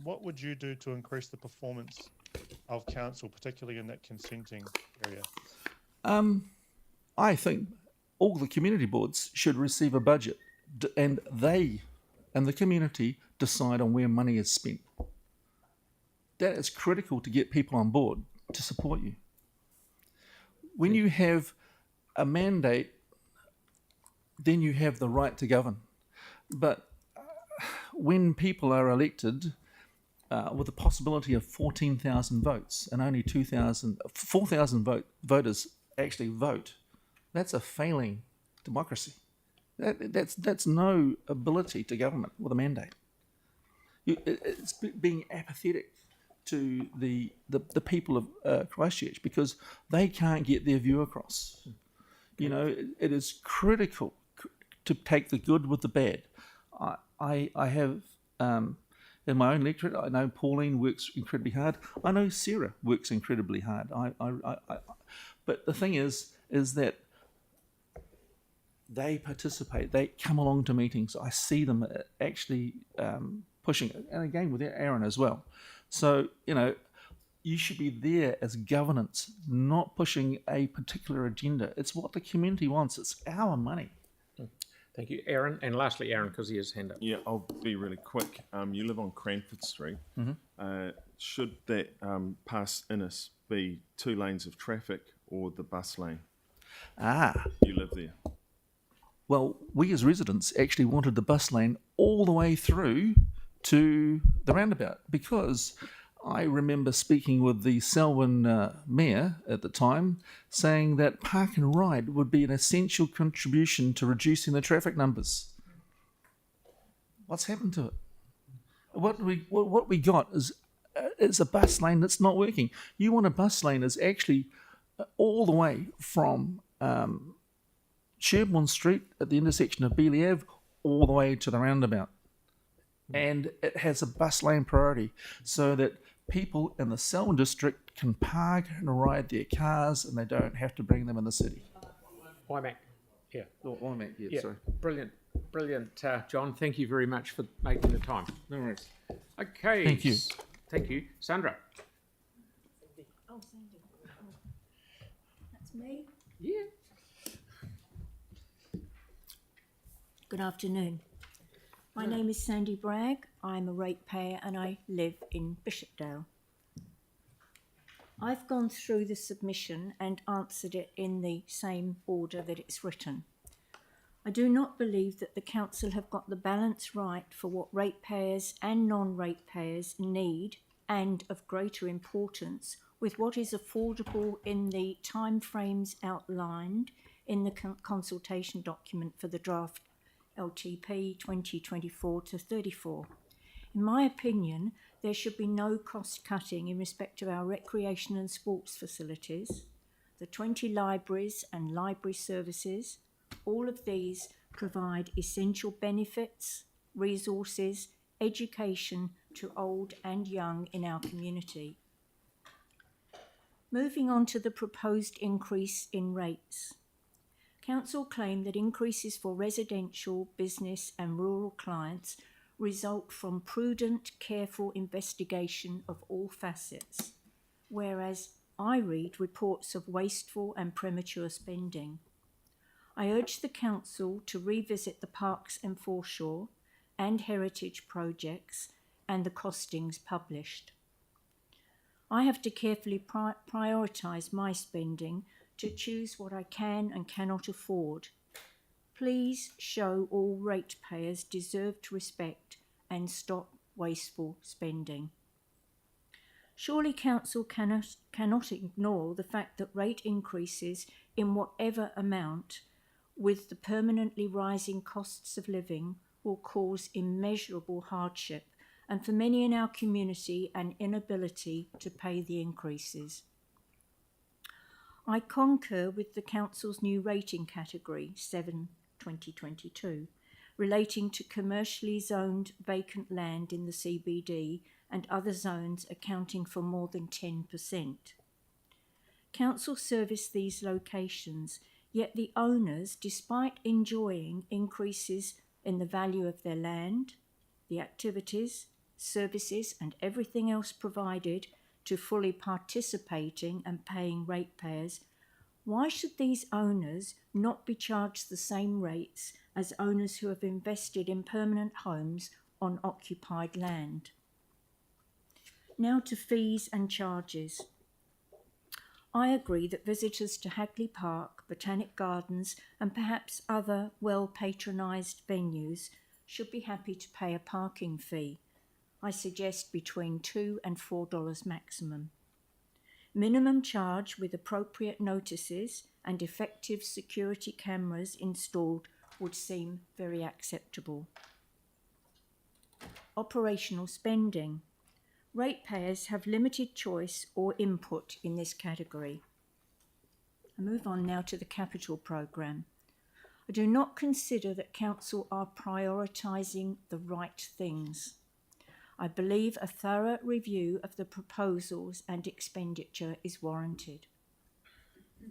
what would you do to increase the performance of council, particularly in that consenting area? I think all the community boards should receive a budget, and they and the community decide on where money is spent. That is critical to get people on board to support you. When you have a mandate, then you have the right to govern. But when people are elected with the possibility of 14,000 votes and only 4,000 voters actually vote, that's a failing democracy. That's no ability to government with a mandate. It's being apathetic to the people of Christchurch because they can't get their view across. You know, it is critical to take the good with the bad. I have in my own electorate, I know Pauline works incredibly hard. I know Sarah works incredibly hard. But the thing is that they participate. They come along to meetings. I see them actually pushing it, and again with Aaron as well. So, you know, you should be there as governance, not pushing a particular agenda. It's what the community wants. It's our money. Thank you, Aaron. And lastly, Aaron, because he has his hand up. Yeah, I'll be really quick. You live on Cranford Street. Mm-hmm. Should that past Innis be 2 lanes of traffic or the bus lane? You live there. Well, we as residents actually wanted the bus lane all the way through to the roundabout, because I remember speaking with the Selwyn mayor at the time saying that park and ride would be an essential contribution to reducing the traffic numbers. What's happened to it? What we got is a bus lane that's not working. You want a bus lane that's actually all the way from Sherbourne Street at the intersection of Beeley Ave all the way to the roundabout. And it has a bus lane priority so that people in the Selwyn district can park and ride their cars and they don't have to bring them in the city. IMAC, yeah. IMAC, yeah, sorry. Brilliant, John. Thank you very much for making the time. No worries. Okay. Thank you. Thank you. Sandra. Oh, Sandy. That's me. Yeah. Good afternoon. My name is Sandy Bragg. I'm a ratepayer and I live in Bishopdale. I've gone through the submission and answered it in the same order that it's written. I do not believe that the council have got the balance right for what ratepayers and non-ratepayers need, and of greater importance, with what is affordable in the timeframes outlined in the consultation document for the draft LTP 2024 to 34. In my opinion, there should be no cost cutting in respect of our recreation and sports facilities, the 20 libraries and library services. All of these provide essential benefits, resources, education to old and young in our community. Moving on to the proposed increase in rates. Council claim that increases for residential, business and rural clients result from prudent, careful investigation of all facets, whereas I read reports of wasteful and premature spending. I urge the Council to revisit the parks and foreshore and heritage projects and the costings published. I have to carefully prioritise my spending to choose what I can and cannot afford. please show all ratepayers deserved respect and stop wasteful spending. Surely Council cannot ignore the fact that rate increases in whatever amount with the permanently rising costs of living will cause immeasurable hardship and for many in our community an inability to pay the increases. I concur with the Council's new rating category 7/2022 relating to commercially zoned vacant land in the CBD and other zones accounting for more than 10%. Council service these locations, yet the owners, despite enjoying increases in the value of their land, the activities, services and everything else provided to fully participating and paying ratepayers, why should these owners not be charged the same rates as owners who have invested in permanent homes on occupied land? Now to fees and charges. I agree that visitors to Hagley Park, Botanic Gardens and perhaps other well-patronised venues should be happy to pay a parking fee. I suggest between $2 and $4 maximum. Minimum charge with appropriate notices and effective security cameras installed would seem very acceptable. Operational spending. Ratepayers have limited choice or input in this category. I move on now to the capital programme. I do not consider that Council are prioritising the right things. I believe a thorough review of the proposals and expenditure is warranted.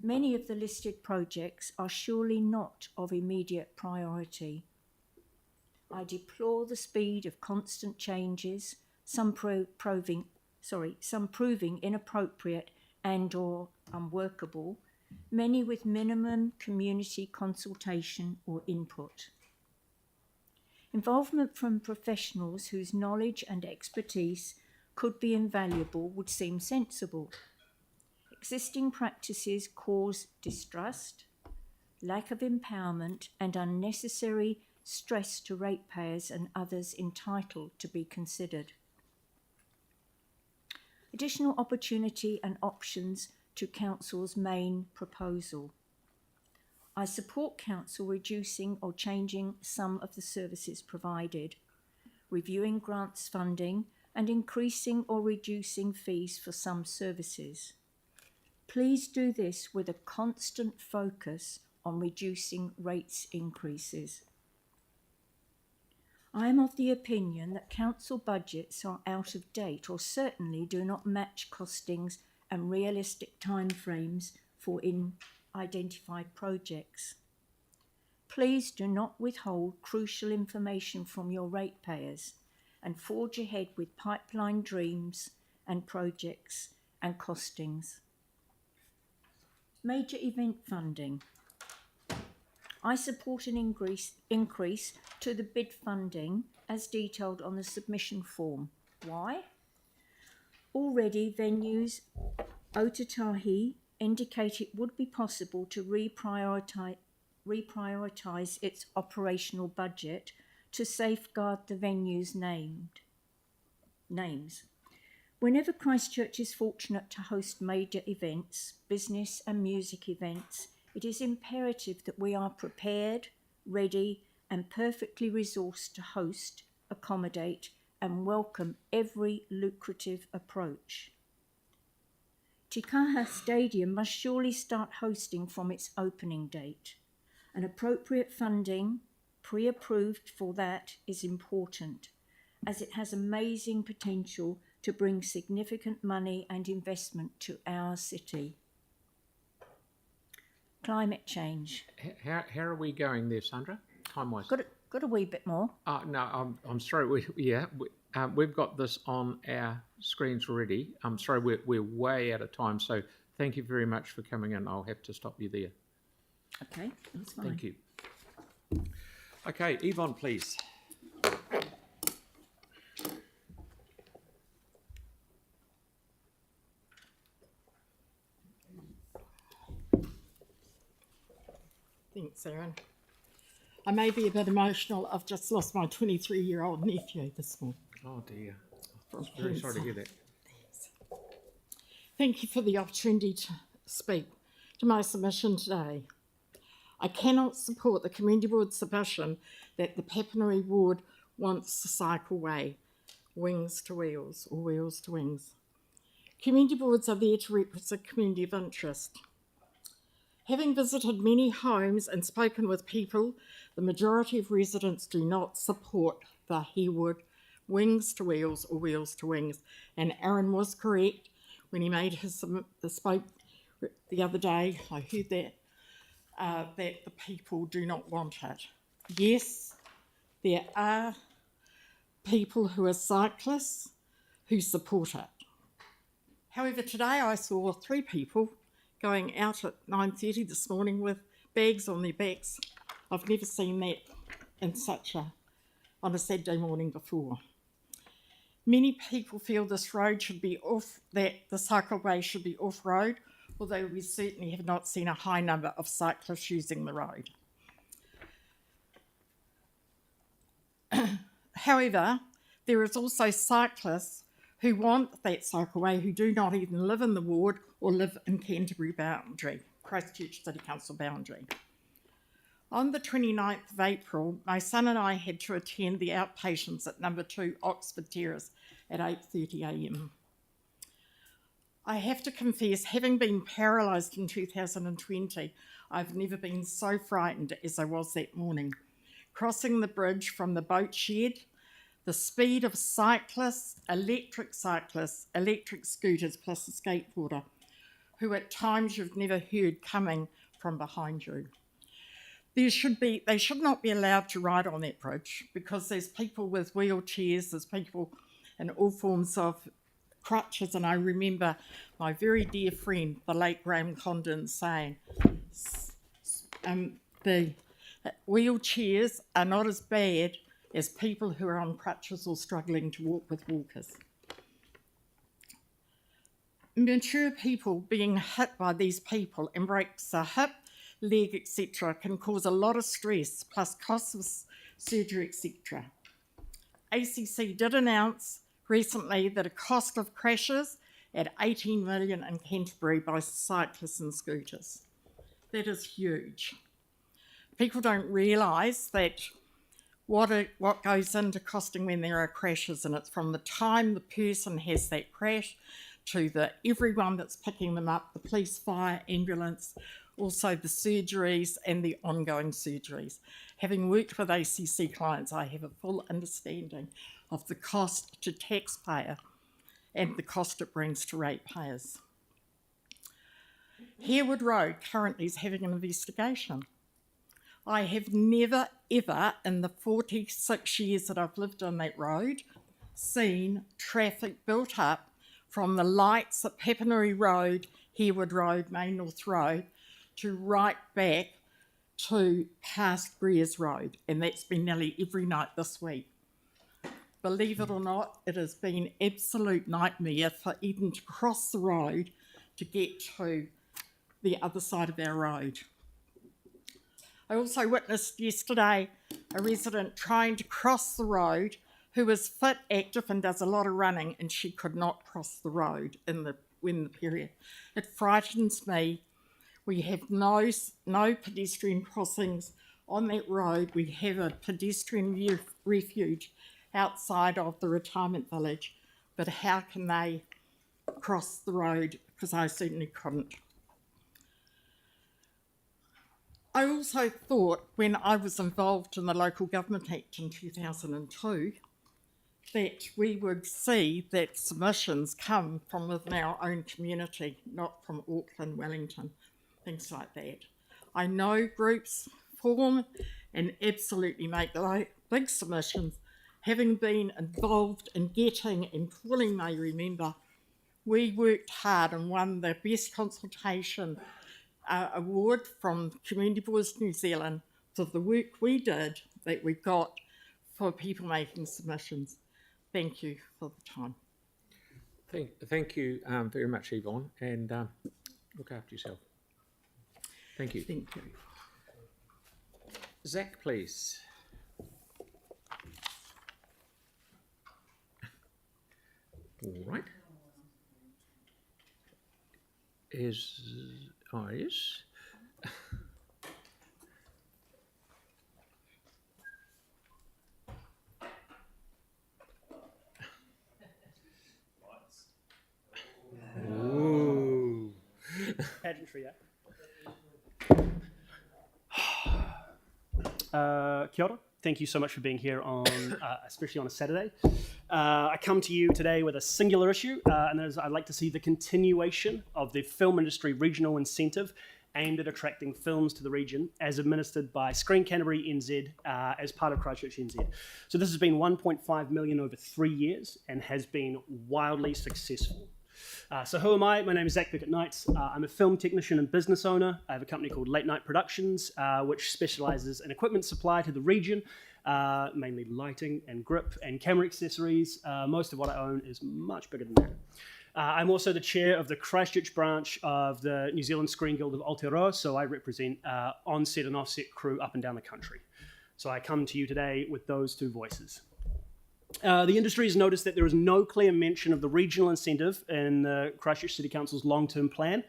Many of the listed projects are surely not of immediate priority. I deplore the speed of constant changes, some proving inappropriate and or unworkable, many with minimum community consultation or input. Involvement from professionals whose knowledge and expertise could be invaluable would seem sensible. Existing practices cause distrust, lack of empowerment and unnecessary stress to ratepayers and others entitled to be considered. Additional opportunity and options to Council's main proposal. I support Council reducing or changing some of the services provided, reviewing grants funding and increasing or reducing fees for some services. Please do this with a constant focus on reducing rates increases. I am of the opinion that Council budgets are out of date or certainly do not match costings and realistic timeframes for identified projects. Please do not withhold crucial information from your ratepayers and forge ahead with pipeline dreams and projects and costings. Major event funding. I support an increase to the bid funding as detailed on the submission form. Why? Already venues Otatahi indicate it would be possible to reprioritise its operational budget to safeguard the venue's names. Whenever Christchurch is fortunate to host major events, business and music events, it is imperative that we are prepared, ready and perfectly resourced to host, accommodate and welcome every lucrative approach. Tikaha Stadium must surely start hosting from its opening date. An appropriate funding, pre-approved for that, is important, as it has amazing potential to bring significant money and investment to our city. Climate change. How are we going there, Sandra? Time-wise? Got a wee bit more. No, I'm sorry. We've got this on our screens already. I'm sorry, we're way out of time. So thank you very much for coming in. I'll have to stop you there. Okay, that's fine. Thank you. Okay, Yvonne, please. Thanks, Aaron. I may be a bit emotional. I've just lost my 23-year-old nephew this morning. Oh dear. From Very sorry to cancer. hear that. Thank you for the opportunity to speak to my submission today. I cannot support the Community Board's submission that the Papanui Ward wants the cycleway, wings to wheels or wheels to wings. Community boards are there to represent community of interest. Having visited many homes and spoken with people, the majority of residents do not support the Harewood wings to wheels or wheels to wings. And Aaron was correct when he made his spoke the other day. I heard that that the people do not want it. Yes, there are people who are cyclists who support it. However, today I saw 3 people going out at 9:30 this morning with bags on their backs. I've never seen that on a Saturday morning before. Many people feel this road should be off, that the cycleway should be off-road, although we certainly have not seen a high number of cyclists using the road. However, there is also cyclists who want that cycleway who do not even live in the ward or live in Canterbury boundary, Christchurch City Council boundary. On the 29th of April, my son and I had to attend the outpatients at number 2 Oxford Terrace at 8:30 a.m. I have to confess, having been paralysed in 2020, I've never been so frightened as I was that morning. Crossing the bridge from the boat shed, the speed of cyclists, electric scooters plus a skateboarder, who at times you've never heard coming from behind you. They should not be allowed to ride on that bridge because there's people with wheelchairs, there's people in all forms of crutches, and I remember my very dear friend, the late Graham Condon, saying the wheelchairs are not as bad as people who are on crutches or struggling to walk with walkers. Mature people being hit by these people and breaks a hip, leg, etc. can cause a lot of stress, plus costs of surgery, etc. ACC did announce recently that a cost of crashes at 18 million in Canterbury by cyclists and scooters. That is huge. People don't realise that what goes into costing when there are crashes, and it's from the time the person has that crash to everyone that's picking them up, the police, fire, ambulance, also the surgeries and the ongoing surgeries. Having worked with ACC clients, I have a full understanding of the cost to taxpayer and the cost it brings to ratepayers. Harewood Road currently is having an investigation. I have never, ever, in the 46 years that I've lived on that road, seen traffic built up from the lights at Papanui Road, Harewood Road, Main North Road, to right back to past Greers Road, and that's been nearly every night this week. Believe it or not, it has been absolute nightmare for even to cross the road to get to the other side of our road. I also witnessed yesterday a resident trying to cross the road who is fit, active and does a lot of running, and she could not cross the road in the period. It frightens me. We have no pedestrian crossings on that road. We have a pedestrian refuge outside of the retirement village, but how can they cross the road? Because I certainly couldn't. I also thought when I was involved in the Local Government Act in 2002 that we would see that submissions come from within our own community, not from Auckland, Wellington, things like that. I know groups form and absolutely make big submissions. Having been involved in getting and pulling, I remember, we worked hard and won the Best Consultation award from Community Boards New Zealand for the work we did that we got for people making submissions. Thank you for the time. Thank you very much, Yvonne, and look after yourself. Thank you. Thank you. Zach, please. All right. Yes. Ooh. Pageantry, yeah. Kia ora. Thank you so much for being here on, especially on a Saturday. I come to you today with a singular issue, and that is I'd like to see the continuation of the film industry regional incentive aimed at attracting films to the region as administered by Screen Canterbury NZ as part of Christchurch NZ. So this has been 1.5 million over 3 years and has been wildly successful. So who am I? My name is Zach Bickett-Knight. I'm a film technician and business owner. I have a company called Late Night Productions, which specialises in equipment supply to the region, mainly lighting and grip and camera accessories. Most of what I own is much bigger than that. I'm also the chair of the Christchurch branch of the New Zealand Screen Guild of Aotearoa, so I represent on-set and off-set crew up and down the country. So I come to you today with those two voices. The industry has noticed that there is no clear mention of the regional incentive in the Christchurch City Council's long-term plan.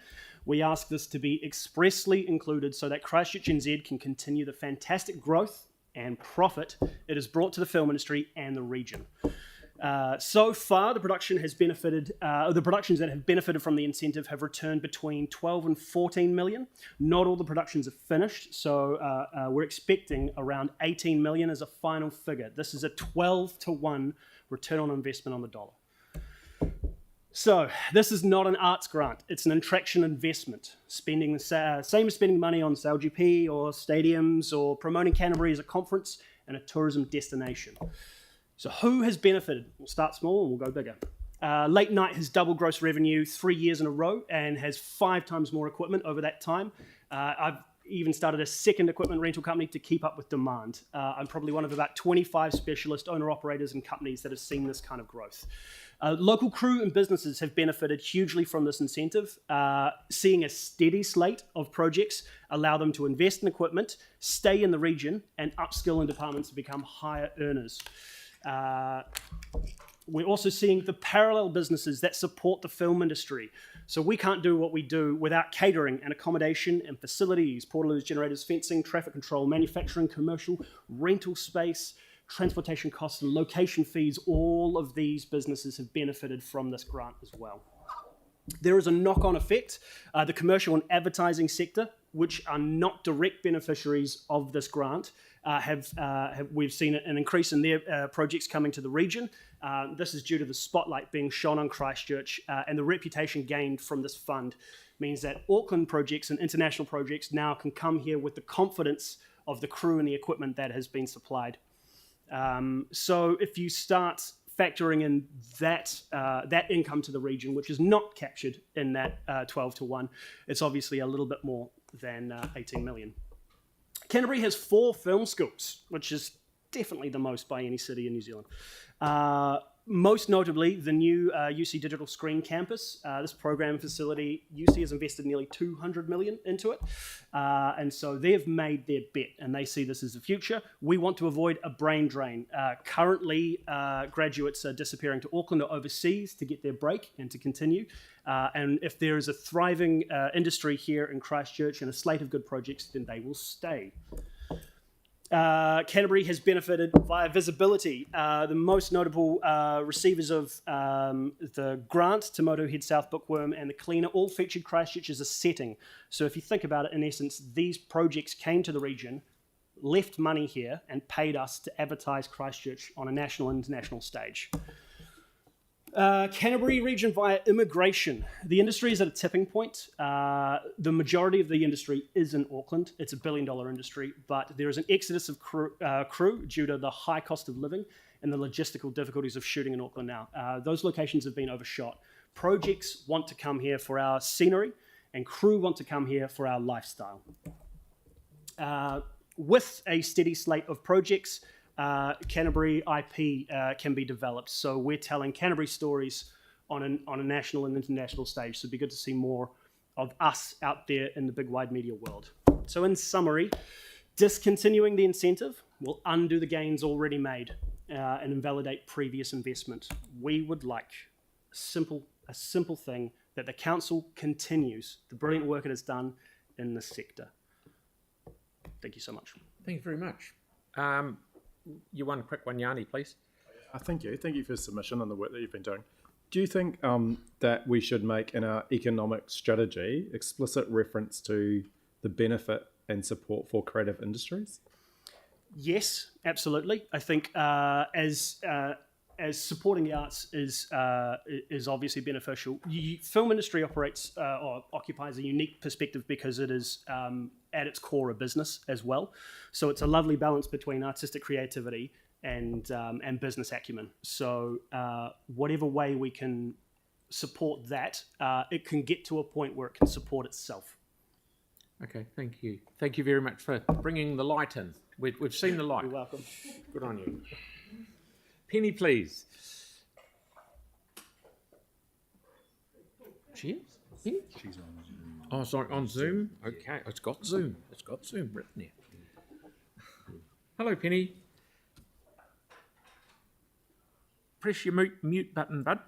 We ask this to be expressly included so that Christchurch NZ can continue the fantastic growth and profit it has brought to the film industry and the region. So far, the productions that have benefited from the incentive have returned between 12 and 14 million. Not all the productions are finished, so we're expecting around 18 million as a final figure. This is a 12-to-1 return on investment on the dollar. So this is not an arts grant, it's an attraction investment. Same as spending money on SailGP or stadiums or promoting Canterbury as a conference and a tourism destination. So who has benefited? We'll start small and we'll go bigger. Late Night has doubled gross revenue 3 years in a row and has 5 times more equipment over that time. I've even started a second equipment rental company to keep up with demand. I'm probably one of about 25 specialist owner-operators and companies that have seen this kind of growth. Local crew and businesses have benefited hugely from this incentive, seeing a steady slate of projects allow them to invest in equipment, stay in the region, and upskill in departments to become higher earners. We're also seeing the parallel businesses that support the film industry. So we can't do what we do without catering and accommodation and facilities, portaloos, generators, fencing, traffic control, manufacturing, commercial, rental space, transportation costs and location fees. All of these businesses have benefited from this grant as well. There is a knock-on effect. The commercial and advertising sector, which are not direct beneficiaries of this grant, we've seen an increase in their projects coming to the region. This is due to the spotlight being shone on Christchurch, and the reputation gained from this fund means that Auckland projects and international projects now can come here with the confidence of the crew and the equipment that has been supplied. So if you start factoring in that income to the region, which is not captured in that 12-to-1, it's obviously a little bit more than 18 million. Canterbury has 4 film schools, which is definitely the most by any city in New Zealand. Most notably, the new UC Digital Screen Campus. This program facility, UC has invested nearly 200 million into it. And so they've made their bet and they see this as the future. We want to avoid a brain drain. Currently, graduates are disappearing to Auckland or overseas to get their break and to continue. And if there is a thriving industry here in Christchurch and a slate of good projects, then they will stay. Canterbury has benefited via visibility. The most notable receivers of the grant, Te Motu, Head South, Bookworm and The Cleaner, all featured Christchurch as a setting. So if you think about it, in essence, these projects came to the region, left money here and paid us to advertise Christchurch on a national and international stage. Canterbury region via immigration. The industry is at a tipping point. The majority of the industry is in Auckland. It's $1 billion industry, but there is an exodus of crew due to the high cost of living and the logistical difficulties of shooting in Auckland now. Those locations have been overshot. Projects want to come here for our scenery and crew want to come here for our lifestyle. With a steady slate of projects, Canterbury IP can be developed. So we're telling Canterbury stories on a national and international stage. So it'd be good to see more of us out there in the big wide media world. So in summary, Discontinuing the incentive will undo the gains already made and invalidate previous investment. We would like a simple thing that the council continues the brilliant work it has done in this sector. Thank you so much. Thank you very much. You one quick one, Yanni, please. Thank you. Thank you for your submission and the work that you've been doing. Do you think that we should make in our economic strategy explicit reference to the benefit and support for creative industries? Yes, absolutely. I think as supporting the arts is obviously beneficial. The film industry operates or occupies a unique perspective because it is at its core a business as well. So it's a lovely balance between artistic creativity and business acumen. So whatever way we can support that, it can get to a point where it can support itself. Okay, thank you. Thank you very much for bringing the light in. We've seen the light. You're welcome. Good on you. Penny, please. She is? Penny? She's on Zoom. Oh, sorry, on Zoom? Okay, it's got Zoom. It's got Zoom written there. Hello, Penny. Press your mute button, bud.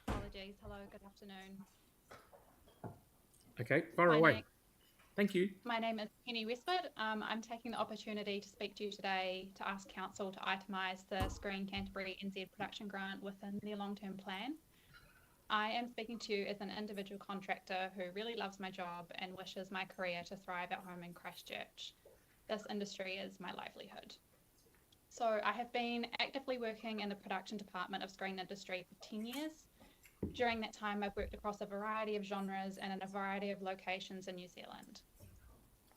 Apologies. Hello, good afternoon. Okay, far away. Thank you. My name is Penny Westwood. I'm taking the opportunity to speak to you today to ask Council to itemise the Screen Canterbury NZ production grant within their long-term plan. I am speaking to you as an individual contractor who really loves my job and wishes my career to thrive at home in Christchurch. This industry is my livelihood. So I have been actively working in the production department of screen industry for 10 years. During that time, I've worked across a variety of genres and in a variety of locations in New Zealand.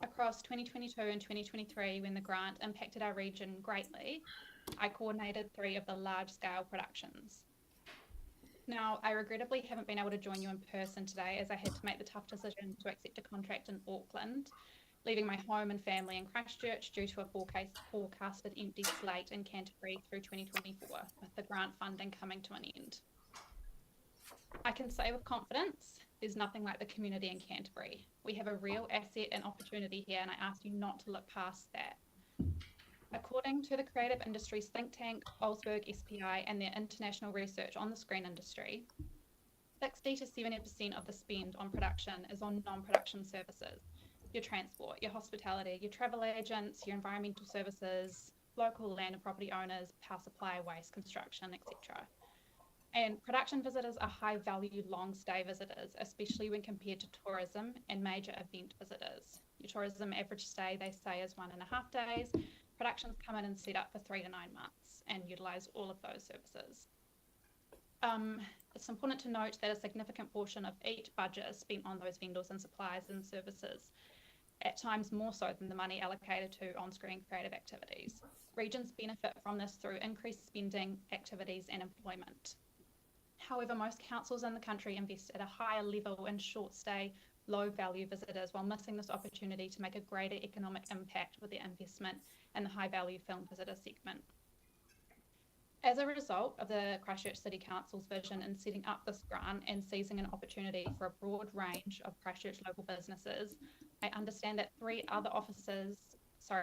Across 2022 and 2023, when the grant impacted our region greatly, I coordinated 3 of the large-scale productions. Now, I regrettably haven't been able to join you in person today as I had to make the tough decision to accept a contract in Auckland, leaving my home and family in Christchurch due to a forecasted empty slate in Canterbury through 2024, with the grant funding coming to an end. I can say with confidence, there's nothing like the community in Canterbury. We have a real asset and opportunity here, and I ask you not to look past that. According to the creative industries think tank, Olsberg SPI, and their international research on the screen industry, 60 to 70% of the spend on production is on non-production services. Your transport, your hospitality, your travel agents, your environmental services, local land and property owners, power supply, waste, construction, etc. And production visitors are high-value, long-stay visitors, especially when compared to tourism and major event visitors. Your tourism average stay, they say, is 1.5 days. Productions come in and set up for 3 to 9 months and utilise all of those services. It's important to note that a significant portion of each budget is spent on those vendors and suppliers and services, at times more so than the money allocated to on-screen creative activities. Regions benefit from this through increased spending, activities and employment. However, most councils in the country invest at a higher level in short-stay, low-value visitors while missing this opportunity to make a greater economic impact with their investment in the high-value film visitor segment. As a result of the Christchurch City Council's vision in setting up this grant and seizing an opportunity for a broad range of Christchurch local businesses, I understand that 3 other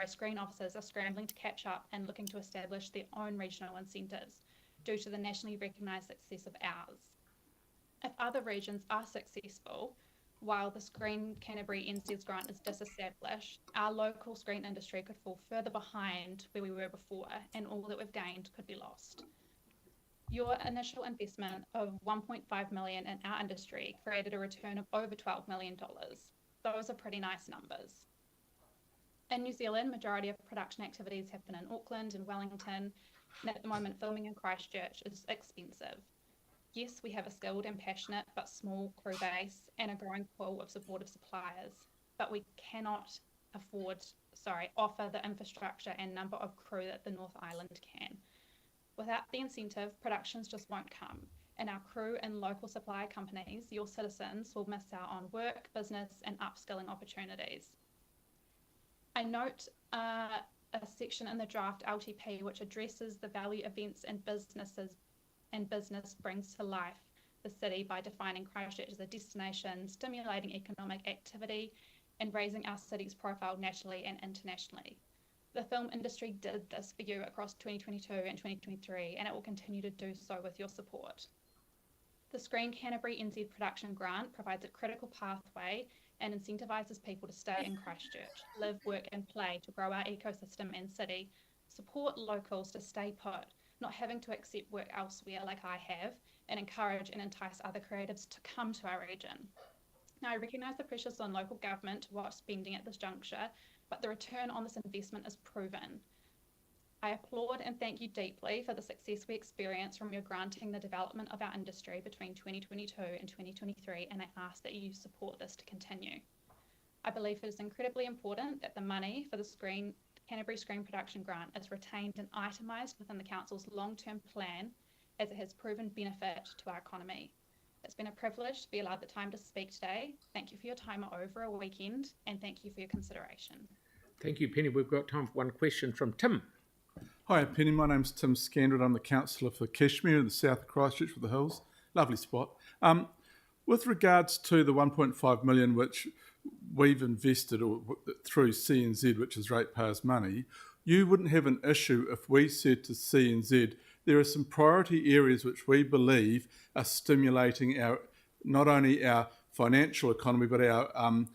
screen officers are scrambling to catch up and looking to establish their own regional incentives due to the nationally recognised success of ours. If other regions are successful, while the Screen Canterbury NZ's grant is disestablished, our local screen industry could fall further behind where we were before, and all that we've gained could be lost. Your initial investment of $1.5 million in our industry created a return of over $12 million. Those are pretty nice numbers. In New Zealand, majority of production activities happen in Auckland and Wellington, and at the moment filming in Christchurch is expensive. Yes, we have a skilled and passionate but small crew base and a growing pool of supportive suppliers, but we cannot offer the infrastructure and number of crew that the North Island can. Without the incentive, productions just won't come, and our crew and local supply companies, your citizens, will miss out on work, business and upskilling opportunities. I note a section in the draft LTP which addresses the value events and business brings to life the city by defining Christchurch as a destination, stimulating economic activity and raising our city's profile nationally and internationally. The film industry did this for you across 2022 and 2023, and it will continue to do so with your support. The Screen Canterbury NZ production grant provides a critical pathway and incentivises people to stay in Christchurch, live, work and play to grow our ecosystem and city, support locals to stay put, not having to accept work elsewhere like I have, and encourage and entice other creatives to come to our region. Now, I recognise the pressures on local government to watch spending at this juncture, but the return on this investment is proven. I applaud and thank you deeply for the success we experienced from your granting the development of our industry between 2022 and 2023, and I ask that you support this to continue. I believe it is incredibly important that the money for the Canterbury Screen Production Grant is retained and itemised within the Council's long-term plan, as it has proven benefit to our economy. It's been a privilege to be allowed the time to speak today. Thank you for your time over a weekend, and thank you for your consideration. Thank you, Penny. We've got time for one question from Tim. Hi, Penny. My name's Tim Scandrett. I'm the councillor for Cashmere in the south of Christchurch with the hills. Lovely spot. With regards to the 1.5 million which we've invested through CNZ, which is ratepayers' money, you wouldn't have an issue if we said to CNZ, there are some priority areas which we believe are stimulating not only our financial economy but our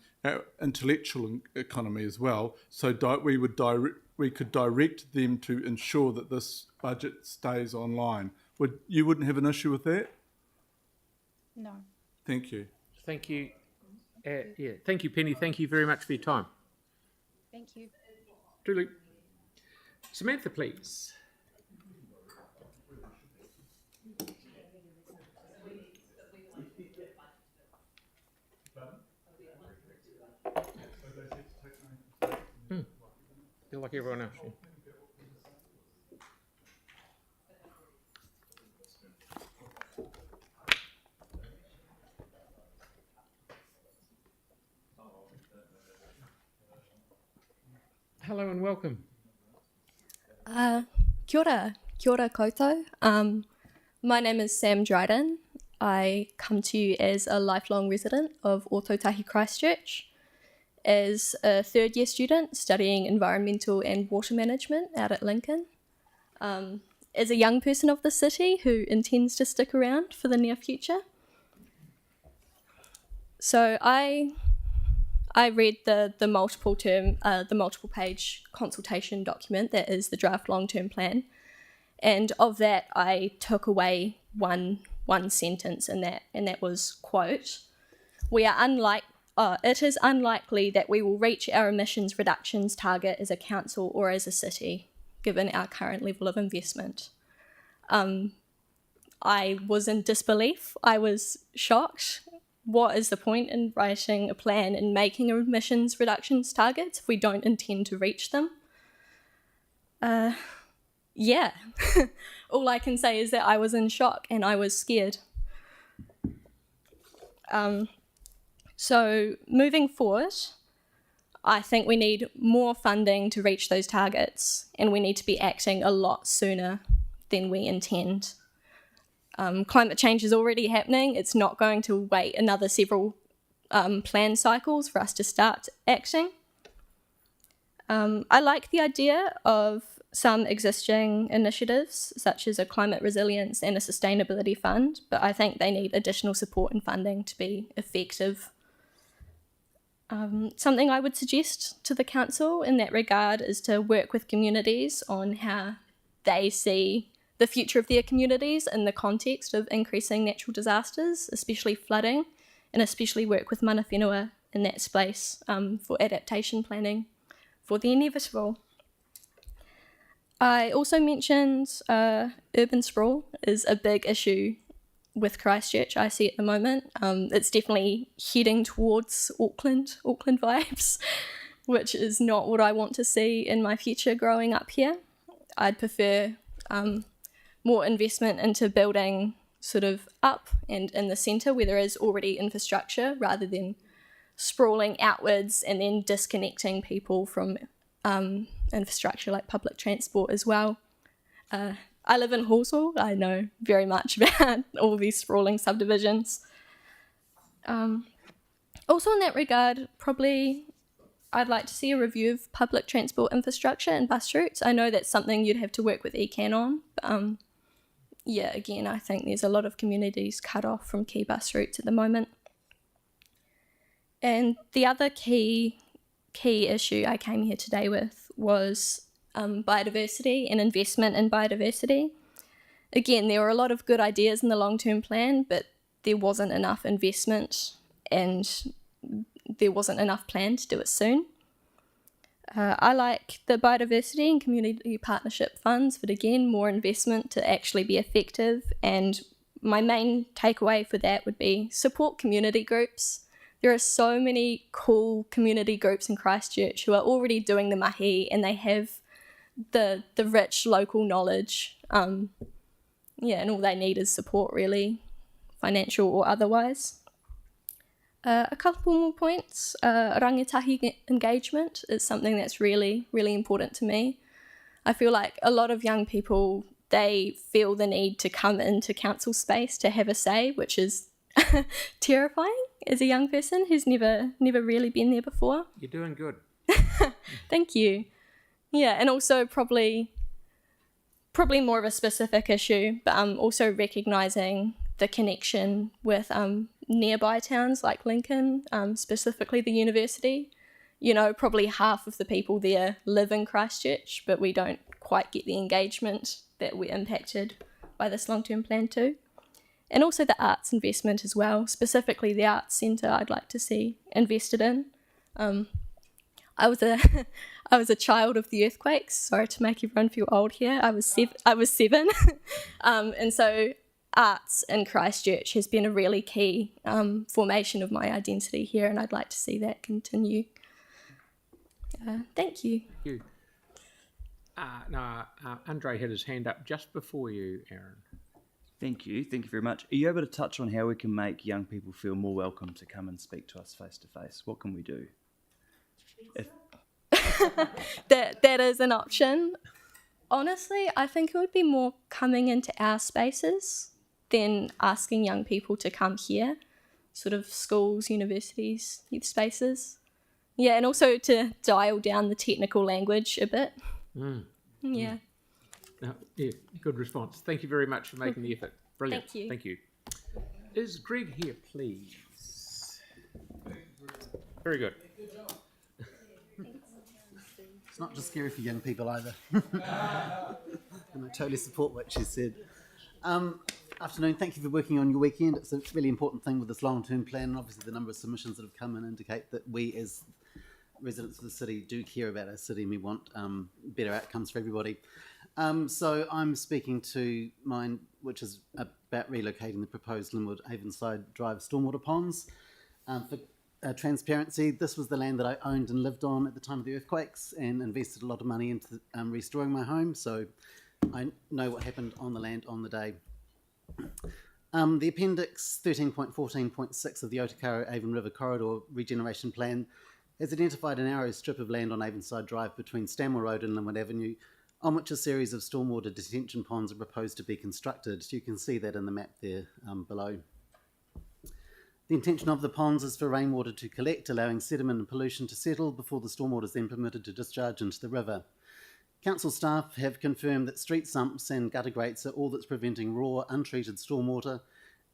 intellectual economy as well. So we could direct them to ensure that this budget stays online. You wouldn't have an issue with that? No. Thank you. Thank you. Thank you, Penny. Thank you very much for your time. Thank you. Truly. Samantha, please. Feel like everyone else. Yeah. Hello and welcome. Kia ora koutou. My name is Sam Dryden. I come to you as a lifelong resident of Ōtautahi Christchurch, as a third year student studying environmental and water management out at Lincoln, as a young person of the city who intends to stick around for the near future. So I read the multiple page consultation document that is the draft long-term plan, and of that I took away one sentence, and that was, quote, it is unlikely that we will reach our emissions reductions target as a council or as a city, given our current level of investment. I was in disbelief. I was shocked. What is the point in writing a plan and making emissions reductions targets if we don't intend to reach them? Yeah. All I can say is that I was in shock and I was scared. So moving forward, I think we need more funding to reach those targets, and we need to be acting a lot sooner than we intend. Climate change is already happening. It's not going to wait another several plan cycles for us to start acting. I like the idea of some existing initiatives, such as a climate resilience and a sustainability fund, but I think they need additional support and funding to be effective. Something I would suggest to the council in that regard is to work with communities on how they see the future of their communities in the context of increasing natural disasters, especially flooding, and especially work with mana whenua in that space for adaptation planning for the inevitable. I also mentioned urban sprawl is a big issue with Christchurch, I see at the moment. It's definitely heading towards Auckland vibes, which is not what I want to see in my future growing up here. I'd prefer more investment into building sort of up and in the centre where there is already infrastructure, rather than sprawling outwards and then disconnecting people from infrastructure like public transport as well. I live in Horsell. I know very much about all these sprawling subdivisions. Also in that regard, probably I'd like to see a review of public transport infrastructure and bus routes. I know that's something you'd have to work with ECAN on. But, yeah, again, I think there's a lot of communities cut off from key bus routes at the moment. And the other key issue I came here today with was biodiversity and investment in biodiversity. Again, there were a lot of good ideas in the long-term plan, but there wasn't enough investment and there wasn't enough plan to do it soon. I like the biodiversity and community partnership funds, but again, more investment to actually be effective. And my main takeaway for that would be support community groups. There are so many cool community groups in Christchurch who are already doing the mahi, and they have the rich local knowledge. And all they need is support, really, financial or otherwise. A couple more points. Rangatahi engagement is something that's really, really important to me. I feel like a lot of young people, they feel the need to come into council space to have a say, which is terrifying as a young person who's never really been there before. You're doing good. Thank you. Yeah, and also probably more of a specific issue, but also recognising the connection with nearby towns like Lincoln, specifically the university. You know, probably half of the people there live in Christchurch, but we don't quite get the engagement that we're impacted by this long-term plan too. And also the arts investment as well, specifically the arts centre I'd like to see invested in. I was a child of the earthquakes. Sorry to make everyone feel old here. I was 7. And so arts in Christchurch has been a really key formation of my identity here, and I'd like to see that continue. Thank you. Thank you. Andre had his hand up just before you, Aaron. Thank you very much. Are you able to touch on how we can make young people feel more welcome to come and speak to us face to face? What can we do? That is an option. Honestly, I think it would be more coming into our spaces than asking young people to come here, sort of schools, universities, youth spaces. Yeah, and also to dial down the technical language a bit. Yeah. Yeah, good response. Thank you very much for making the effort. Brilliant. Thank you. Thank you. Is Greg here, please? Very good. It's not just scary for young people either. And I totally support what she said. Afternoon, thank you for working on your weekend. It's a really important thing with this long-term plan, and obviously the number of submissions that have come in indicate that we as residents of the city do care about our city and we want better outcomes for everybody. So I'm speaking to mine, which is about relocating the proposed Linwood Avonside Drive stormwater ponds. For transparency, this was the land that I owned and lived on at the time of the earthquakes and invested a lot of money into restoring my home, so I know what happened on the land on the day. The Appendix 13.14.6 of the Otakaro Avon River Corridor Regeneration Plan has identified a narrow strip of land on Avonside Drive between Stanmore Road and Linwood Avenue, on which a series of stormwater detention ponds are proposed to be constructed. You can see that in the map there below. The intention of the ponds is for rainwater to collect, allowing sediment and pollution to settle before the stormwater is then permitted to discharge into the river. Council staff have confirmed that street sumps and gutter grates are all that's preventing raw, untreated stormwater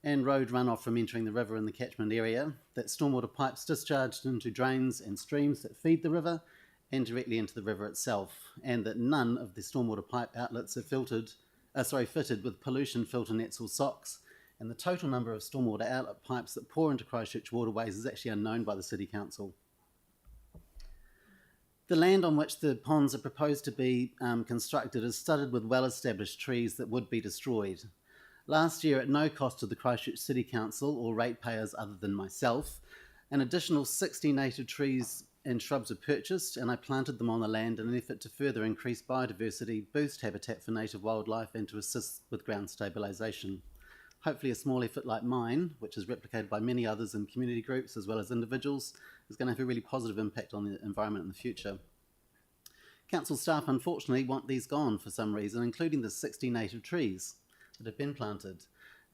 and road runoff from entering the river in the catchment area, that stormwater pipes discharged into drains and streams that feed the river and directly into the river itself, and that none of the stormwater pipe outlets are fitted with pollution filter nets or socks, and the total number of stormwater outlet pipes that pour into Christchurch waterways is actually unknown by the City Council. The land on which the ponds are proposed to be constructed is studded with well-established trees that would be destroyed. Last year, at no cost to the Christchurch City Council or ratepayers other than myself, an additional 60 native trees and shrubs were purchased, and I planted them on the land in an effort to further increase biodiversity, boost habitat for native wildlife, and to assist with ground stabilisation. Hopefully a small effort like mine, which is replicated by many others in community groups as well as individuals, is going to have a really positive impact on the environment in the future. Council staff unfortunately want these gone for some reason, including the 60 native trees that have been planted.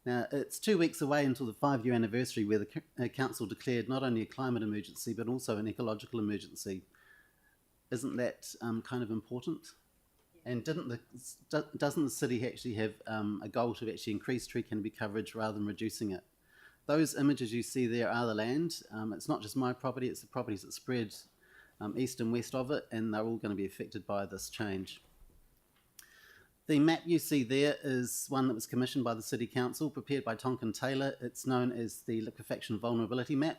Now, it's 2 weeks away until the 5-year anniversary where the council declared not only a climate emergency but also an ecological emergency. isn't that kind of important? And doesn't the city actually have a goal to actually increase tree canopy coverage rather than reducing it? Those images you see there are the land. It's not just my property, it's the properties that spread east and west of it, and they're all going to be affected by this change. The map you see there is one that was commissioned by the City Council, prepared by Tonkin Taylor. It's known as the Liquefaction Vulnerability Map,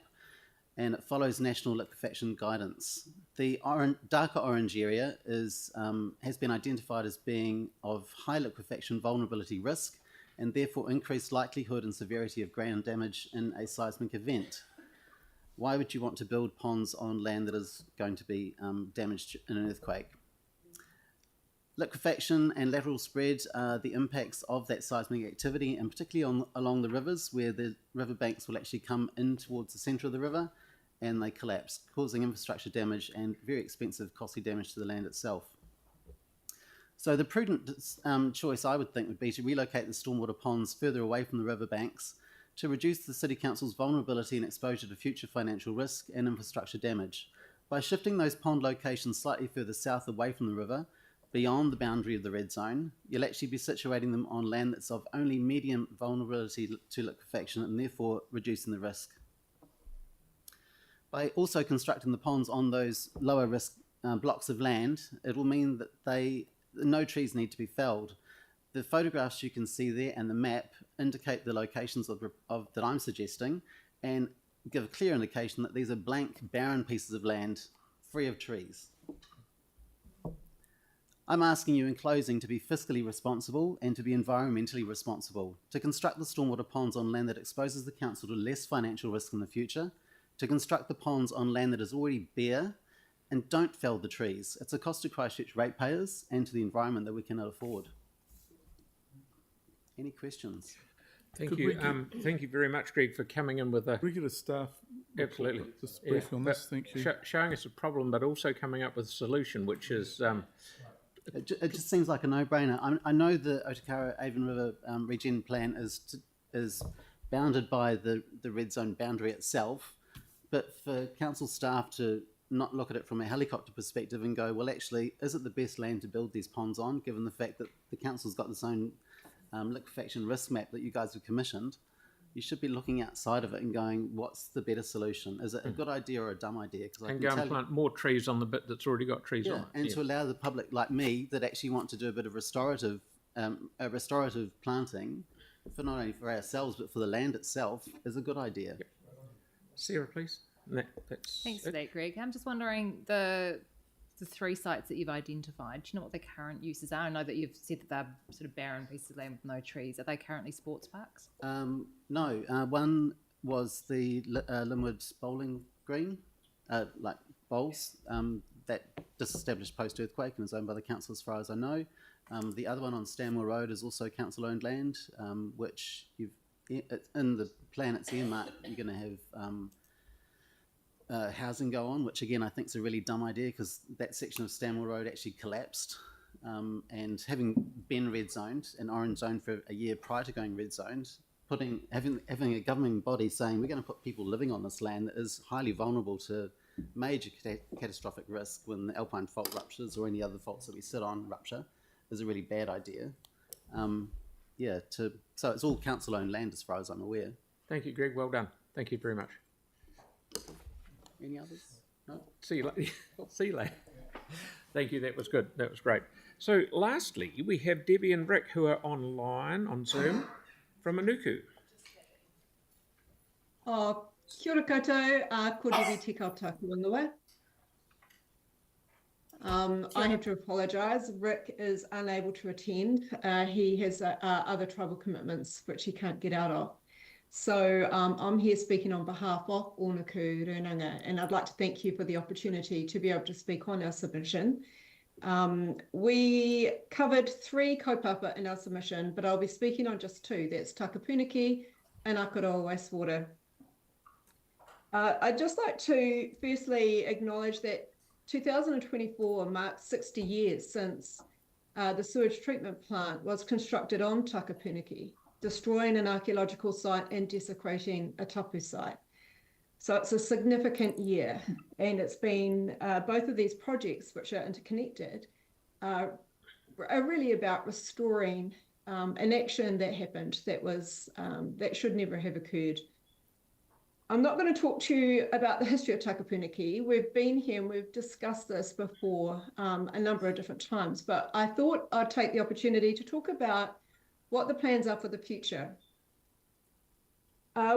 and it follows national liquefaction guidance. The darker orange area has been identified as being of high liquefaction vulnerability risk, and therefore increased likelihood and severity of ground damage in a seismic event. Why would you want to build ponds on land that is going to be damaged in an earthquake? Liquefaction and lateral spread are the impacts of that seismic activity, and particularly along the rivers, where the riverbanks will actually come in towards the centre of the river and they collapse, causing infrastructure damage and very expensive, costly damage to the land itself. So the prudent choice, I would think, would be to relocate the stormwater ponds further away from the riverbanks to reduce the City Council's vulnerability and exposure to future financial risk and infrastructure damage. By shifting those pond locations slightly further south away from the river, beyond the boundary of the red zone, you'll actually be situating them on land that's of only medium vulnerability to liquefaction and therefore reducing the risk. By also constructing the ponds on those lower risk blocks of land, it will mean that no trees need to be felled. The photographs you can see there and the map indicate the locations that I'm suggesting and give a clear indication that these are blank, barren pieces of land free of trees. I'm asking you in closing to be fiscally responsible and to be environmentally responsible, to construct the stormwater ponds on land that exposes the council to less financial risk in the future, to construct the ponds on land that is already bare, and don't fell the trees. It's a cost to Christchurch ratepayers and to the environment that we cannot afford. Any questions? Thank you. Thank you very much, Greg, for coming in with a regular staff. Absolutely, Just briefly on this. Thank you. Showing us a problem, but also coming up with a solution, which is. It just seems like a no-brainer. I know the Otakara Avon River regen plan is bounded by the red zone boundary itself, but for council staff to not look at it from a helicopter perspective and go, well, actually, is it the best land to build these ponds on, given the fact that the council's got its own liquefaction risk map that you guys have commissioned? You should be looking outside of it and going, what's the better solution? Is it a good idea or a dumb idea? And go and plant more trees on the bit that's already got trees on it. And to allow the public like me that actually want to do a bit of restorative planting, for not only for ourselves but for the land itself, is a good idea. Yep. Sarah, please. Thanks for that, Greg. I'm just wondering, the three sites that you've identified, do you know what their current uses are? I know that you've said that they're sort of barren pieces of land with no trees. Are they currently sports parks? No. One was the Linwood Bowling Green, like bowls, that disestablished post-earthquake and is owned by the council as far as I know. The other one on Stanmore Road is also council-owned land, which in the plan it's earmarked, you're going to have housing go on, which again I think is a really dumb idea because that section of Stanmore Road actually collapsed, and having been red zoned and orange zoned for a year prior to going red zoned, having a governing body saying we're going to put people living on this land that is highly vulnerable to major catastrophic risk when the Alpine fault ruptures or any other faults that we sit on rupture is a really bad idea. So it's all council-owned land as far as I'm aware. Thank you, Greg. Well done. Thank you very much. Any others? No? See you later. See you later. Thank you. That was good. That was great. So lastly, we have Debbie and Rick who are online on Zoom from Manuku. Kia ora koutou, ko Debbie te kautaku ingoa. I have to apologise. Rick is unable to attend. He has other travel commitments which he can't get out of. So I'm here speaking on behalf of Onuku Runanga, and I'd like to thank you for the opportunity to be able to speak on our submission. We covered 3 kaupapa in our submission, but I'll be speaking on just 2. That's Takapuniki and Akaroa wastewater. I'd just like to firstly acknowledge that 2024 marks 60 years since the sewage treatment plant was constructed on Takapuniki, destroying an archaeological site and desecrating a tapu site. So it's a significant year, and it's been both of these projects, which are interconnected, are really about restoring an action that happened that should never have occurred. I'm not going to talk to you about the history of Takapuniki. We've been here and we've discussed this before a number of different times, but I thought I'd take the opportunity to talk about what the plans are for the future.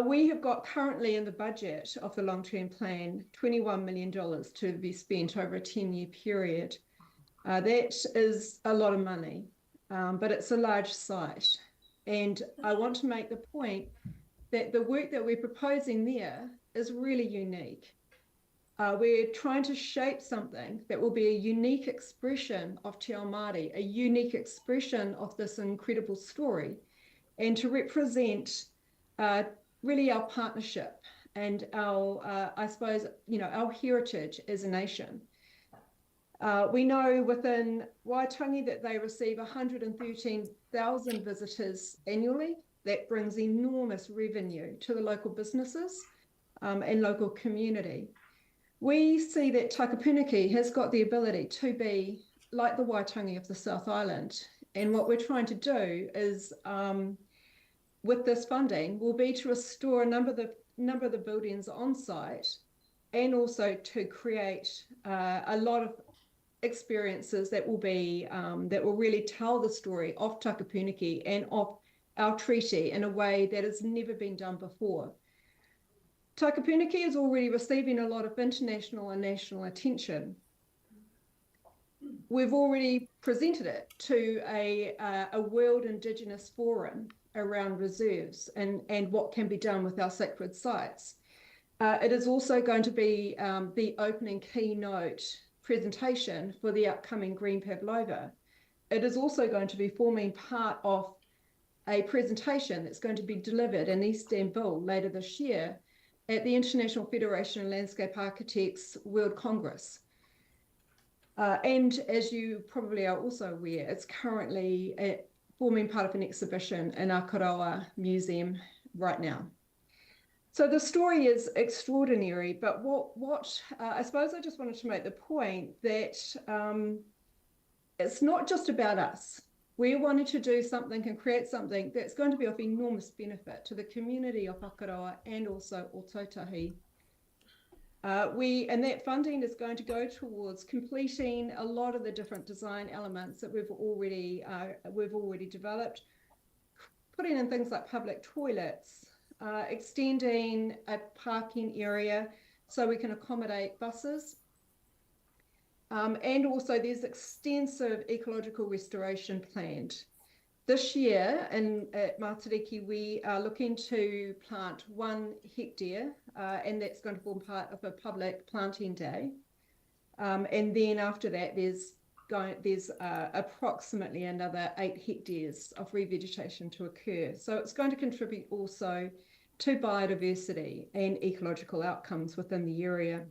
We have got currently in the budget of the long-term plan $21 million to be spent over a 10-year period. That is a lot of money, but it's a large site. And I want to make the point that the work that we're proposing there is really unique. We're trying to shape something that will be a unique expression of Te Ao Māori, a unique expression of this incredible story, and to represent really our partnership and our, I suppose, our heritage as a nation. We know within Waitangi that they receive 113,000 visitors annually. That brings enormous revenue to the local businesses and local community. We see that Takapuniki has got the ability to be like the Waitangi of the South Island. And what we're trying to do is, with this funding, will be to restore a number of the buildings on site, and also to create a lot of experiences that will be that will really tell the story of Takapuniki and of our treaty in a way that has never been done before. Takapuniki is already receiving a lot of international and national attention. We've already presented it to a World Indigenous Forum around reserves and what can be done with our sacred sites. It is also going to be the opening keynote presentation for the upcoming Green Pavlova. It is also going to be forming part of a presentation that's going to be delivered in Istanbul later this year at the International Federation of Landscape Architects World Congress. And as you probably are also aware, it's currently forming part of an exhibition in Akaroa Museum right now. So the story is extraordinary, but what I suppose I just wanted to make the point that it's not just about us. We wanted to do something and create something that's going to be of enormous benefit to the community of Akaroa and also Ōtautahi. And that funding is going to go towards completing a lot of the different design elements that we've already developed, putting in things like public toilets, extending a parking area so we can accommodate buses. And also there's extensive ecological restoration planned. This year at Matariki, we are looking to plant 1 hectare, and that's going to form part of a public planting day. And then after that, there's approximately another 8 hectares of revegetation to occur. So it's going to contribute also to biodiversity and ecological outcomes within the area.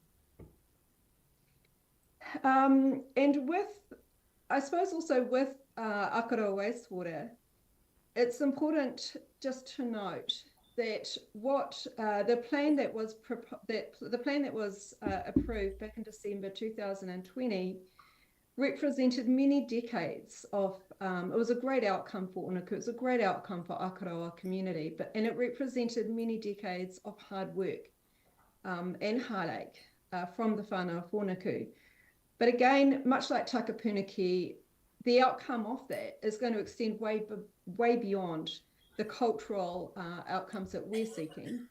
And I suppose also with Akaroa wastewater, it's important just to note that the plan that was approved back in December 2020 represented many decades of. It was a great outcome for Onuku. It was a great outcome for Akaroa community, and it represented many decades of hard work and heartache from the whānau of Onuku. But again, much like Takapuniki, the outcome of that is going to extend way beyond the cultural outcomes that we're seeking.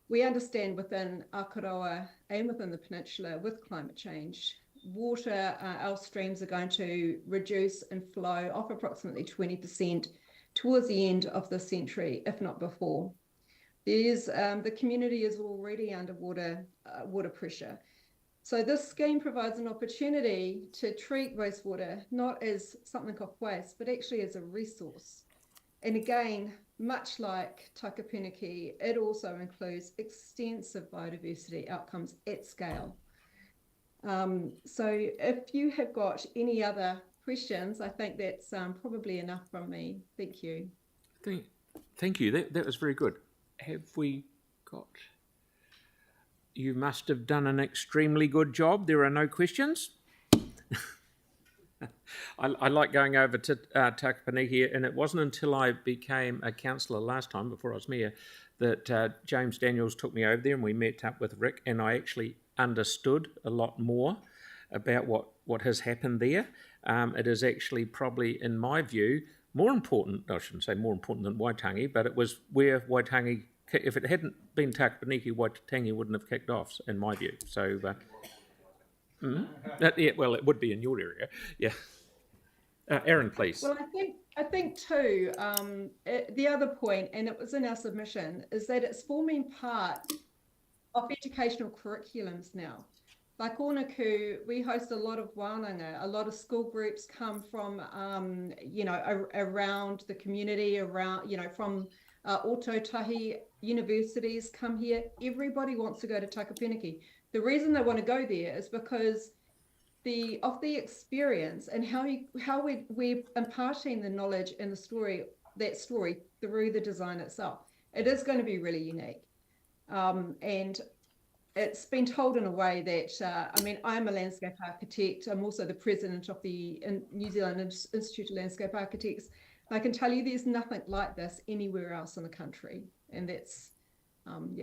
We understand within Akaroa and within the peninsula with climate change, water, our streams are going to reduce and flow off approximately 20% towards the end of the century, if not before. The community is already under water pressure. So this scheme provides an opportunity to treat wastewater not as something of waste, but actually as a resource. And again, much like Takapuniki, it also includes extensive biodiversity outcomes at scale. So if you have got any other questions, I think that's probably enough from me. Thank you. Thank you. That was very good. Have we got You must have done an extremely good job. There are no questions. I like going over to Takapaniki, and it wasn't until I became a councillor last time, before I was mayor, that James Daniels took me over there and we met up with Rick, and I actually understood a lot more about what has happened there. It is actually probably, in my view, more important, I shouldn't say more important than Waitangi, but it was where Waitangi, if it hadn't been Takapaniki, Waitangi wouldn't have kicked off, in my view. So, yeah, well, it would be in your area, yeah. Aaron, please. Well, I think too, the other point, and it was in our submission, is that it's forming part of educational curriculums now. Like Onaku, we host a lot of wānanga. A lot of school groups come from, around the community, from Ototahi universities come here. Everybody wants to go to Takapaniki. The reason they want to go there is because of the experience and how we're imparting the knowledge and that story through the design itself. It is going to be really unique. And it's been told in a way that, I'm a landscape architect. I'm also the president of the New Zealand Institute of Landscape Architects. I can tell you there's nothing like this anywhere else in the country. And that's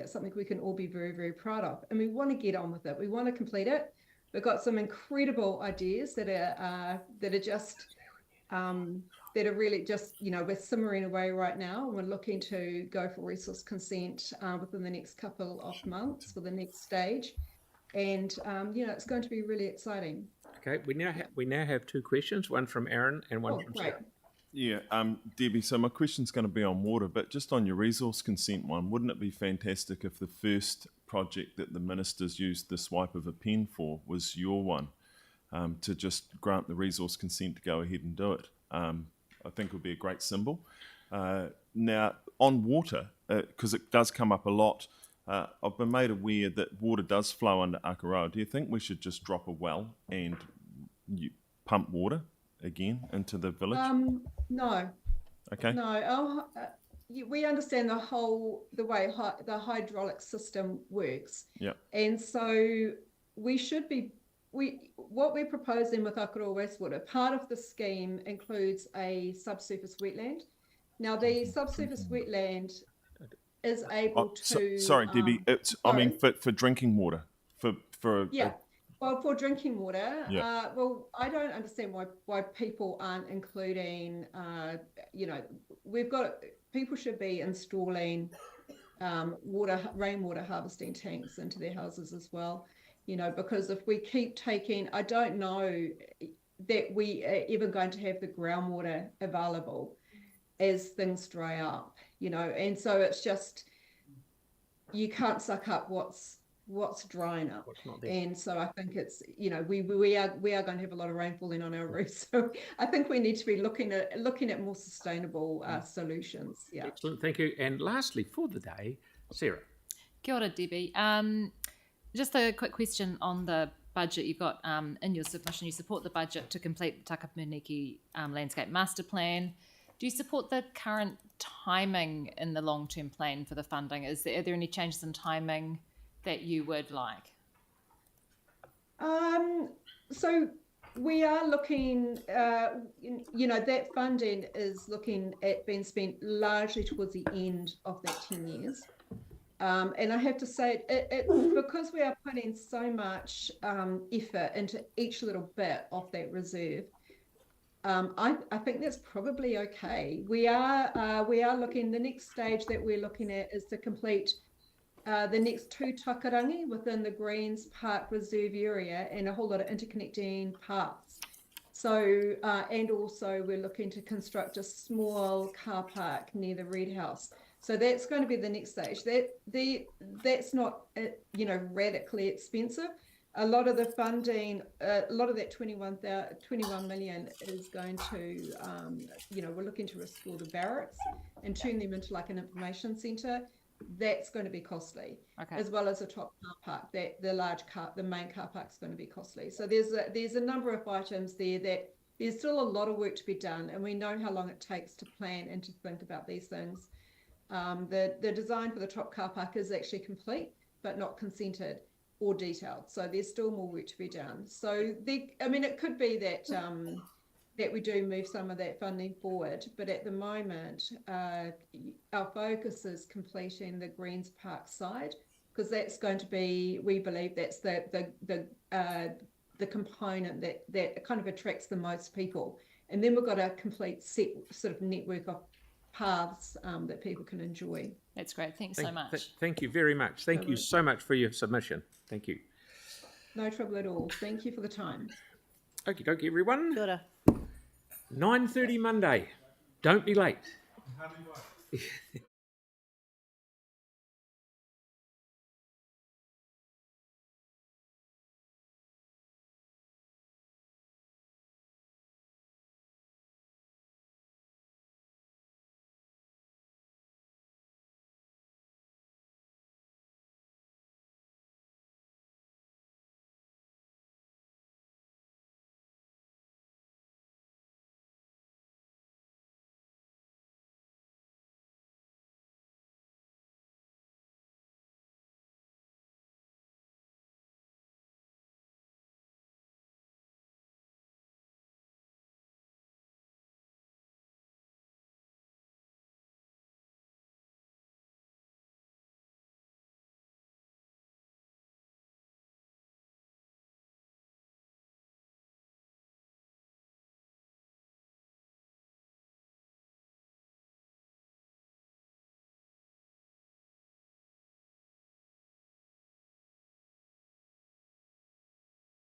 something we can all be very, very proud of. And we want to get on with it. We want to complete it. We've got some incredible ideas that are really just, we're simmering away right now. And we're looking to go for resource consent within the next couple of months for the next stage. And, it's going to be really exciting. Okay, we now have two questions, one from Aaron and one from Sarah. Yeah, Debbie, so my question's going to be on water, but just on your resource consent one, wouldn't it be fantastic if the first project that the ministers used the swipe of a pen for was your one, to just grant the resource consent to go ahead and do it? I think it would be a great symbol. Now, on water, because it does come up a lot, I've been made aware that water does flow under Akaroa. Do you think we should just drop a well and pump water again into the village? No. Okay. No. We understand the way the hydraulic system works. Yeah. And so what we're proposing with Akaroa wastewater, part of the scheme includes a subsurface wetland. Now the subsurface wetland is able to. Sorry, Debbie. For drinking water. Well, for drinking water, yeah. I don't understand why people aren't including, people should be installing rainwater harvesting tanks into their houses as well, because if we keep taking, I don't know that we are ever going to have the groundwater available as things dry up, and so it's just, you can't suck up what's drying up, and so I think it's we are going to have a lot of rain falling on our roofs, so I think we need to be looking at more sustainable solutions. Yeah, excellent, thank you. And lastly for the day, Sarah. Kia ora, Debbie. Just a quick question on the budget. You've got in your submission, you support the budget to complete the Takapaniki landscape master plan. Do you support the current timing in the long-term plan for the funding? Are there any changes in timing that you would like? So we are looking, that funding is looking at being spent largely towards the end of that 10 years. And I have to say, because we are putting so much effort into each little bit of that reserve, I think that's probably okay. We are looking, the next stage that we're looking at is to complete the next two takarangi within the Greens Park Reserve area and a whole lot of interconnecting paths. So, and also we're looking to construct a small car park near the Red House. So that's going to be the next stage. That's not, radically expensive. A lot of the funding, a lot of that 21 million is going to, we're looking to restore the barracks and turn them into like an information centre. That's going to be costly, as well as a top car park. The main car park is going to be costly. So there's a number of items there that there's still a lot of work to be done, and we know how long it takes to plan and to think about these things. The design for the top car park is actually complete. but not consented or detailed. So there's still more work to be done. So it could be that that we do move some of that funding forward, but at the moment, our focus is completing the Greens Park side, because that's going to be, we believe that's the component that kind of attracts the most people. And then we've got a complete set sort of network of paths that people can enjoy. That's great. Thanks so much. Thank you very much. Thank you so much for your submission. Thank you. No trouble at all. Thank you for the time. Okie dokie, everyone. Kia ora. 9:30 Monday. Don't be late.